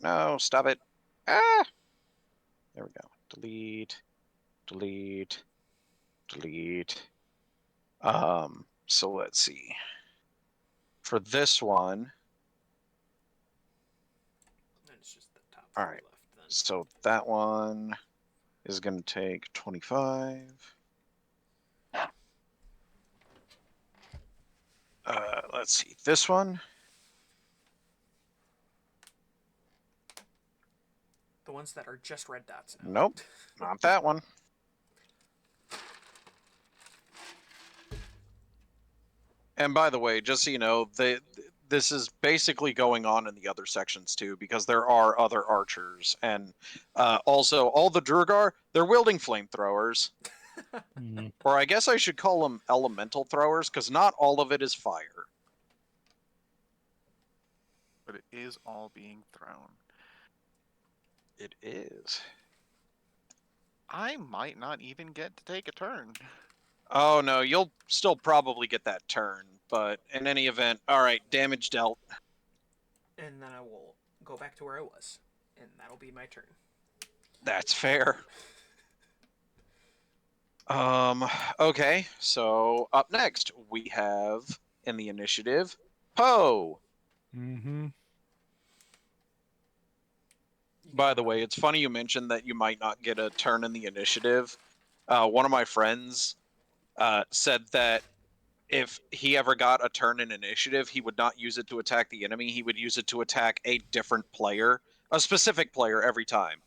No, stop it. Ah! There we go. delete, delete, delete. So let's see. For this one, And it's just the top all three right. left then. So that one is going to take 25. Let's see. This one, The ones that are just red dots now. nope, not that one. And by the way, just so you know, this is basically going on in the other sections too, because there are other archers, and also all the Durgar, they're wielding flamethrowers, Mm. or I guess I should call them elemental throwers, because not all of it is fire. But it is all being thrown. It is. I might not even get to take a turn. Oh no, you'll still probably get that turn, but in any event, all right, damage dealt. And then I will go back to where I was, and that'll be my turn. That's fair. Okay, so up next we have in the initiative Poe. Mm-hmm. By the way, it's funny you mentioned that you might not get a turn in the initiative. One of my friends said that if he ever got a turn in initiative, he would not use it to attack the enemy. He would use it to attack a different player, a specific player every time.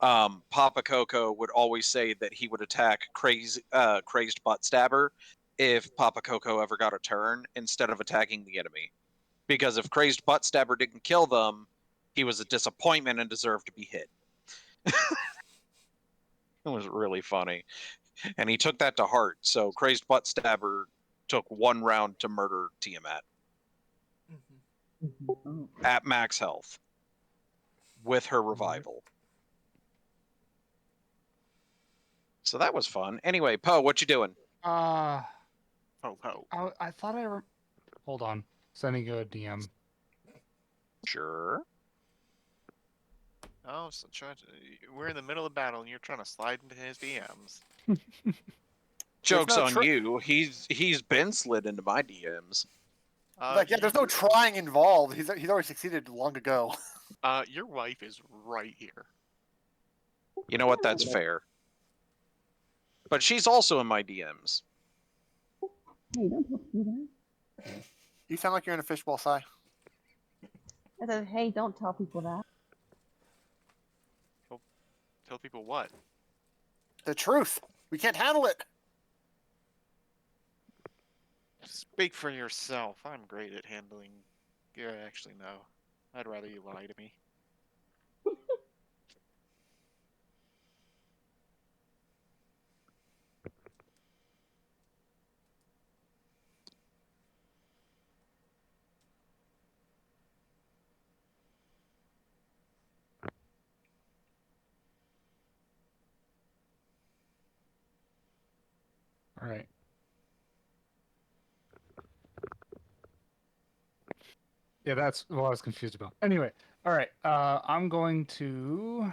Papa Coco would always say that he would attack crazed butt stabber if Papa Coco ever got a turn instead of attacking the enemy. Because if crazed butt stabber didn't kill them, he was a disappointment and deserved to be hit. It was really funny. And he took that to heart. So crazed butt stabber took 1 round to murder Tiamat Oh. at max health with her revival. So that was fun. Anyway, Poe, what you doing? Oh, ho. I thought hold on. Sending you a DM. Sure. Oh, so we're in the middle of battle and you're trying to slide into his DMs. Joke's no on you. He's been slid into my DMs. Yeah, there's no trying involved. He's already succeeded long ago. Your wife is right here. You know what? That's fair. But she's also in my DMs. Hey, don't tell people that. You sound like you're in a fishbowl, Sai. I said, hey, don't tell people that. Tell people what? The truth. We can't handle it. Speak for yourself. I'm great at handling. Yeah, actually, no. I'd rather you lie to me. All right. Yeah, that's what I was confused about. Anyway, all right. I'm going to.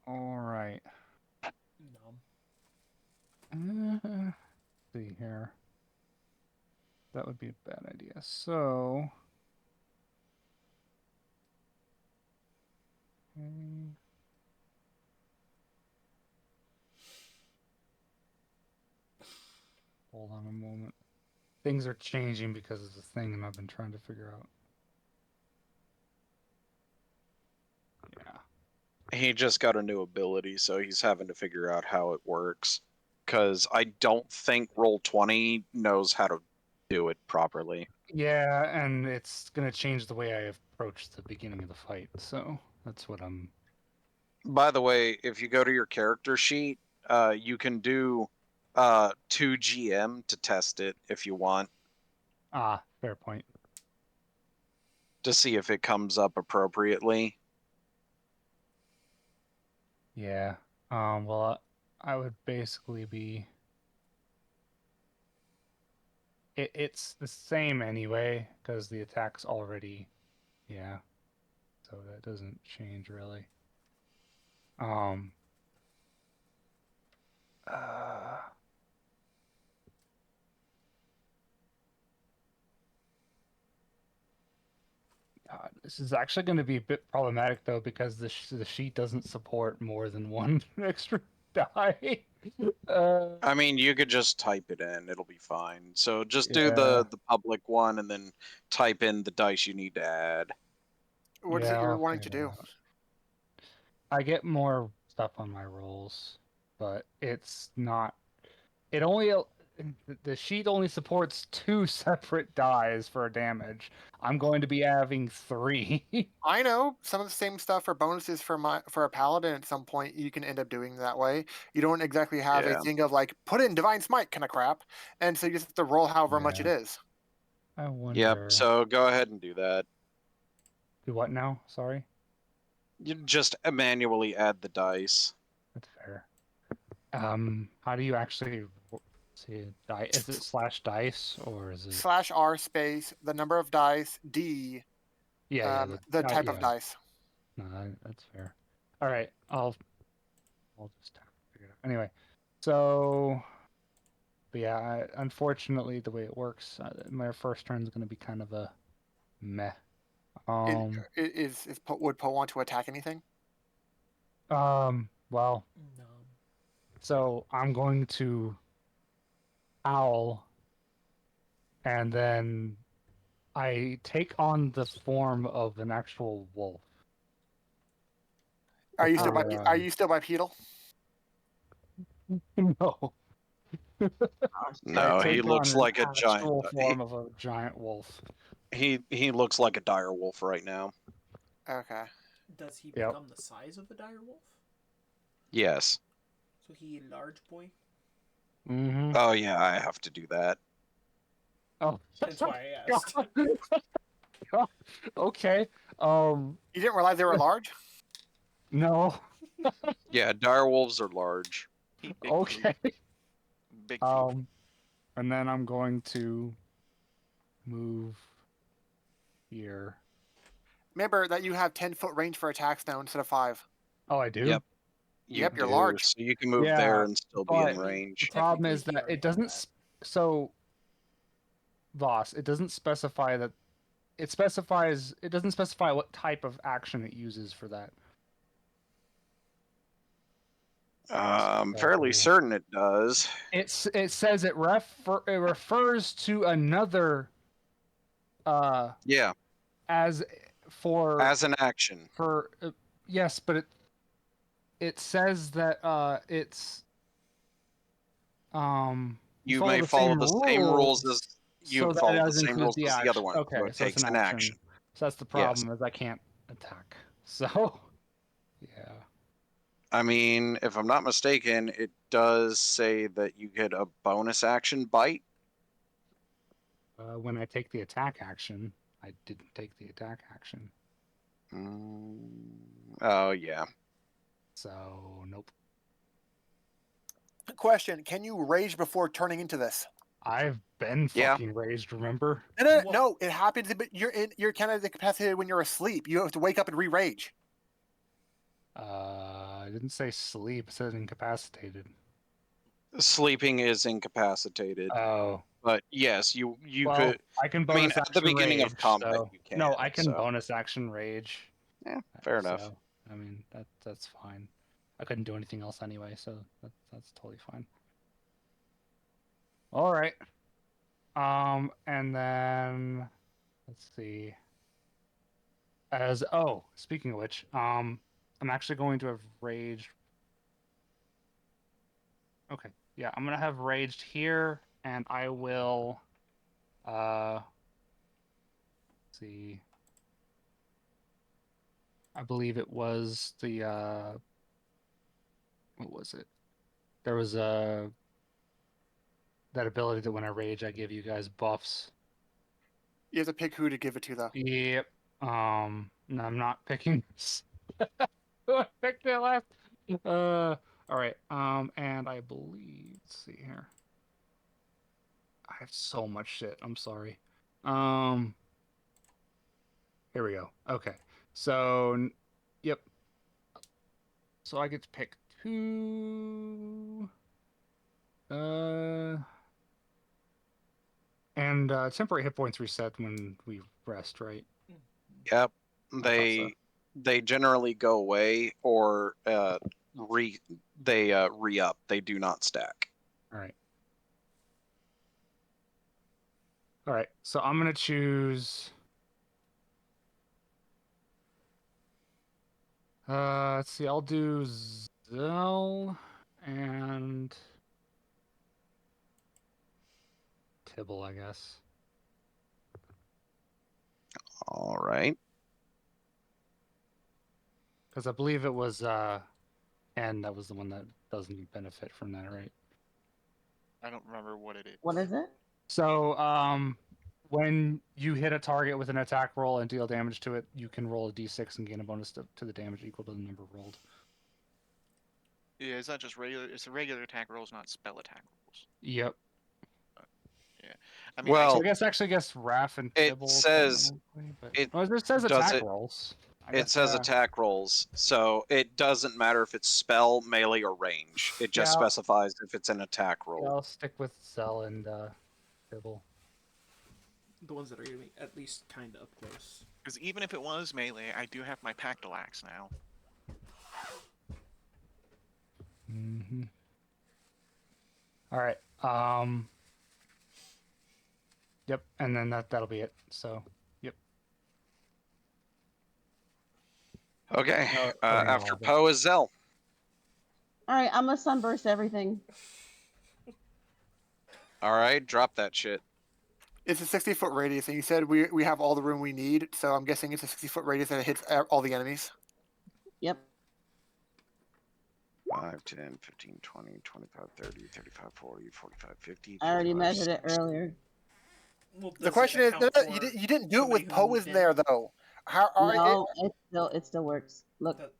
All right. See here. That would be a bad idea. So. Hold on a moment. Things are changing because of the thing, and I've been trying to figure out. Yeah. He just got a new ability, so he's having to figure out how it works. Because I don't think Roll20 knows how to do it properly. Yeah, and it's gonna change the way I approach the beginning of the fight. So that's what I'm. By the way, if you go to your character sheet, you can do 2GM to test it if you want, Ah, fair point. to see if it comes up appropriately. Yeah. Well, I would basically be. It's the same anyway because the attack's already. Yeah. so that doesn't change really. Uh, God, this is actually going to be a bit problematic though because the sheet doesn't support more than one extra die. I mean, you could just type it in; it'll be fine. So just do Yeah, the public one, and then type in the dice you need to add. What is it yeah, you're I'll wanting to figure it do? out. I get more stuff on my rolls, but it's not. It only the sheet only supports 2 separate dies for damage. I'm going to be having 3. I know some of the same stuff for bonuses for a paladin. At some point, you can end up doing that way. You don't exactly have a Yeah. thing of like put in divine smite kind of crap, and so you just have to roll however much it Yeah. is. I Yep. wonder. So go ahead and do that. Do what now? Sorry. You just manually add the dice. That's fair. How do you actually see die? Is it slash dice or is it? /r space the number of dice D Yeah, the type of yeah. dice. No, that's fair. All right, I'll just figure it out. Anyway, so, but yeah, unfortunately, the way it works, my first turn is going to be kind of a meh. Would Poe want to attack anything? Well, No. so I'm going to owl, and then I take on the form of an actual wolf. Are you Before, still bipedal? no, Oh, I No, shit. he take on looks an like a giant. actual form of a giant wolf. He looks like a dire wolf right now. Okay. Does he Yep. become the size of the dire wolf? Yes. So he a large boy? Mm-hmm. Oh yeah, I have to do that. Oh, That's why I asked. okay. You didn't realize they were large? No. Yeah, dire wolves are large. He big Okay. feet. Big feet. And then I'm going to move here. Remember that you have 10-foot range for attacks now instead of 5. Oh, I do? Yep. You Yep, you're do, large. so you can move Yeah, there and still be in but I mean, range. the problem technically is he that already it had doesn't. that. So, Voss, it doesn't specify that. It specifies. It doesn't specify what type of action it uses for that. Fairly So, certain it does. it says it refers to another Yeah, as for as an action. yes, but it says that it's you You follow may the follow same the same rules rules, as so that follow the does same include rules the as the other action. one. So Okay, it so it's takes an an action. action. So that's the Yes. problem is I can't attack. So yeah. I mean, if I'm not mistaken, it does say that you get a bonus action bite. When I take the attack action, I didn't take the attack action. Oh yeah. So nope. Question: can you rage before turning into this? I've been Yeah. fucking raised, remember? No, it happens, but you're kind of incapacitated when you're asleep. You have to wake up and re-rage. I didn't say sleep, it said incapacitated. Sleeping is incapacitated. Oh. But yes, you Well, could. I can I mean, bonus at the action beginning rage, of combat, so you can. no, I can So bonus action rage. yeah, fair enough. So I mean that's fine. I couldn't do anything else anyway, so that's totally fine. All right. And then let's see. Speaking of which, I'm actually going to have rage. Okay, yeah, I'm gonna have raged here, and I will. See. I believe it was the what was it? There was that ability that when I rage, I give you guys buffs. You have to pick who to give it to, though. Yep. No, I'm not picking. I picked it last. All right. And I believe. Let's see here. I have so much shit. I'm sorry. Here we go. Okay. So, yep. So I get to pick 2. And temporary hit points reset when we rest, right? Yep. thought They generally go away or re-up. They do not stack. All right. All right. So I'm gonna choose. Let's see. I'll do Zell and Tibble, I guess. All right. Because I believe it was N that was the one that doesn't benefit from that, right? I don't remember what it is. What is it? So when you hit a target with an attack roll and deal damage to it, you can roll a d6 and gain a bonus to the damage equal to the number rolled. Yeah, it's not just regular. It's the regular attack rolls, not spell attack rolls. Yep. I mean, Well, So I guess Raph and it Tibble. says- technically, but... it oh, it says does attack it- rolls. I It guess, says attack rolls, so it doesn't matter if it's spell, melee, or range. It just Yeah. specifies if it's an attack Yeah, roll. I'll stick with Zell and Tibble. The ones that are gonna be at least kind of up close. because even if it was melee, I do have my Pactyl Axe now. Mm-hmm. All right. Yep, and then that'll be it. So, yep. Okay. No, After but- Poe is Zell. All right, I'm gonna sunburst everything. All right, drop that shit. It's a 60-foot radius, and you said we have all the room we need, so I'm guessing it's a 60-foot radius and it hits all the enemies. Yep. 5, 10, 15, 20, 25, 30, 35, 40, 45, 50. I already 45, measured it 60. earlier. Well, The question is, you didn't do it with Poe in there though. How are No, it still works. Look. That-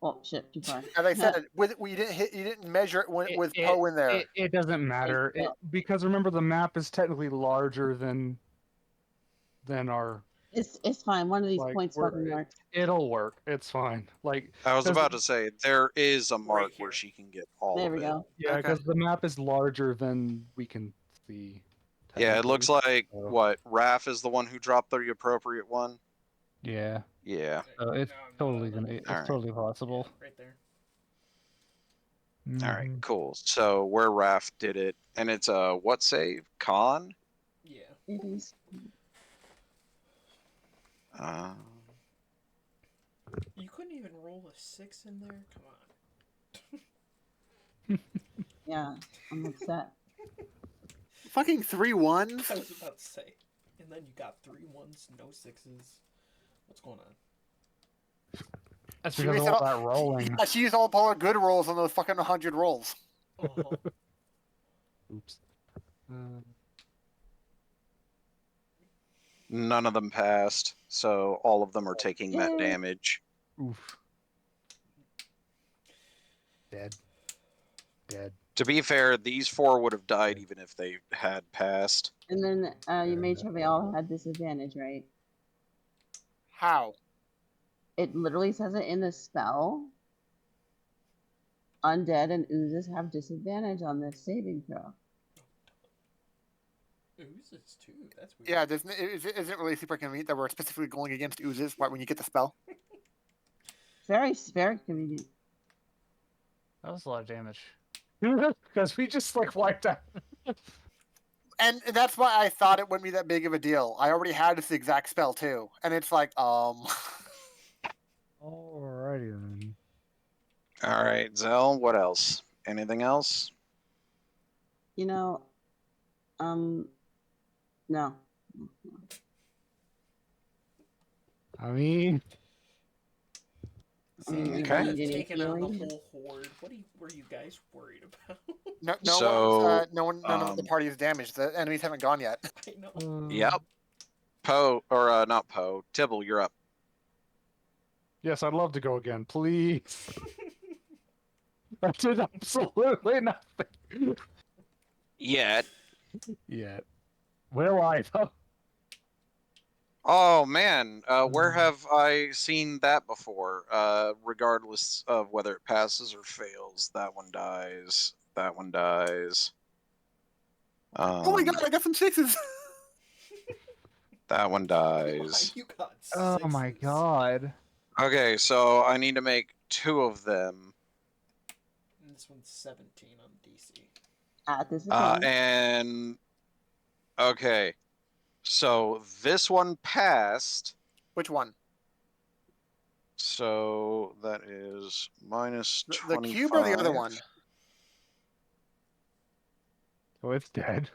Oh shit, too far. as I said, you didn't measure it with It- Poe in there. It doesn't matter because remember the map is technically larger than our. It's fine. One of these Like, points we're- fucking works. It'll work. It's fine. Like I was 'cause- about to say there is a mark here. where she can get all There of we it. go. yeah, Okay. because the map is larger than we can see. Yeah, it looks like So- what Raph is the one who dropped the appropriate one. Yeah. Yeah. So it's Now I'm totally gonna- gonna. It's Alright. totally possible. Yeah, right there. All right, Mhm. cool. So where Raph did it, and it's a what save? Con. Yeah. It is. Uh, You couldn't even roll a 6 in there? Come on. Yeah, I'm upset. Fucking 3 1s. I was about to say. And then you got 3 1s, no 6s. What's going on? That's She because of missed all out- that rolling. Yeah, she used all her good rolls on those fucking 100 rolls. Uh-huh. Oops. none of them passed, so all of them are taking that Yay. damage. Oof. Dead. Dead. To be fair, these 4 would have died even if they had passed. And then you made sure they all had disadvantage, right? How? It literally says it in the spell. Undead and oozes have disadvantage on this saving throw. Oozes too. That's weird. Yeah, it isn't really super convenient that we're specifically going against oozes right when you get the spell. Very convenient. That was a lot of damage. Because we just like wiped out. And that's why I thought it wouldn't be that big of a deal. I already had this exact spell too, and it's like, Alrighty then. All right, Zell, what else? Anything else? You know, no. I mean, I mean, Okay. you Could have need any taken out the healing? whole horde. What were you guys worried about? So, none of the party is damaged. The enemies haven't gone yet. I know. Yep. Poe, or not Poe, Tibble, you're up. Yes, I'd love to go again, please. I did absolutely nothing Yet. yet. Will I though? Oh man, where have I seen that before? Regardless of whether it passes or fails, that one dies. That one dies. Oh my god, I got some sixes. That one dies. You got Oh my sixes. god. Okay, so I need to make 2 of them. And this one's 17 on DC. At disadvantage. And okay, so this one passed. Which one? So that is minus The cube or the other 25. one? Oh, it's dead.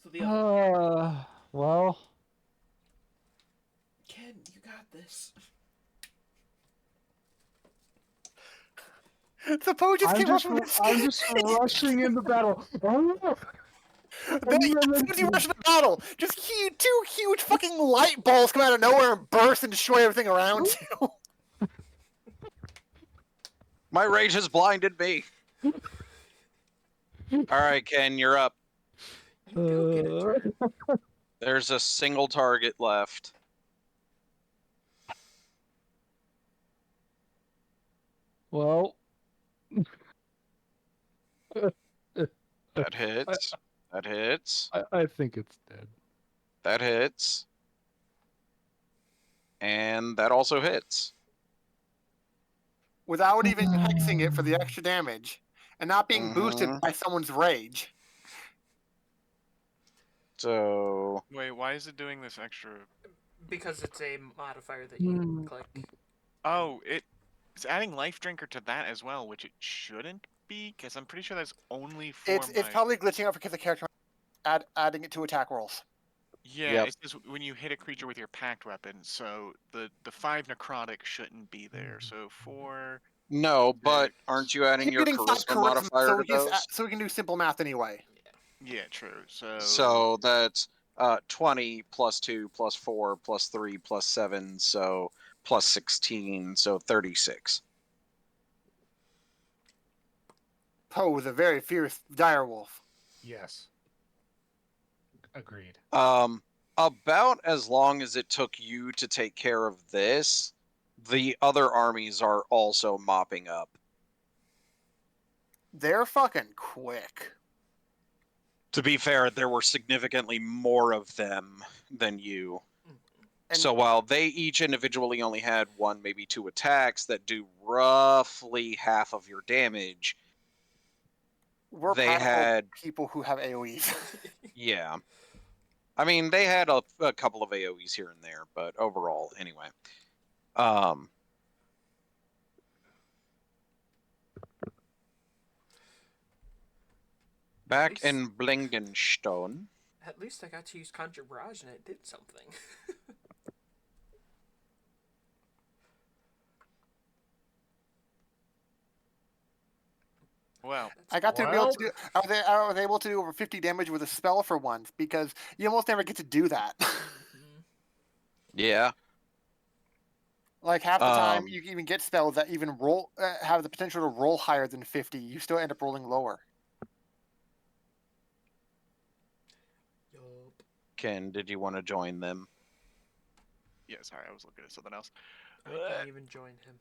So the other. Well. Ken, you got this. The Poe just came up from I'm just rushing into battle. Oh, As you rush into battle, just two huge fucking light balls come out of nowhere and burst and destroy everything around you. My rage has blinded me. All right, Ken, you're up. You go get a turn. There's a single target left. Well. That hits. That hits. I think it's dead. That hits. And that also hits. Without even hexing it for the extra damage. And not being boosted by someone's rage. So Wait, why is it doing this extra? Because it's a modifier that you click. Oh, it's adding Life Drinker to that as well, which it shouldn't be, because I'm pretty sure that's only for It's probably glitching out because the character adding it to attack rolls. Yeah, Yep. it's just when you hit a creature with your pact weapon, so the 5 necrotic shouldn't be there. So 4. no, but aren't you adding He's your getting 5 charisma modifier so to those? so we can do simple math anyway. Yeah, true. So that's 20 plus 2 plus 4 plus 3 plus 7, so plus 16, so 36. Poe was a very fierce direwolf. Yes. Agreed. About as long as it took you to take care of this, the other armies are also mopping up. They're fucking quick. To be fair, there were significantly more of them than you. And so while they each individually only had 1, maybe 2 attacks that do roughly half of your damage, we're they powerful had people who have AoEs. yeah. I mean, they had a couple of AoEs here and there, but overall, anyway. Back in Blingenstone. At least I got to use Conjure Barrage and it did something. Well, I got to be able to do. I was able to do over 50 damage with a spell for once because you almost never get to do that. Yeah. Like half the time, you can even get spells that even roll have the potential to roll higher than 50. You still end up rolling lower. Yup. Ken, did you want to join them? yeah, sorry, I was looking at something else. I didn't even join him.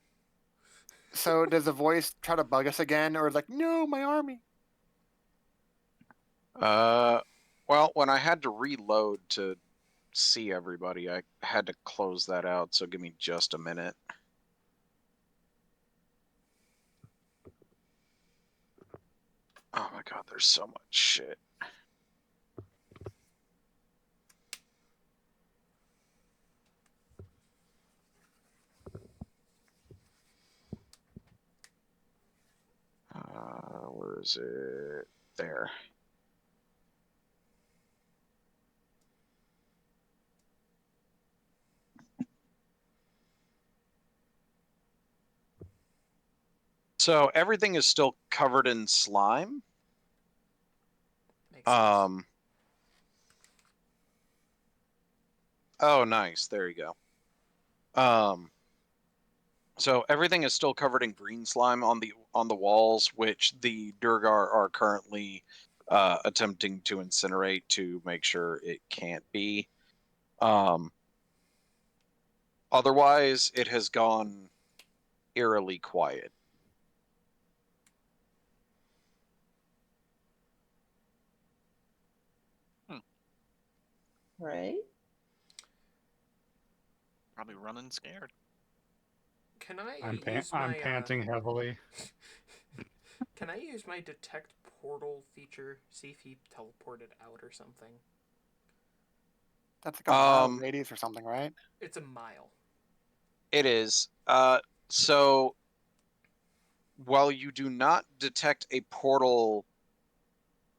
So does the voice try to bug us again, or like, no, my army? Well, when I had to reload to see everybody, I had to close that out, so give me just a minute. Oh my god, there's so much shit. Where is it? There. So everything is still covered in slime. Makes sense. Oh, nice. There you go. So everything is still covered in green slime on the walls, which the Durgar are currently attempting to incinerate to make sure it can't be. Otherwise, it has gone eerily quiet. Right? Probably running scared. Can I I'm use my panting heavily. Can I use my detect portal feature? See if he teleported out or something. That's like a mile radius or something, right? It's a mile. It is. So while you do not detect a portal,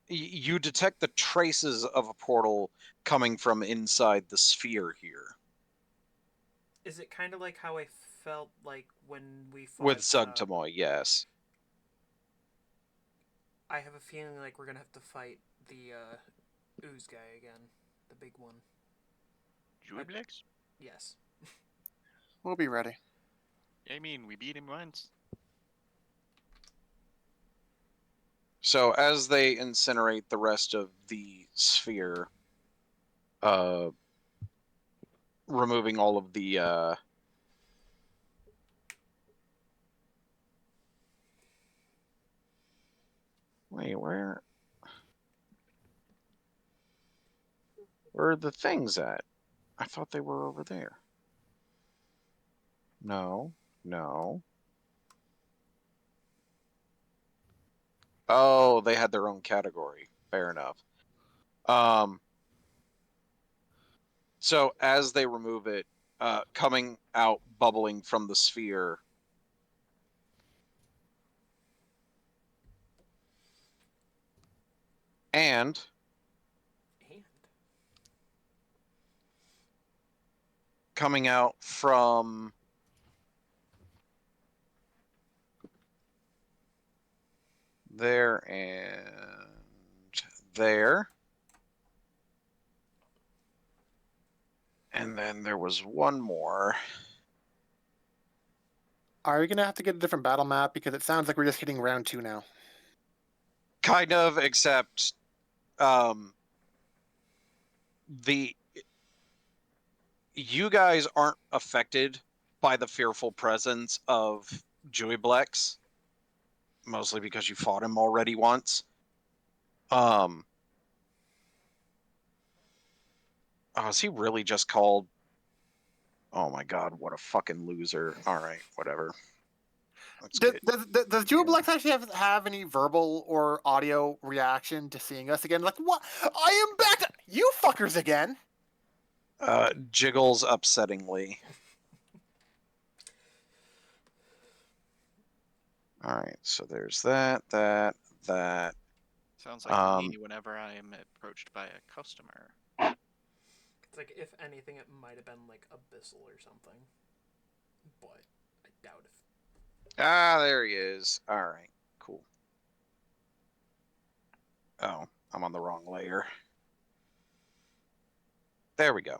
you detect the traces of a portal coming from inside the sphere here. Is it kind of like how I felt like when we fought With Zugtamoy, yes. I have a feeling like we're gonna have to fight the ooze guy again, the big one. Juiblex? Yes. We'll be ready. I mean, we beat him once. So as they incinerate the rest of the sphere, removing all of the wait, where are the things at? I thought they were over there. No. Oh, they had their own category. Fair enough. So as they remove it, coming out, bubbling from the sphere, and coming out from there and there. And then there was one more. Are we going to have to get a different battle map? Because it sounds like we're just hitting round 2 now. Kind of, except you guys aren't affected by the fearful presence of Juiblex, mostly because you fought him already once. Oh, is he really just called? Oh my god, what a fucking loser. All right, whatever. Does Juiblex actually have any verbal or audio reaction to seeing us again? Like, what? I am back! You fuckers again! Jiggles upsettingly. All right, so there's that. Sounds like me whenever I am approached by a customer. It's like, if anything, it might have been like Abyssal or something. But I doubt it. Ah, there he is. All right, cool. Oh, I'm on the wrong layer. There we go.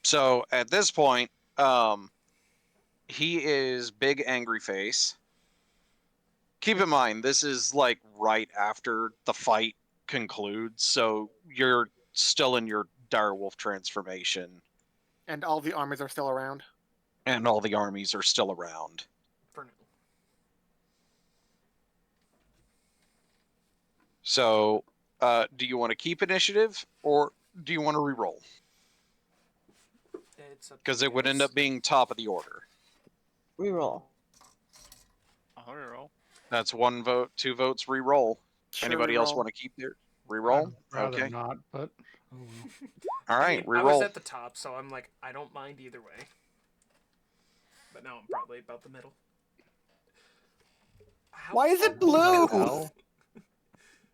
So at this point, he is big angry face. Keep in mind, this is like right after the fight concludes, so you're still in your direwolf transformation. And all the armies are still around. And all the armies are still around. For now. So, do you want to keep initiative, or do you want to re-roll? Because it would end up being top of the order. Reroll. I'll reroll. That's 1 vote, 2 votes, re-roll. Sure, Anybody else want to keep their re-roll? I'd rather Okay. not, but oh well. All right, I was re-roll. at the top, so I'm like, I don't mind either way. But now I'm probably about the middle. Why is it blue?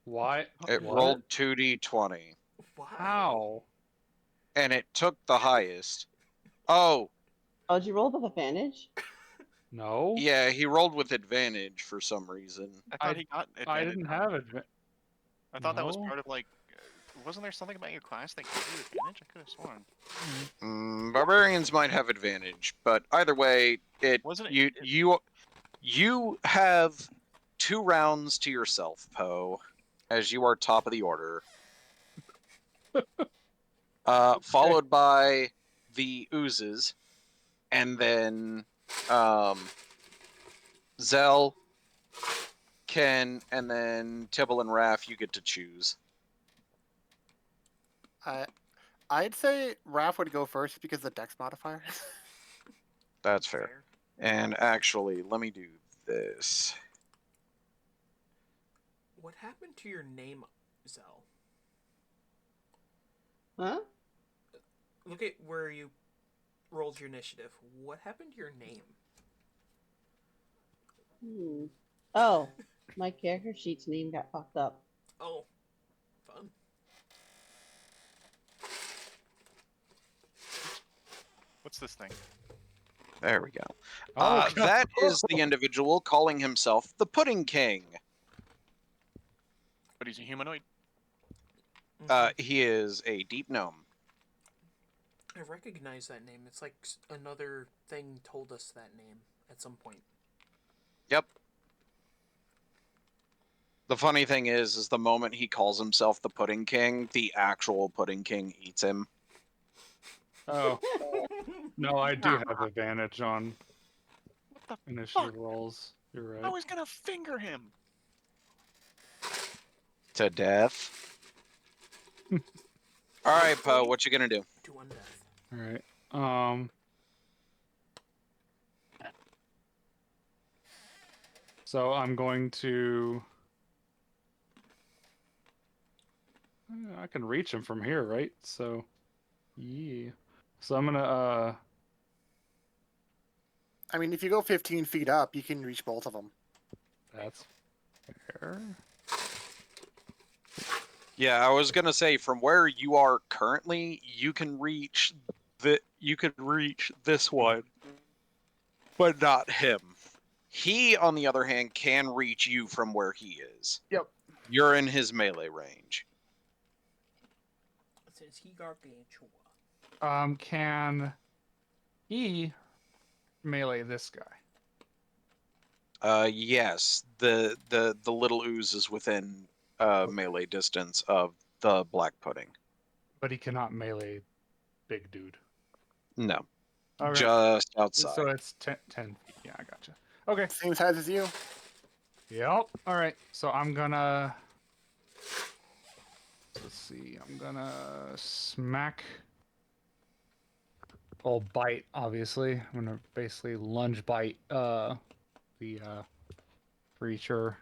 Why? It what? rolled 2d20. Why? How? And it took the highest. Oh. Oh, did you roll with advantage? No. Yeah, he rolled with advantage for some reason. I thought he got advantage. I didn't have advantage. I thought that was part of like. Wasn't there something about your class that gave you advantage? I could have sworn. Barbarians might have advantage, but either way, Wasn't it? You have 2 rounds to yourself, Poe, as you are top of the order. Followed by the oozes, and then Zell, Ken, and then Tibble and Raph, you get to choose. I'd say Raph would go first because of the dex modifier. That's fair. And actually, let me do this. What happened to your name, Zell? Huh? Look at where you rolled your initiative. What happened to your name? Oh, my character sheet's name got fucked up. Oh, fun. What's this thing? There we go. Oh, that is the individual calling himself the Pudding King. But he's a humanoid. He is a deep gnome. I recognize that name. It's like another thing told us that name at some point. Yep. The funny thing is the moment he calls himself the Pudding King, the actual Pudding King eats him. Oh. No, I do have advantage on What the initiative fuck? rolls. You're I right. was gonna finger him. To death. All right, Poe, what you gonna do? To undeath. All right. So I'm going to. I can reach him from here, right? So, yeah. So I'm gonna. I mean, if you go 15 feet up, you can reach both of them. That's fair. Yeah, I was gonna say from where you are currently, you can reach this one, but not him. He, on the other hand, can reach you from where he is. Yep. You're in his melee range. Since he gargantua. Can he melee this guy? Yes, the little ooze is within melee distance of the black pudding. But he cannot melee big dude. No, Okay. just outside. So it's 10 feet. Yeah, I gotcha. Okay. Same size as you. Yep. All right. So I'm gonna. Let's see. I'm gonna smack. Oh, bite. Obviously, I'm gonna basically lunge bite. The creature.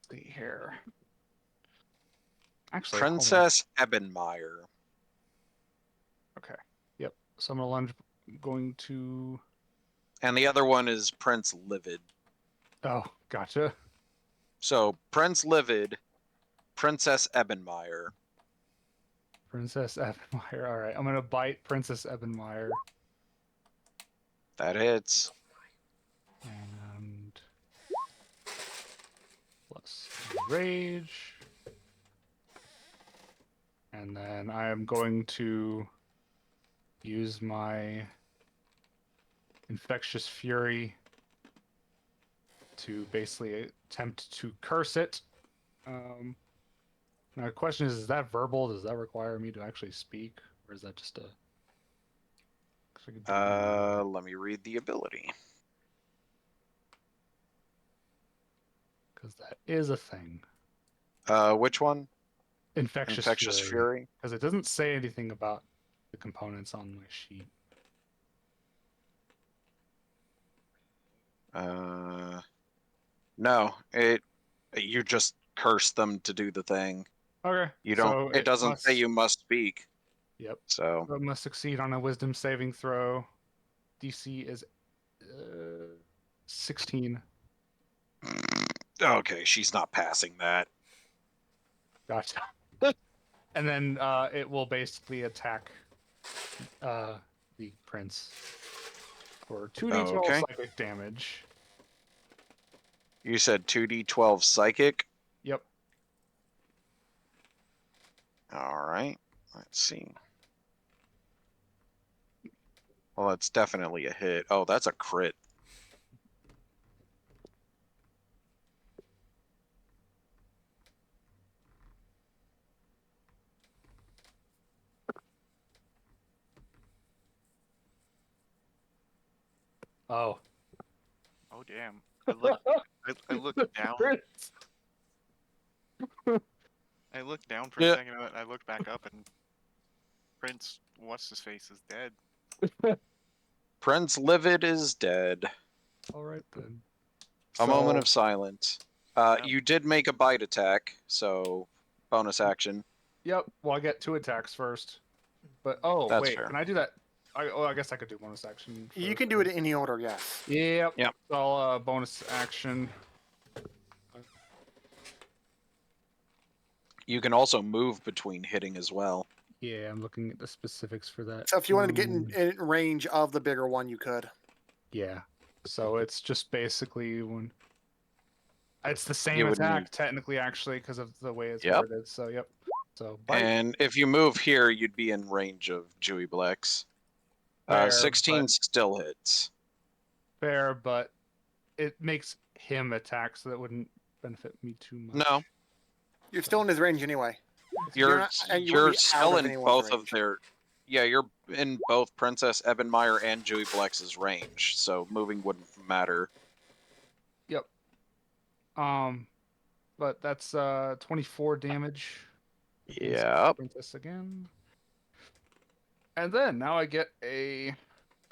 Let's see here. Actually, hold on. Princess Ebenmeyer. Okay. Yep. So I'm gonna lunge. Going to. And the other one is Prince Livid. Oh, gotcha. So Prince Livid, Princess Ebenmeyer. Princess Ebenmeyer. All right. I'm gonna bite Princess Ebenmeyer. That hits. And plus rage. And then I am going to use my infectious fury to basically attempt to curse it. Now the question is that verbal? Does that require me to actually speak? Or is that just a... Let me read the ability. Because that is a thing. Which one? Infectious Fury. Because it doesn't say anything about the components on my sheet. No, you just curse them to do the thing. Okay. You don't. So it doesn't say you must speak. Yep. So It must succeed on a wisdom saving throw. DC is 16. okay, she's not passing that. Gotcha. And then it will basically attack the prince for 2d12 Okay. psychic damage. You said 2d12 psychic. Yep. All right. Let's see. Well, it's definitely a hit. Oh, that's a crit. Oh. Oh damn! I looked down. I looked down for a Yeah. second, and I looked back up, and Prince, what's his face, is dead. Prince Livid is dead. All right then. A moment So- of silence. Yep. You did make a bite attack, so bonus action. Yep. Well, I get 2 attacks first. But oh That's wait, fair. can I do that? I guess I could do bonus action. You first, can do then. it in any order, yes. Yep. Yep. So I'll bonus action. You can also move between hitting as well. Yeah, I'm looking at the specifics for that. So if you wanted to get Ooh. in range of the bigger one, you could. Yeah. So it's just basically when it's the same You would attack need- technically, actually, because of the way it's Yep. worded. So yep. So bite. And if you move here, you'd be in range of Dewey Blex. Fair, 16 but- still hits. Fair, but it makes him attack, so that wouldn't benefit me too much. No, You're still in his range anyway. you're not- and you you're wouldn't be out still of in anyone's both of range. their. Yeah, you're in both Princess Ebenmeyer and Dewey Blex's range, so moving wouldn't matter. Yep. But that's 24 damage. against Yep. Princess again. And then now I get a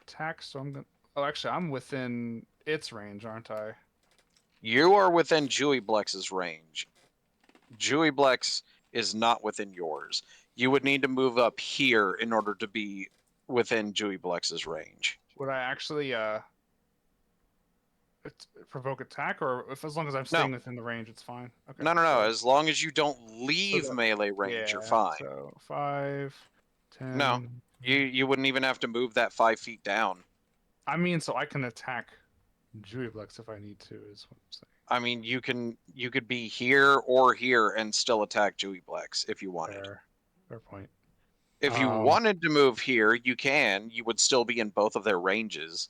attack, so I'm gonna. Oh, actually, I'm within its range, aren't I? You are within Dewey Blex's range. Dewey Blex is not within yours. You would need to move up here in order to be within Dewey Blex's range. Would I actually provoke attack, or if as long as I'm staying within the range, it's fine? Okay. No. so- As long as you don't leave that- melee range, you're yeah, fine. So 5, 10. No. You wouldn't even have to move that 5 feet down. I mean, so I can attack Julieblex if I need to, is what I'm saying. I mean, you could be here or here and still attack Dewey Blex if you wanted. Fair point. If you wanted to move here, you can. You would still be in both of their ranges.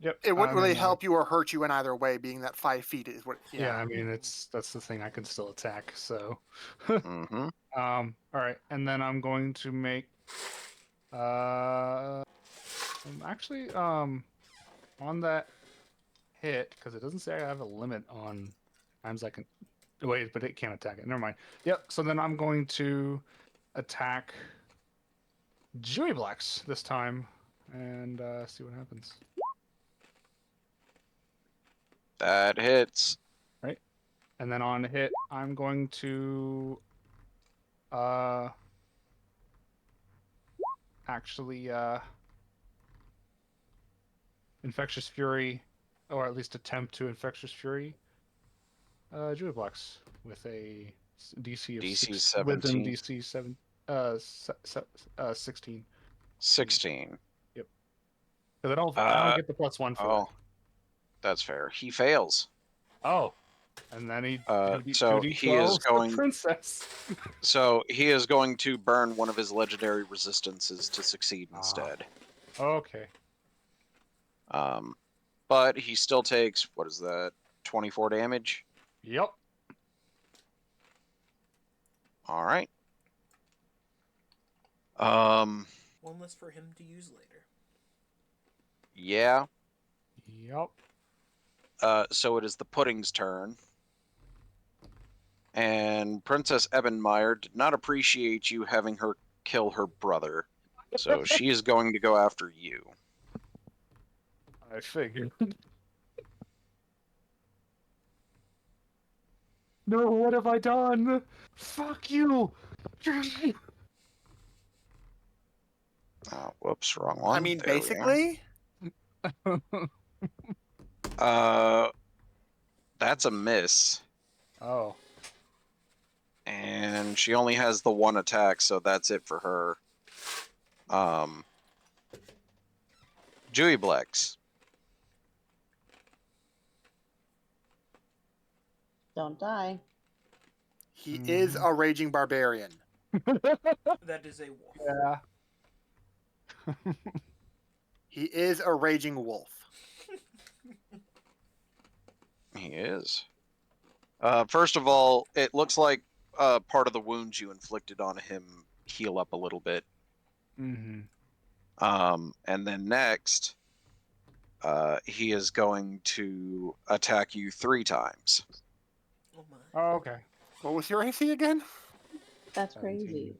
Yep. It wouldn't I'm really in the- help you or hurt you in either way, being that 5 feet is what. Yeah, I mean, that's the thing. I can still attack. So. Mm-hmm. All right, and then I'm going to make. Actually, on that hit, because it doesn't say I have a limit on times I can. Wait, but it can't attack it. Never mind. Yep. So then I'm going to attack Julieblex this time, and see what happens. That hits. Right, and then on hit, I'm going to actually Infectious Fury, or at least attempt to Infectious Fury Julieblex with a DC of DC 6, Wisdom 17. DC 16. 16. Because I don't get the +1 for Oh, that's fair. He fails. that. Oh, and then he so 2d12 he is the going- princess. So he is going to burn one of his legendary resistances to succeed Ah. instead. Okay. But he still takes, what is that, 24 damage? Yep. All right. One less for him to use later. Yeah. Yep. So it is the pudding's turn. And Princess Ebenmeyer did not appreciate you having her kill her brother. So she is going to go after you. I figured. No, what have I done? Fuck you! Oh, whoops, wrong one. I mean, There we are. basically, That's a miss. Oh. And she only has the one attack, so that's it for her. Julieblex. Don't die. he is a raging barbarian. That is a wolf. Yeah. He is a raging wolf. He is. First of all, it looks like part of the wounds you inflicted on him heal up a little bit. Mm-hmm. And then next, he is going to attack you 3 times. Oh my. Oh, okay. What was your AC again? That's 17. crazy.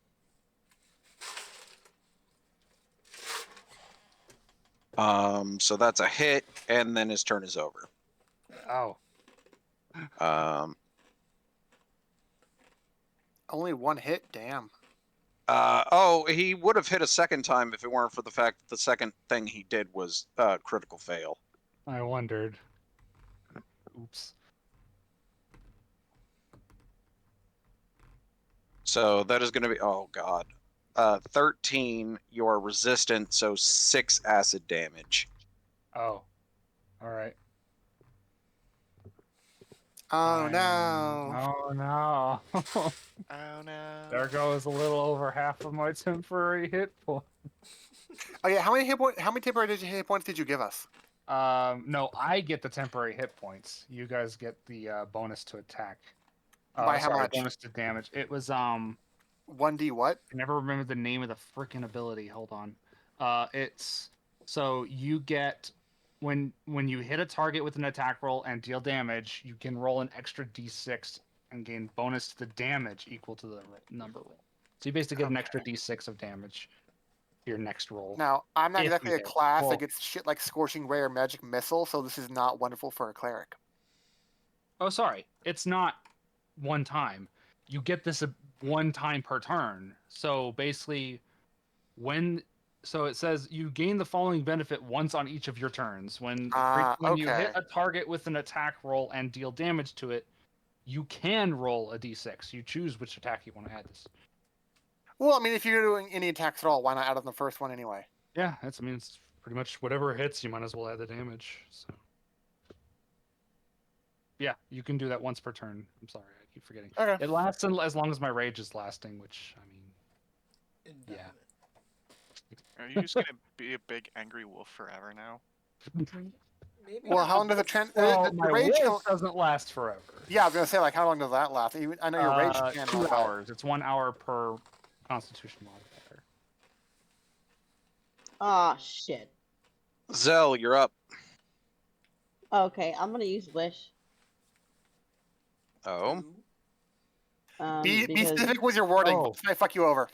So that's a hit, and then his turn is over. Oh. Only 1 hit? Damn. He would have hit a second time if it weren't for the fact that the second thing he did was critical fail. I wondered. Oops. So that is going to be, oh god, 13. You are resistant, so 6 acid damage. Oh. All right. Oh no. Oh no. Oh no. There goes a little over half of my temporary hit point. Oh yeah, how many temporary hit points did you give us? No, I get the temporary hit points. You guys get the bonus to attack. By how Sorry, much? bonus to damage. It was 1d what? I never remember the name of the freaking ability. Hold on. It's so you get when you hit a target with an attack roll and deal damage, you can roll an extra d6 and gain bonus to the damage equal to the number roll. So you basically get an extra d6 of damage to your next roll. Now, I'm not If exactly you a hit. class Well- that gets shit like Scorching Ray or Magic Missile, so this is not wonderful for a cleric. Oh, sorry. It's not one time. You get this one time per turn. So basically, so it says you gain the following benefit once on each of your turns. When you hit Okay. a target with an attack roll and deal damage to it, you can roll a d6. You choose which attack you want to add this. Well, I mean, if you're doing any attacks at all, why not add on the first one anyway? Yeah, it's pretty much whatever hits, you might as well add the damage. So yeah, you can do that once per turn. I'm sorry, I keep forgetting. Okay. It lasts as long as my rage is lasting, which I mean, Indefinite. Are you just gonna be a big angry wolf forever now? Maybe Well, not how long does the it trend? well, The my rage wolf doesn't last forever. Yeah, I was gonna say, like, how long does that last? Even I know your rage can. 2 but- hours. It's 1 hour per Constitution modifier. Oh shit. Zell, you're up. Okay, I'm gonna use wish. Oh, Be Because specific with your wording. Oh. I fuck you over.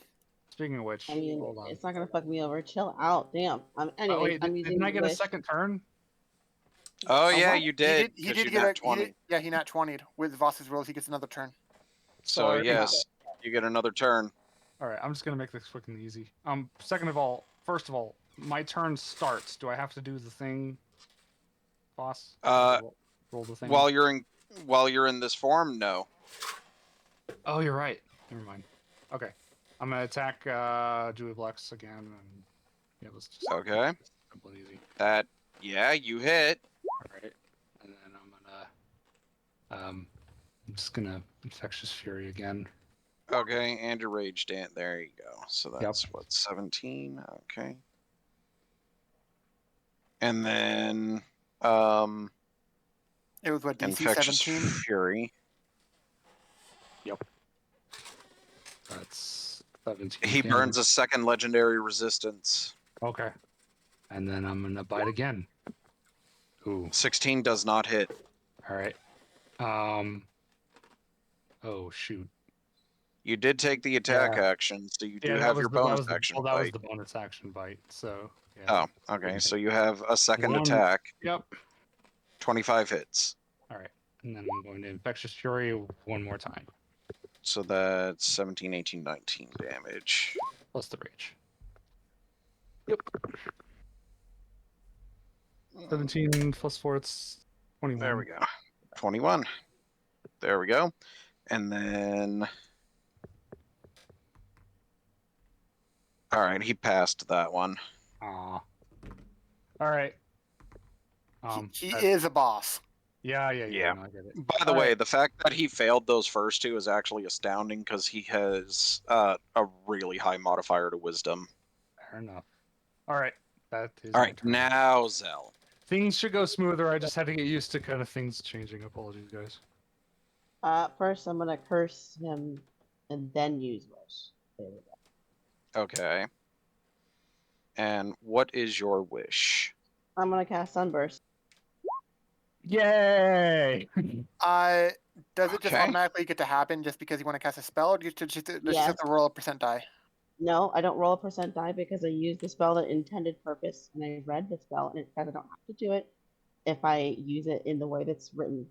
Speaking of which, I mean, hold on. it's not gonna fuck me over. Chill out. Damn. Anyways, Wait, I'm using didn't I get a wish. second turn? oh yeah, what? you did. He 'cause did you get nat a 20. he nat 20'd with Voss's rules. He gets another turn. So Sorry. yes, you get another turn. All right, I'm just gonna make this quick and easy. First of all, my turn starts. Do I have to do the thing, boss? Roll the thing. While you're in this form, no. Oh, you're right. Never mind. Okay, I'm gonna attack Julie again, and yeah, let's just Okay. simple and easy. Yeah, you hit. All right, and then I'm just gonna infectious fury again. Okay, and your rage dance. There you go. So that's what, 17? Okay. And then It was what, DC infectious 17? fury. Yep. That's 17. He damage. burns a second legendary resistance. Okay. And then I'm gonna bite again. Ooh. 16 does not hit. All right. Oh shoot. You did take the attack Yeah. action, so you do Yeah, have your bonus action. that was bite. the bonus action bite. So. Yeah. Oh, okay. So you have a second One- attack. Yep. 25 hits. All right. And then I'm going to infectious fury one more time. So that's 17, 18, 19 damage. Plus the rage. Yep. 17 plus 4, it's 21. There we go. 21. There we go. And then... Alright, he passed that one. Aw. All right. He is a boss. Yeah. Yeah. No, I get it. By the way, the fact that he failed those first two is actually astounding because he has a really high modifier to wisdom. Fair enough. All right, that is All my right, turn. now Zell. Things should go smoother. I just had to get used to kind of things changing. Apologies, guys. First I'm gonna curse him and then use wish. There we go. Okay. And what is your wish? I'm gonna cast Sunburst. Yay! Does it just Okay. automatically get to happen just because you want to cast a spell, or do you does she just Yes. have to roll a percent die? No, I don't roll a percent die because I used the spell that intended purpose, and I read the spell, and it says I don't have to do it if I use it in the way that's written.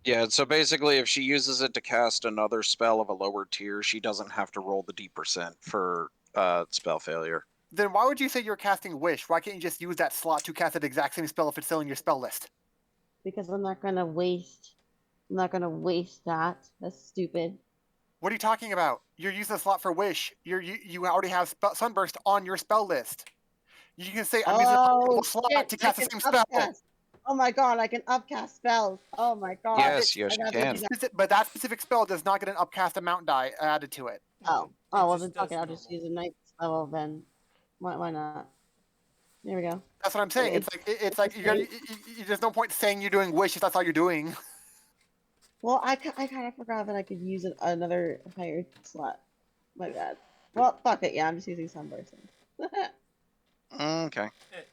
Yeah, so basically if she uses it to cast another spell of a lower tier, she doesn't have to roll the D% for spell failure. Then why would you say you're casting Wish? Why can't you just use that slot to cast that exact same spell if it's still in your spell list? Because I'm not gonna waste. I'm not gonna waste that. That's stupid. What are you talking about? You're using the slot for Wish. You already have Sunburst on your spell list. You can say I'm using a slot shit, to I cast the can same spell. upcast. Oh my god, I can upcast spells. Oh my god. Yes, yes, you I can. do that. But that specific spell does not get an upcast amount die added to it. Oh, It well just then does fuck it. I'll just normal. use a ninth level then. Why not? There we go. That's what I'm saying. It's like there's no point saying you're doing Wish if that's all you're doing. Well, I kind of forgot that I could use another higher slot. My bad. Well, fuck it. Yeah, I'm just using Sunburst. Okay. At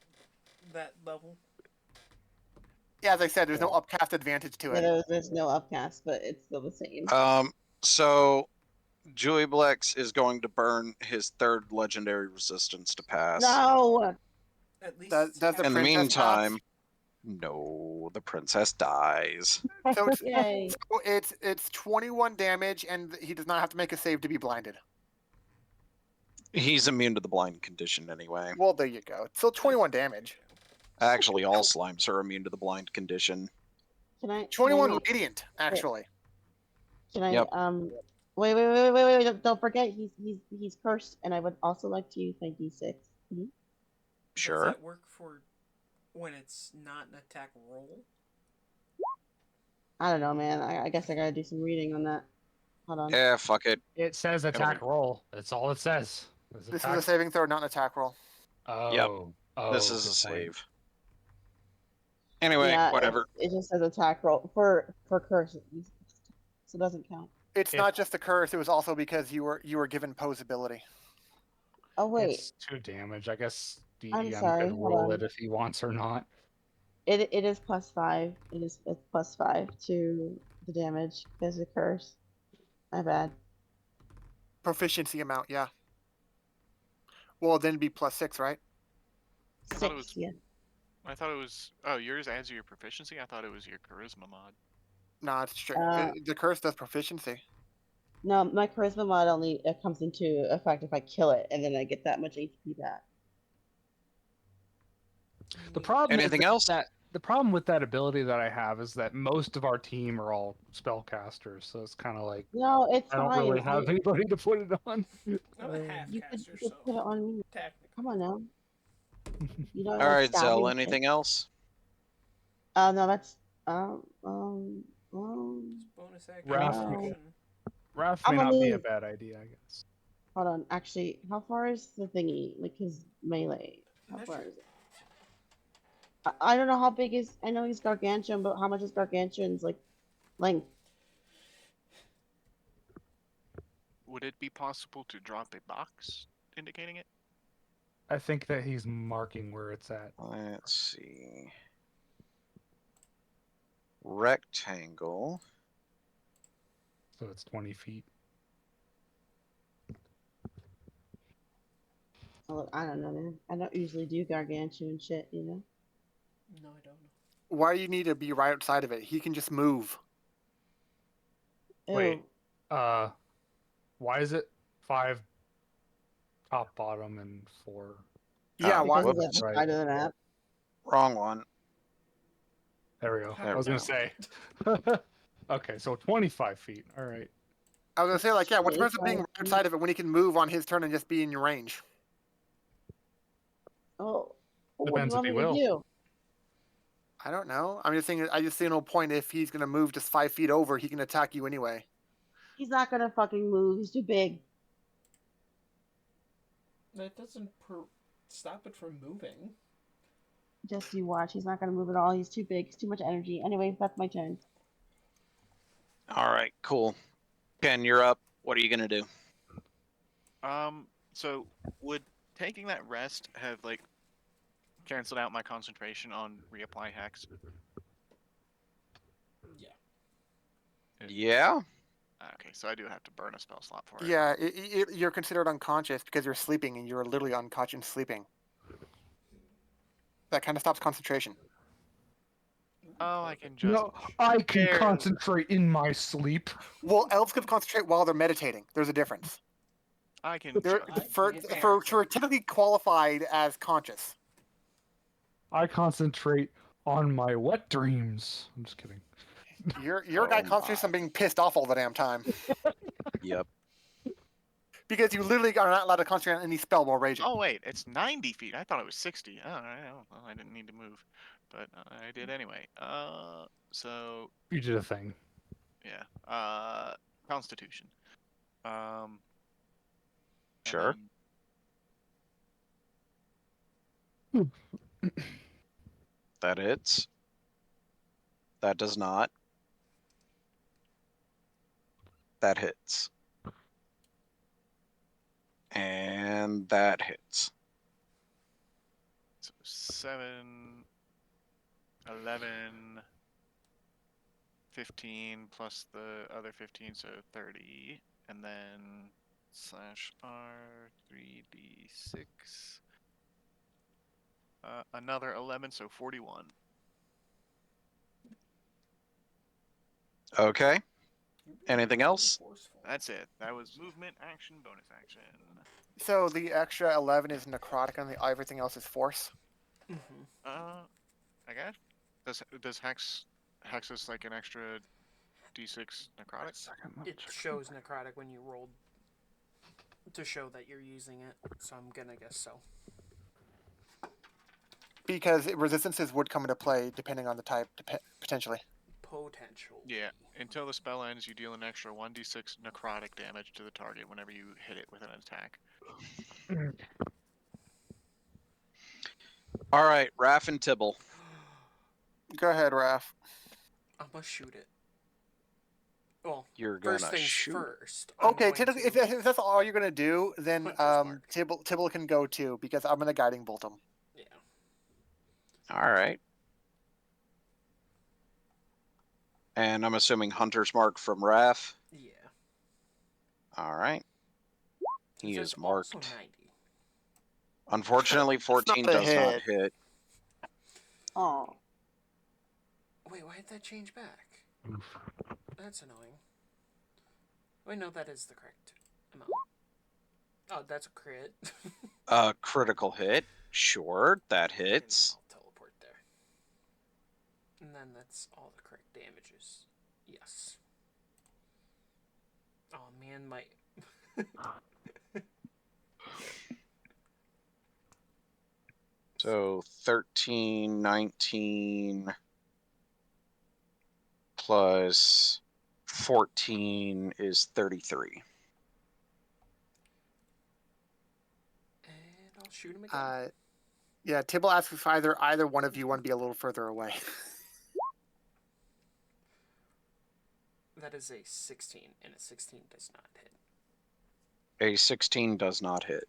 that level. Yeah, as I said, there's no upcast advantage to Yeah, it. there's no upcast, but it's still the same. So Julie Blex is going to burn his third legendary resistance to pass. No! At least Does the In the princess meantime, pass? no, the princess dies. So Yay. it's 21 damage, and he does not have to make a save to be blinded. He's immune to the blind condition anyway. Well, there you go. It's still 21 damage. Actually, all slimes are immune to the blind condition. Can I? 21 Can radiant, actually. I? Yep. Wait! Don't forget, he's cursed, and I would also like to use my D6. Mhm. Sure. Does that work for when it's not an attack roll? I don't know, man. I guess I gotta do some reading on that. Hold on. Yeah, fuck it. It says attack roll. That's all it says. This is a saving throw, not an attack roll. Oh. Yep. Oh, This is good a point. save. Anyway, Yeah, whatever. It just says attack roll for curse, so it doesn't count. It's If- not just the curse. It was also because you were given pose ability. Oh wait, It's 2 damage. I guess I'm DM sorry, could hold roll on. it if he wants or not. it is +5. It's +5 to the damage because of curse. My bad. Proficiency amount, yeah. Well, then it'd be +6, right? I thought it 6, was- yeah. I thought it was. Oh, yours adds your proficiency. I thought it was your charisma mod. No, it's straight. Uh, The curse does proficiency. No, my charisma mod only comes into effect if I kill it, and then I get that much HP back. The problem Anything is else? the problem with that ability that I have is that most of our team are all spellcasters, so it's kind of like No, it's I don't fine. really have anybody to put it on. I'm a half You caster, could so put it on me. technically. Come on now. You don't All like right, stabbing Zell, shit. anything else? No, that's It's bonus action. Raph, Wow. Raph I'm may gonna not be a move. bad idea, I guess. Hold on. Actually, how far is the thingy? Like his melee? How I'm not far sure. is it? I don't know how big is. I know he's gargantuan, but how much is gargantuan's like length? Would it be possible to drop a box indicating it? I think that he's marking where it's at. Let's see. Rectangle. So it's 20 feet. Oh, look, I don't know, man. I don't usually do gargantuan shit, you know. No, I don't know. Why do you need to be right outside of it? He can just move. Wait. Ew. Why is it 5 top, bottom, and 4? Yeah, why? Because whoops. it's at the Right. side of the map. Wrong one. There we go. There I was we gonna say. Okay, so 25 feet. All right. I was gonna say, like, yeah, what's the It's purpose of being like- right outside of it when he can move on his turn and just be in your range? Oh. What do you Depends want if me he to will. do? I don't know. I'm just saying. I just see no point if he's gonna move just 5 feet over. He can attack you anyway. He's not gonna fucking move. He's too big. That doesn't stop it from moving. Just you watch. He's not gonna move at all. He's too big. He's too much energy. Anyway, that's my turn. All right, cool. Ken, you're up. What are you gonna do? So would taking that rest have like canceled out my concentration on reapply hex? Yeah. Yeah. Okay, so I do have to burn a spell slot for it. Yeah, you're considered unconscious because you're sleeping and you're literally unconscious sleeping. That kind of stops concentration. Oh, I can just. No, I can barely- concentrate in my sleep. Well, elves can concentrate while they're meditating. There's a difference. I can. They're just- for typically qualified as conscious. I concentrate on my wet dreams. I'm just kidding. Your guy concentrates on being pissed off all the damn time Yep. because you literally are not allowed to concentrate on any spell while raging. Oh wait, it's 90 feet. I thought it was 60. Oh, well, I didn't need to move, but I did anyway. So You did a thing. yeah. Constitution. And Sure. then- That hits. That does not. That hits. And that hits. So 7, 11, 15 plus the other 15, so 30, and then slash R 3d6. Another 11, so 41. Okay. Anything else? Forceful. That's it. That was movement, action, bonus action. So the extra 11 is necrotic, and everything else is force. Mm-hmm. I guess. Does hex is like an extra d6 necrotic? Second, It shows necrotic when you rolled to show that you're using it, so I'm gonna guess so. Because resistances would come into play depending on the type, potentially. Potential. Yeah. Until the spell ends, you deal an extra 1d6 necrotic damage to the target whenever you hit it with an attack. All right, Raph and Tibble. Go ahead, Raph. I'm gonna shoot it. Well, You're first gonna things shoot. first. I'm Okay, going technically, to- if that's all you're gonna do, then Hunter's Mark. Tibble can go too because I'm gonna guiding bolt him. Yeah. All right. And I'm assuming Hunter's Mark from Raph. Yeah. All right. He It is says marked. also 90. Unfortunately, 14 not a does not hit. hit. Oh. Wait, why did that change back? That's annoying. Wait, no, that is the correct amount. Oh, that's a crit. Critical hit. Sure, that hits. I'll teleport there. And then that's all the correct damages. Yes. Oh man, my So 13, 19 plus 14 is 33. and I'll shoot him again. Yeah, Tibble asks if either one of you want to be a little further away. That is a 16, and a 16 does not hit. A 16 does not hit.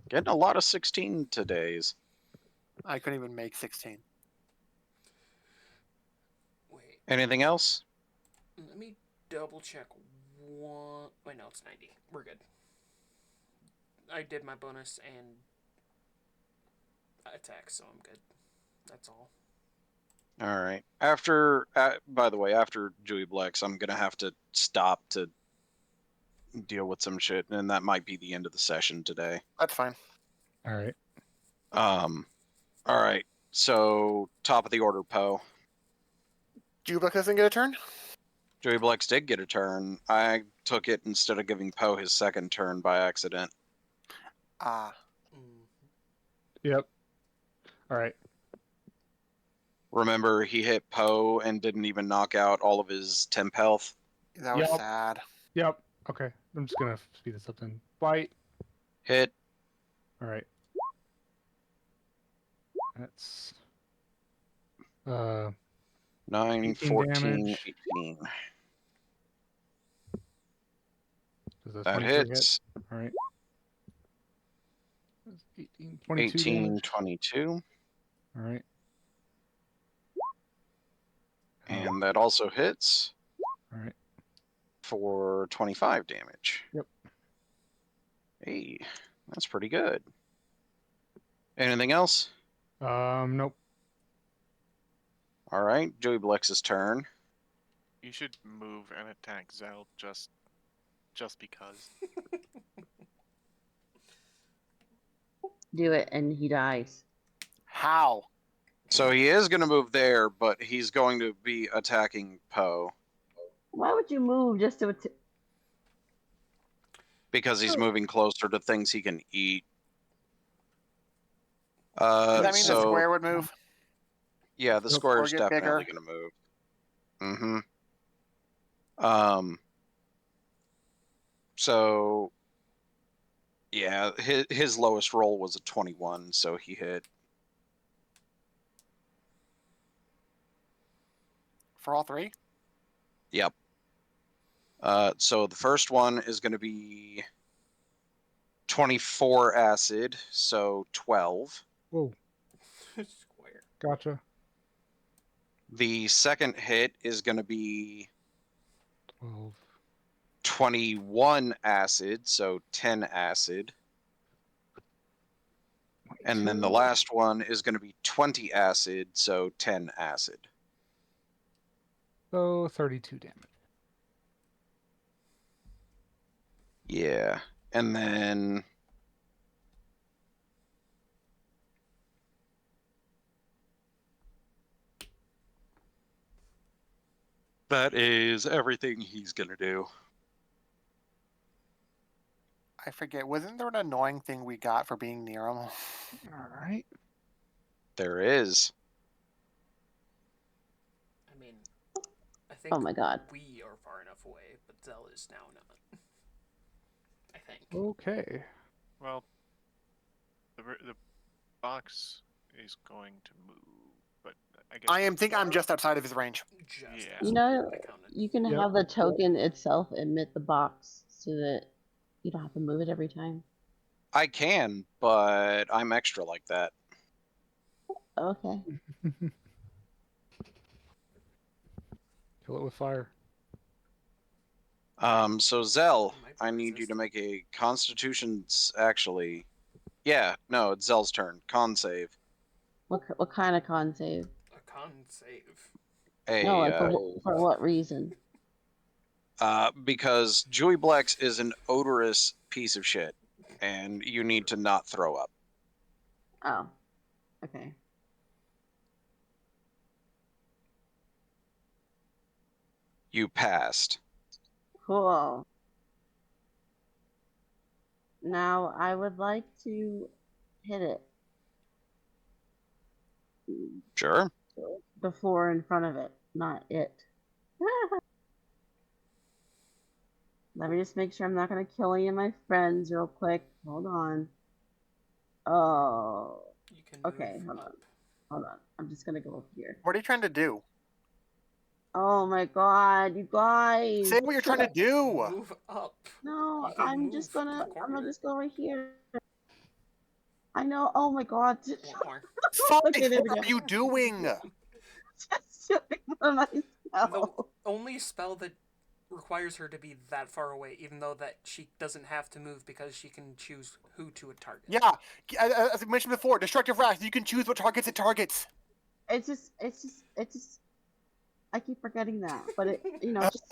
Getting a lot of 16 today's. I couldn't even make 16. Wait, Anything else? let me double check one. Wait, no, it's 90. We're good. I did my bonus and attack, so I'm good. That's all. All right. By the way, after Dewey Blex, I'm gonna have to stop to deal with some shit, and that might be the end of the session today. That's fine. All right. All right. So top of the order, Poe. Jublik doesn't get a turn? Dewey Blex did get a turn. I took it instead of giving Poe his second turn by accident. Ah, Yep. All right. Remember, he hit Poe and didn't even knock out all of his temp health. that was Yup. sad. Yep. Okay. I'm just gonna speed this up then. Bite. Hit. All right. That's 9, 18 14, damage. 18. Does the That 23 hit? hits. All right. That's 18, 22 18, damage. 22. All right. And that also hits All right. for 25 damage. Yep. Hey, that's pretty good. Anything else? Nope. All right, Joey Blex's turn. You should move and attack Zell just because. Do it, and he dies. How? So he is going to move there, but he's going to be attacking Poe Why would you move just to? because he's moving closer to things he can eat. Does that mean the so square would move? yeah, the Yep. square's Or get definitely bigger. going to move. So yeah, his lowest roll was a 21, so he hit. For all three? Yep. So the first one is going to be 24 acid, so 12. Whoa. Square. Gotcha. The second hit is going to be 12. 21 acid, so 10 acid. And then the last one is going to be 20 acid, so 10 acid. So 32 damage. Yeah. And then that is everything he's going to do. I forget. Wasn't there an annoying thing we got for being near him? All right. There is. I mean, I think Oh my god. we are far enough away, but Zell is now not. I think. Okay. Well, the box is going to move, but I guess I'm just outside of his range. Just Yeah. You know, I counted. you can Yep. have the token itself emit the box so that you don't have to move it every time. I can, but I'm extra like that. Okay. Kill it with fire. So Zell, Might be I need you to resistant. make a Constitution's actually. Yeah, no, it's Zell's turn. Con save. What kind of con save? A con save. No, A like for what reason? because Joey Blex is an odorous piece of shit, and you need to not throw up. Oh. Okay. You passed. Cool. Now I would like to hit it. Sure. The floor in front of it, not it. Let me just make sure I'm not gonna kill any of my friends real quick. Hold on. Oh. You can move Okay, hold up. on. Hold on. I'm just gonna go up here. What are you trying to do? Oh my god, you guys! Say what you're trying to do. Move up. No, You can I'm move just to the gonna. I'm corner. gonna just go right here. I know. Oh my god. Want more? Fine, Okay, there we what go. are you doing? Just doing one of my The spells. only spell that requires her to be that far away, even though that she doesn't have to move because she can choose who to target. Yeah, as I mentioned before, destructive wrath. You can choose what targets it targets. It's just. I keep forgetting that, but it, just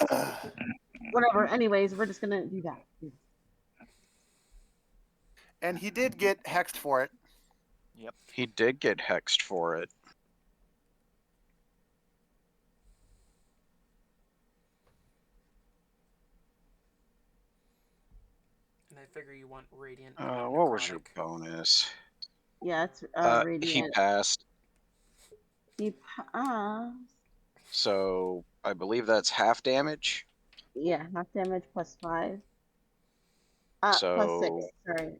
whatever. Anyways, we're just gonna do that. And he did get hexed for it. Yep. He did get hexed for it. And I figure you want radiant. What was your bonus? Yeah, it's He radiant. passed. He passed. So I believe that's half damage. Yeah, half damage plus 5. Plus 6. So Sorry.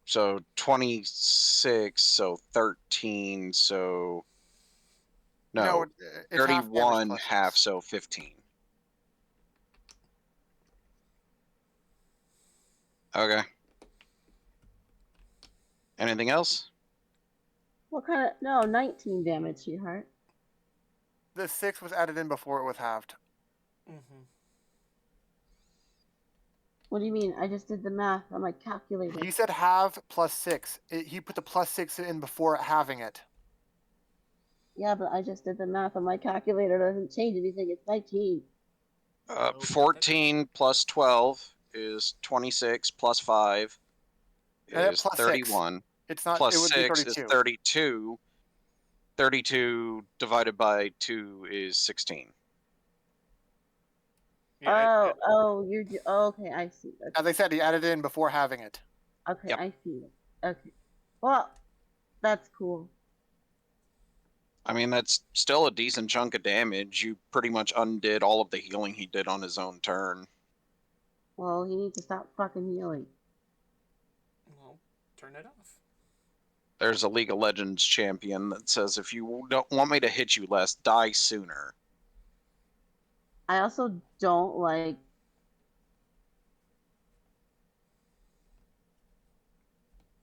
So 26, so 13, so no, it's half damage 31 plus half, 6. so 15. Okay. Anything else? What kind of no 19 damage, sweetheart? The 6 was added in before it was halved. Mm-hmm. What do you mean? I just did the math on my calculator. He said halve plus 6. He put the plus 6 in before having it. Yeah, but I just did the math on my calculator. It doesn't change anything. It's 19. 14 plus 12 is 26, plus 5 And is plus 6. 31, It's not. plus It would be 6 is 32. 32. 32 divided by 2 is 16. Yeah, Okay, I see. Okay, As I said, he added it in before having it. okay, Yep. I see it. Okay, well, that's cool. I mean, that's still a decent chunk of damage. You pretty much undid all of the healing he did on his own turn. Well, he needs to stop fucking healing. Well, turn it off. There's a League of Legends champion that says, if you don't want me to hit you less, die sooner. I also don't like.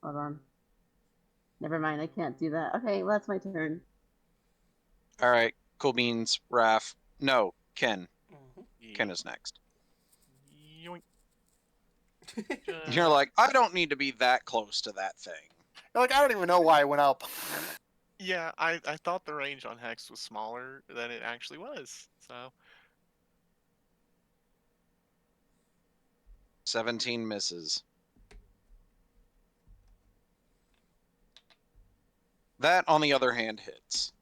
Hold on. Never mind. I can't do that. Okay, well, that's my turn. All right, cool beans, Raph. No, Ken. Mm-hmm. Ken is next. Yoink. You're like, I don't need to be that close to that thing. You're like, I don't even know why it went up. Yeah, I thought the range on Hex was smaller than it actually was. So 17 misses. That, on the other hand, hits.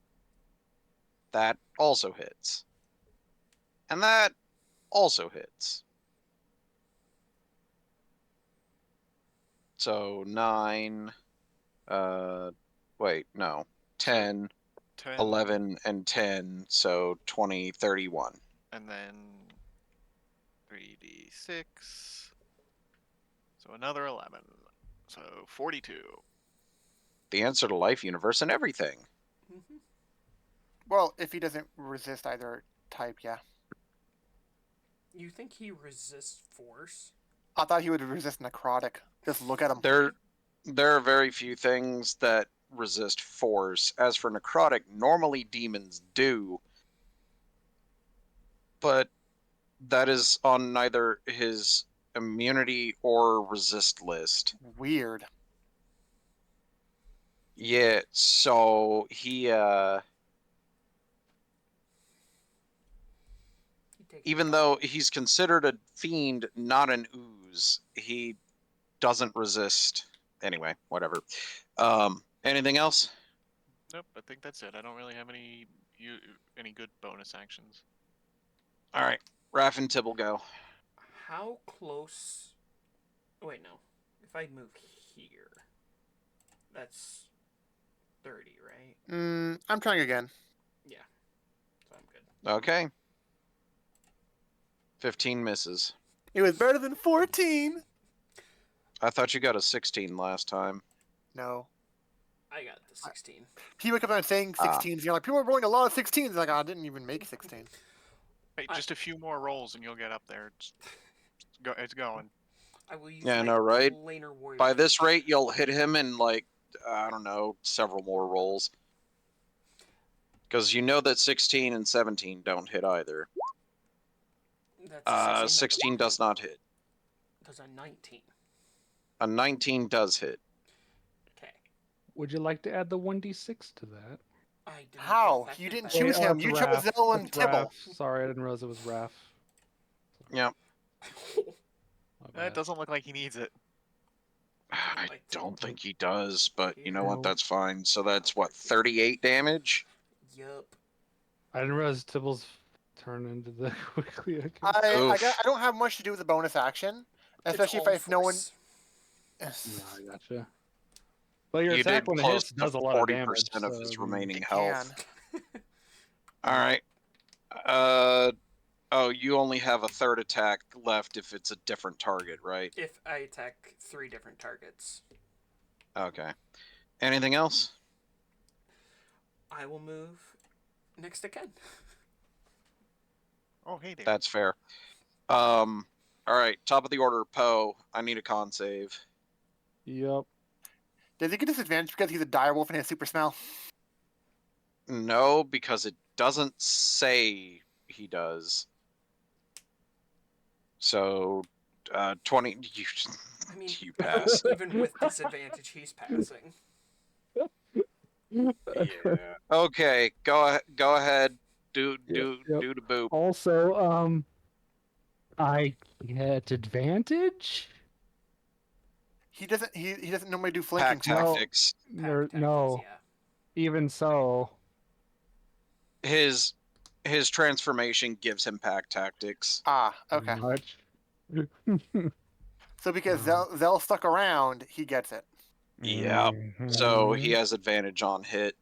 That also hits. And that also hits. So 9, wait, no. 10, 10, 11, and 10, so 20, 31. and then 3d6. So another 11. So 42. The answer to life, universe, and everything. Mm-hmm. Well, if he doesn't resist either type, yeah. You think he resists force? I thought he would resist necrotic. Just look at him. There are very few things that resist force. As for necrotic, normally demons do, but that is on neither his immunity or resist list. Weird. Yeah, so he even though he's considered a fiend, not an ooze, he doesn't resist. Anyway, whatever. Anything else? Nope, I think that's it. I don't really have any good bonus actions. All right, Raph and Tibble go. How close? Wait, no. If I move here, that's 30, right? I'm trying again. Yeah. So I'm good. Okay. 15 misses. It was better than 14. I thought you got a 16 last time. No. I got the 16. He would keep on saying 16s. And you're like, people are rolling a lot of 16s. Like, I didn't even make 16. Hey, just a few more rolls and you'll get up there. It's going. I will use Yeah, my no, right? planar warrior. By this rate, you'll hit him in, like, I don't know, several more rolls. Because you know that 16 and 17 don't hit either. That's a 16 does not hit. Does a 19. A 19 does hit. Okay. Would you like to add the 1d6 to that? I didn't How? get You didn't that. choose him. it's You Raph. chose Zell and It's Tibble. Raph. Sorry, I didn't realize it was Raph. Yep. My It bad. doesn't look like he needs it. I don't think he does, but you know what? No. That's fine. So that's what, 38 damage? Yup. I didn't realize Tibble's turn into the quickly. I Oof. don't have much to do with the bonus action, especially if no one. No, I gotcha. But your You attack did when it close hits to does a lot of 40% damage. of So, his I mean, remaining It health. can. All right. Oh, you only have a third attack left if it's a different target, right? If I attack 3 different targets. Okay. Anything else? I will move next to Ken. Oh, hey there. That's fair. All right. Top of the order, Poe. I need a con save. Yep. Does he get disadvantage because he's a direwolf and has super smell? No, because it doesn't say he does. So, 20. I mean, You pass. even with disadvantage, he's passing. Yeah. Okay. Go ahead. Do Yep. the boop. Also, I get advantage? He doesn't. He doesn't normally do Pack flanking. No. tactics. Pack There, tactics, no. yeah. Even so. His transformation gives him pack tactics. Ah, okay. Much. So because Zell stuck around, he gets it. Yep. So he Mhm. has advantage on hit,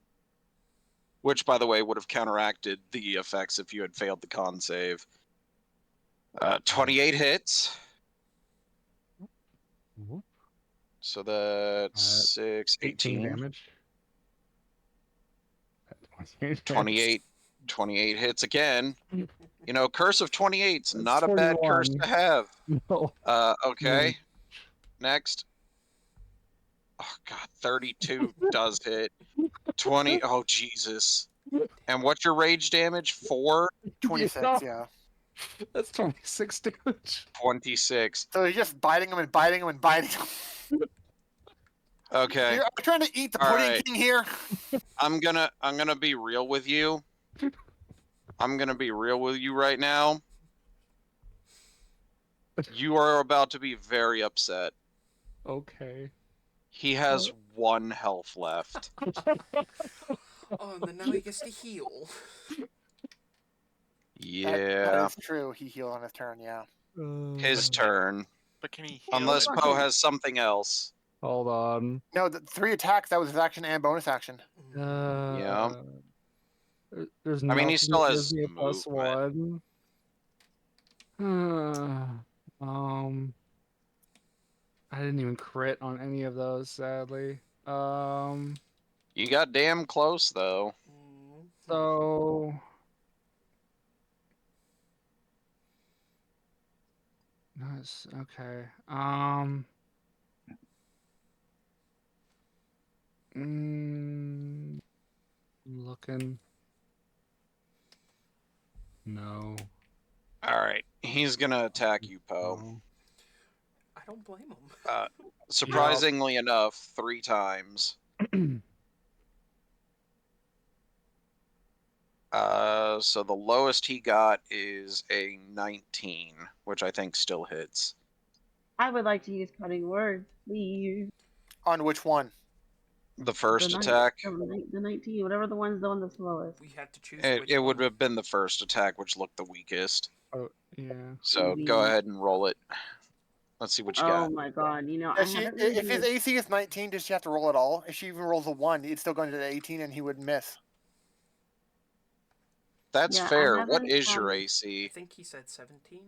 which, by the way, would have counteracted the effects if you had failed the con save. 28 hits. Whoop. So that's 6, 18 18. damage. 28 hits again. You know, curse of 28's That's not a bad curse 21. to have. No. Okay. Next. Oh god, 32 does hit. 20. Oh Jesus. And what's your rage damage? 4? 26. Yeah. That's 26 damage. 26. So he's just biting him and biting him and biting him. Okay. Are we trying to eat the All pudding right. king here? I'm gonna be real with you. I'm gonna be real with you right now. You are about to be very upset. Okay. He has 1 health left. Oh, and then now he gets to heal. Yeah. That is true. He healed on his turn. Yeah. His turn. But can he heal? Unless and- Poe has something else. Hold on. No, the 3 attacks. That was his action and bonus action. Yeah. There's I mean, he nothing still that has gives me a plus movement. 1. I didn't even crit on any of those, sadly. You got damn close, though. So nice. Okay. Looking. No. All right. He's going to attack you, Poe. No. I don't blame him. Surprisingly enough, 3 times. So the lowest he got is a 19, which I think still hits. I would like to use cutting words, please. On which one? The first The attack. The 19, whatever the one that's lowest. We have to choose which It would one. have been the first attack, which looked the weakest. Oh, yeah. So go ahead and roll it. Let's see what you Oh got. my god, you know, I Does she, haven't really if his been- AC is 19, does she have to roll at all? If she even rolls a 1, it's still going to the 18 and he would miss. That's Yeah, I fair. What haven't, is your I AC? think he said 17.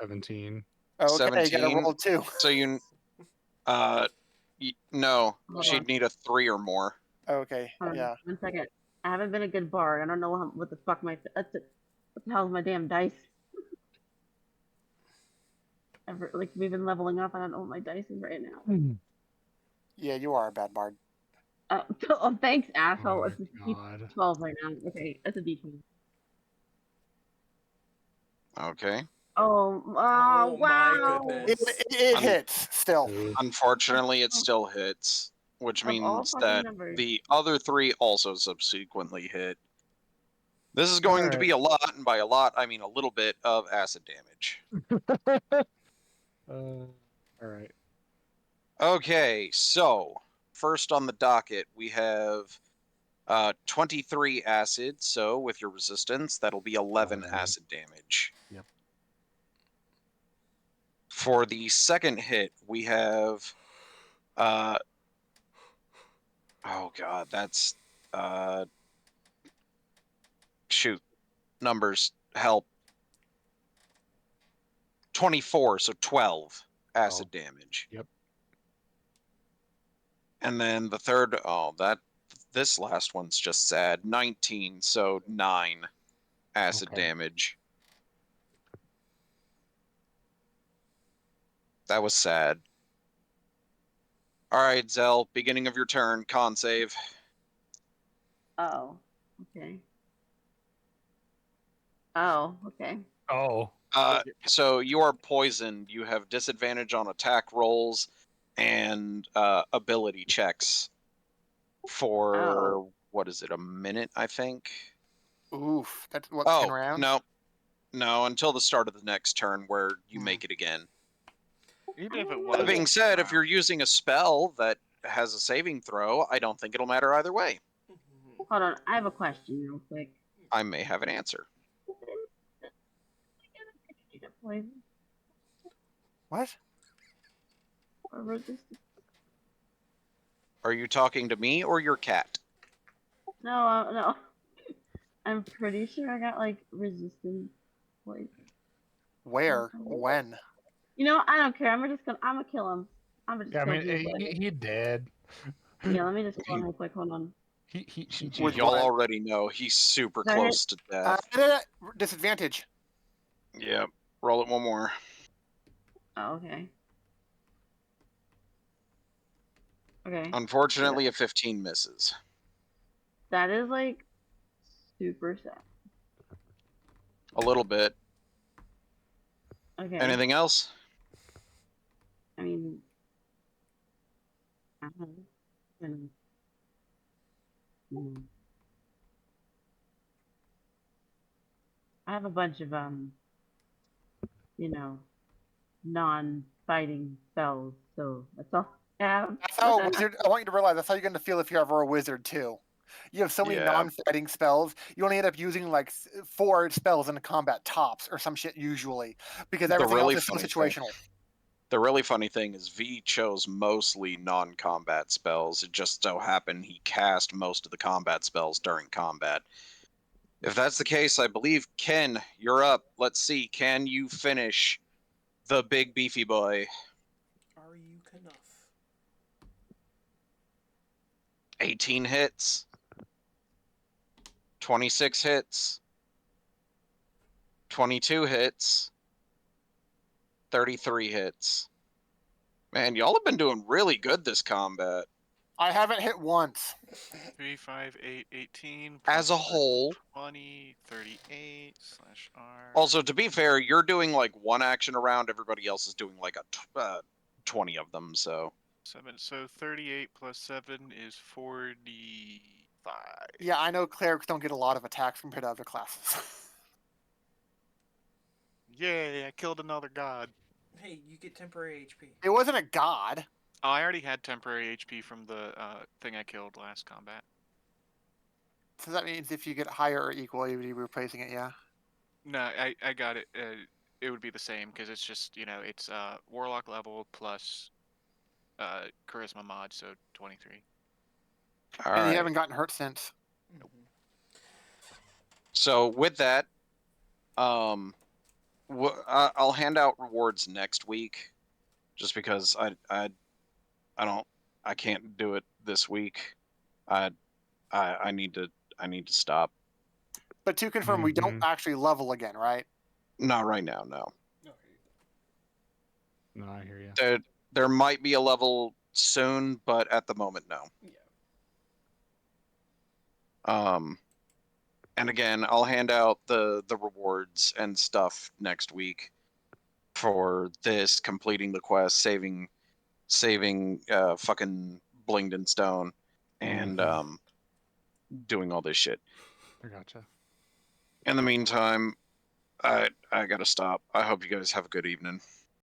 17. Oh, okay, you gotta 17? roll 2. So you, no, Hold she'd on. need a 3 or more. Okay, Hold on, yeah. 1 second. I haven't been a good bard. I don't know what the fuck what the hell's my damn dice? Like we've been leveling up. I don't know what my dice is right now. Yeah, you are a bad bard. Oh, thanks, asshole. Oh It's my a god. D12 right now. Okay, that's a D12. Okay. Oh, Oh my wow. goodness. It hits, still. Unfortunately, it still hits, which Of all means fucking that numbers. the other 3 also subsequently hit. This is going to be a lot, and by a lot, I mean a little bit of acid damage. Alright. Okay, so first on the docket, we have 23 acid. So with your resistance, that'll be 11 acid damage. Yep. For the second hit, we have oh god, that's shoot, numbers help. 24, so 12 acid damage. Yep. And then the third, this last one's just sad. 19, so 9 acid Okay. damage. That was sad. All right, Zell, beginning of your turn, con save. Oh, okay. Oh, okay. Oh. So you are poisoned. You have disadvantage on attack rolls and ability checks for what is it, a minute, I think? Oof. That's what, 10 Oh, rounds? no, until the start of the next turn where you Hmm. make it again. Even if it Oh. was. That being one said, if round. you're using a spell that has a saving throw, I don't think it'll matter either way. Hold on, I have a question real quick. I may have an answer. Poison What? or resistance? Are you talking to me or your cat? No, no. I'm pretty sure I got like resistance poison. Where? When? You know, I don't care. I'm gonna kill him. I'm gonna just Yeah, I kill mean, Blue. he did. Yeah, let me just kill him real quick. Hold on. He With just. Y'all what? already know he's super Did I hit? close to death. Disadvantage. Yep. Roll it one more. Oh, okay. Okay. Unfortunately, a 15 misses. That is like super sad. A little bit. Okay. Anything else? I mean, I don't know. Mm. I have a bunch of you know, non-fighting spells, so that's all I have. That's how a wizard. I want you to realize that's how you're going to feel if you're ever a wizard too. You have so many Yeah. non-fighting spells. You only end up using like 4 spells in combat tops or some shit usually, because The everything really else is so funny thing. situational. The really funny thing is V chose mostly non-combat spells. It just so happened he cast most of the combat spells during combat. If that's the case, I believe Ken, you're up. Let's see. Can you finish the big beefy boy? Are you enough? 18 hits. 26 hits. 22 hits. 33 hits. Man, y'all have been doing really good this combat. I haven't hit once. 3, 5, 8, 18. As a plus whole. 20, 38 / R. Also, to be fair, you're doing like one action around. Everybody else is doing like 20 of them, so. 7. So 38 plus 7 is 45. Yeah, I know clerics don't get a lot of attacks compared to other classes. Yay, I killed another god. Hey, you get temporary HP. It wasn't a god. Oh, I already had temporary HP from the thing I killed last combat. So that means if you get higher or equal, you'd be replacing it, yeah. No, I got it. It would be the same because it's just, it's warlock level plus charisma mod, so 23. All And you right. haven't gotten hurt since. So with that, I'll hand out rewards next week, just because I can't do it this week. I need to stop. But to confirm, we don't actually level again, right? Not right now, no. No, I hear you. There might be a level soon, but at the moment, no. Yeah. And again, I'll hand out the rewards and stuff next week for this, completing the quest, saving fucking Blingden Stone, and doing all this shit. I gotcha. In the meantime, I gotta stop. I hope you guys have a good evening.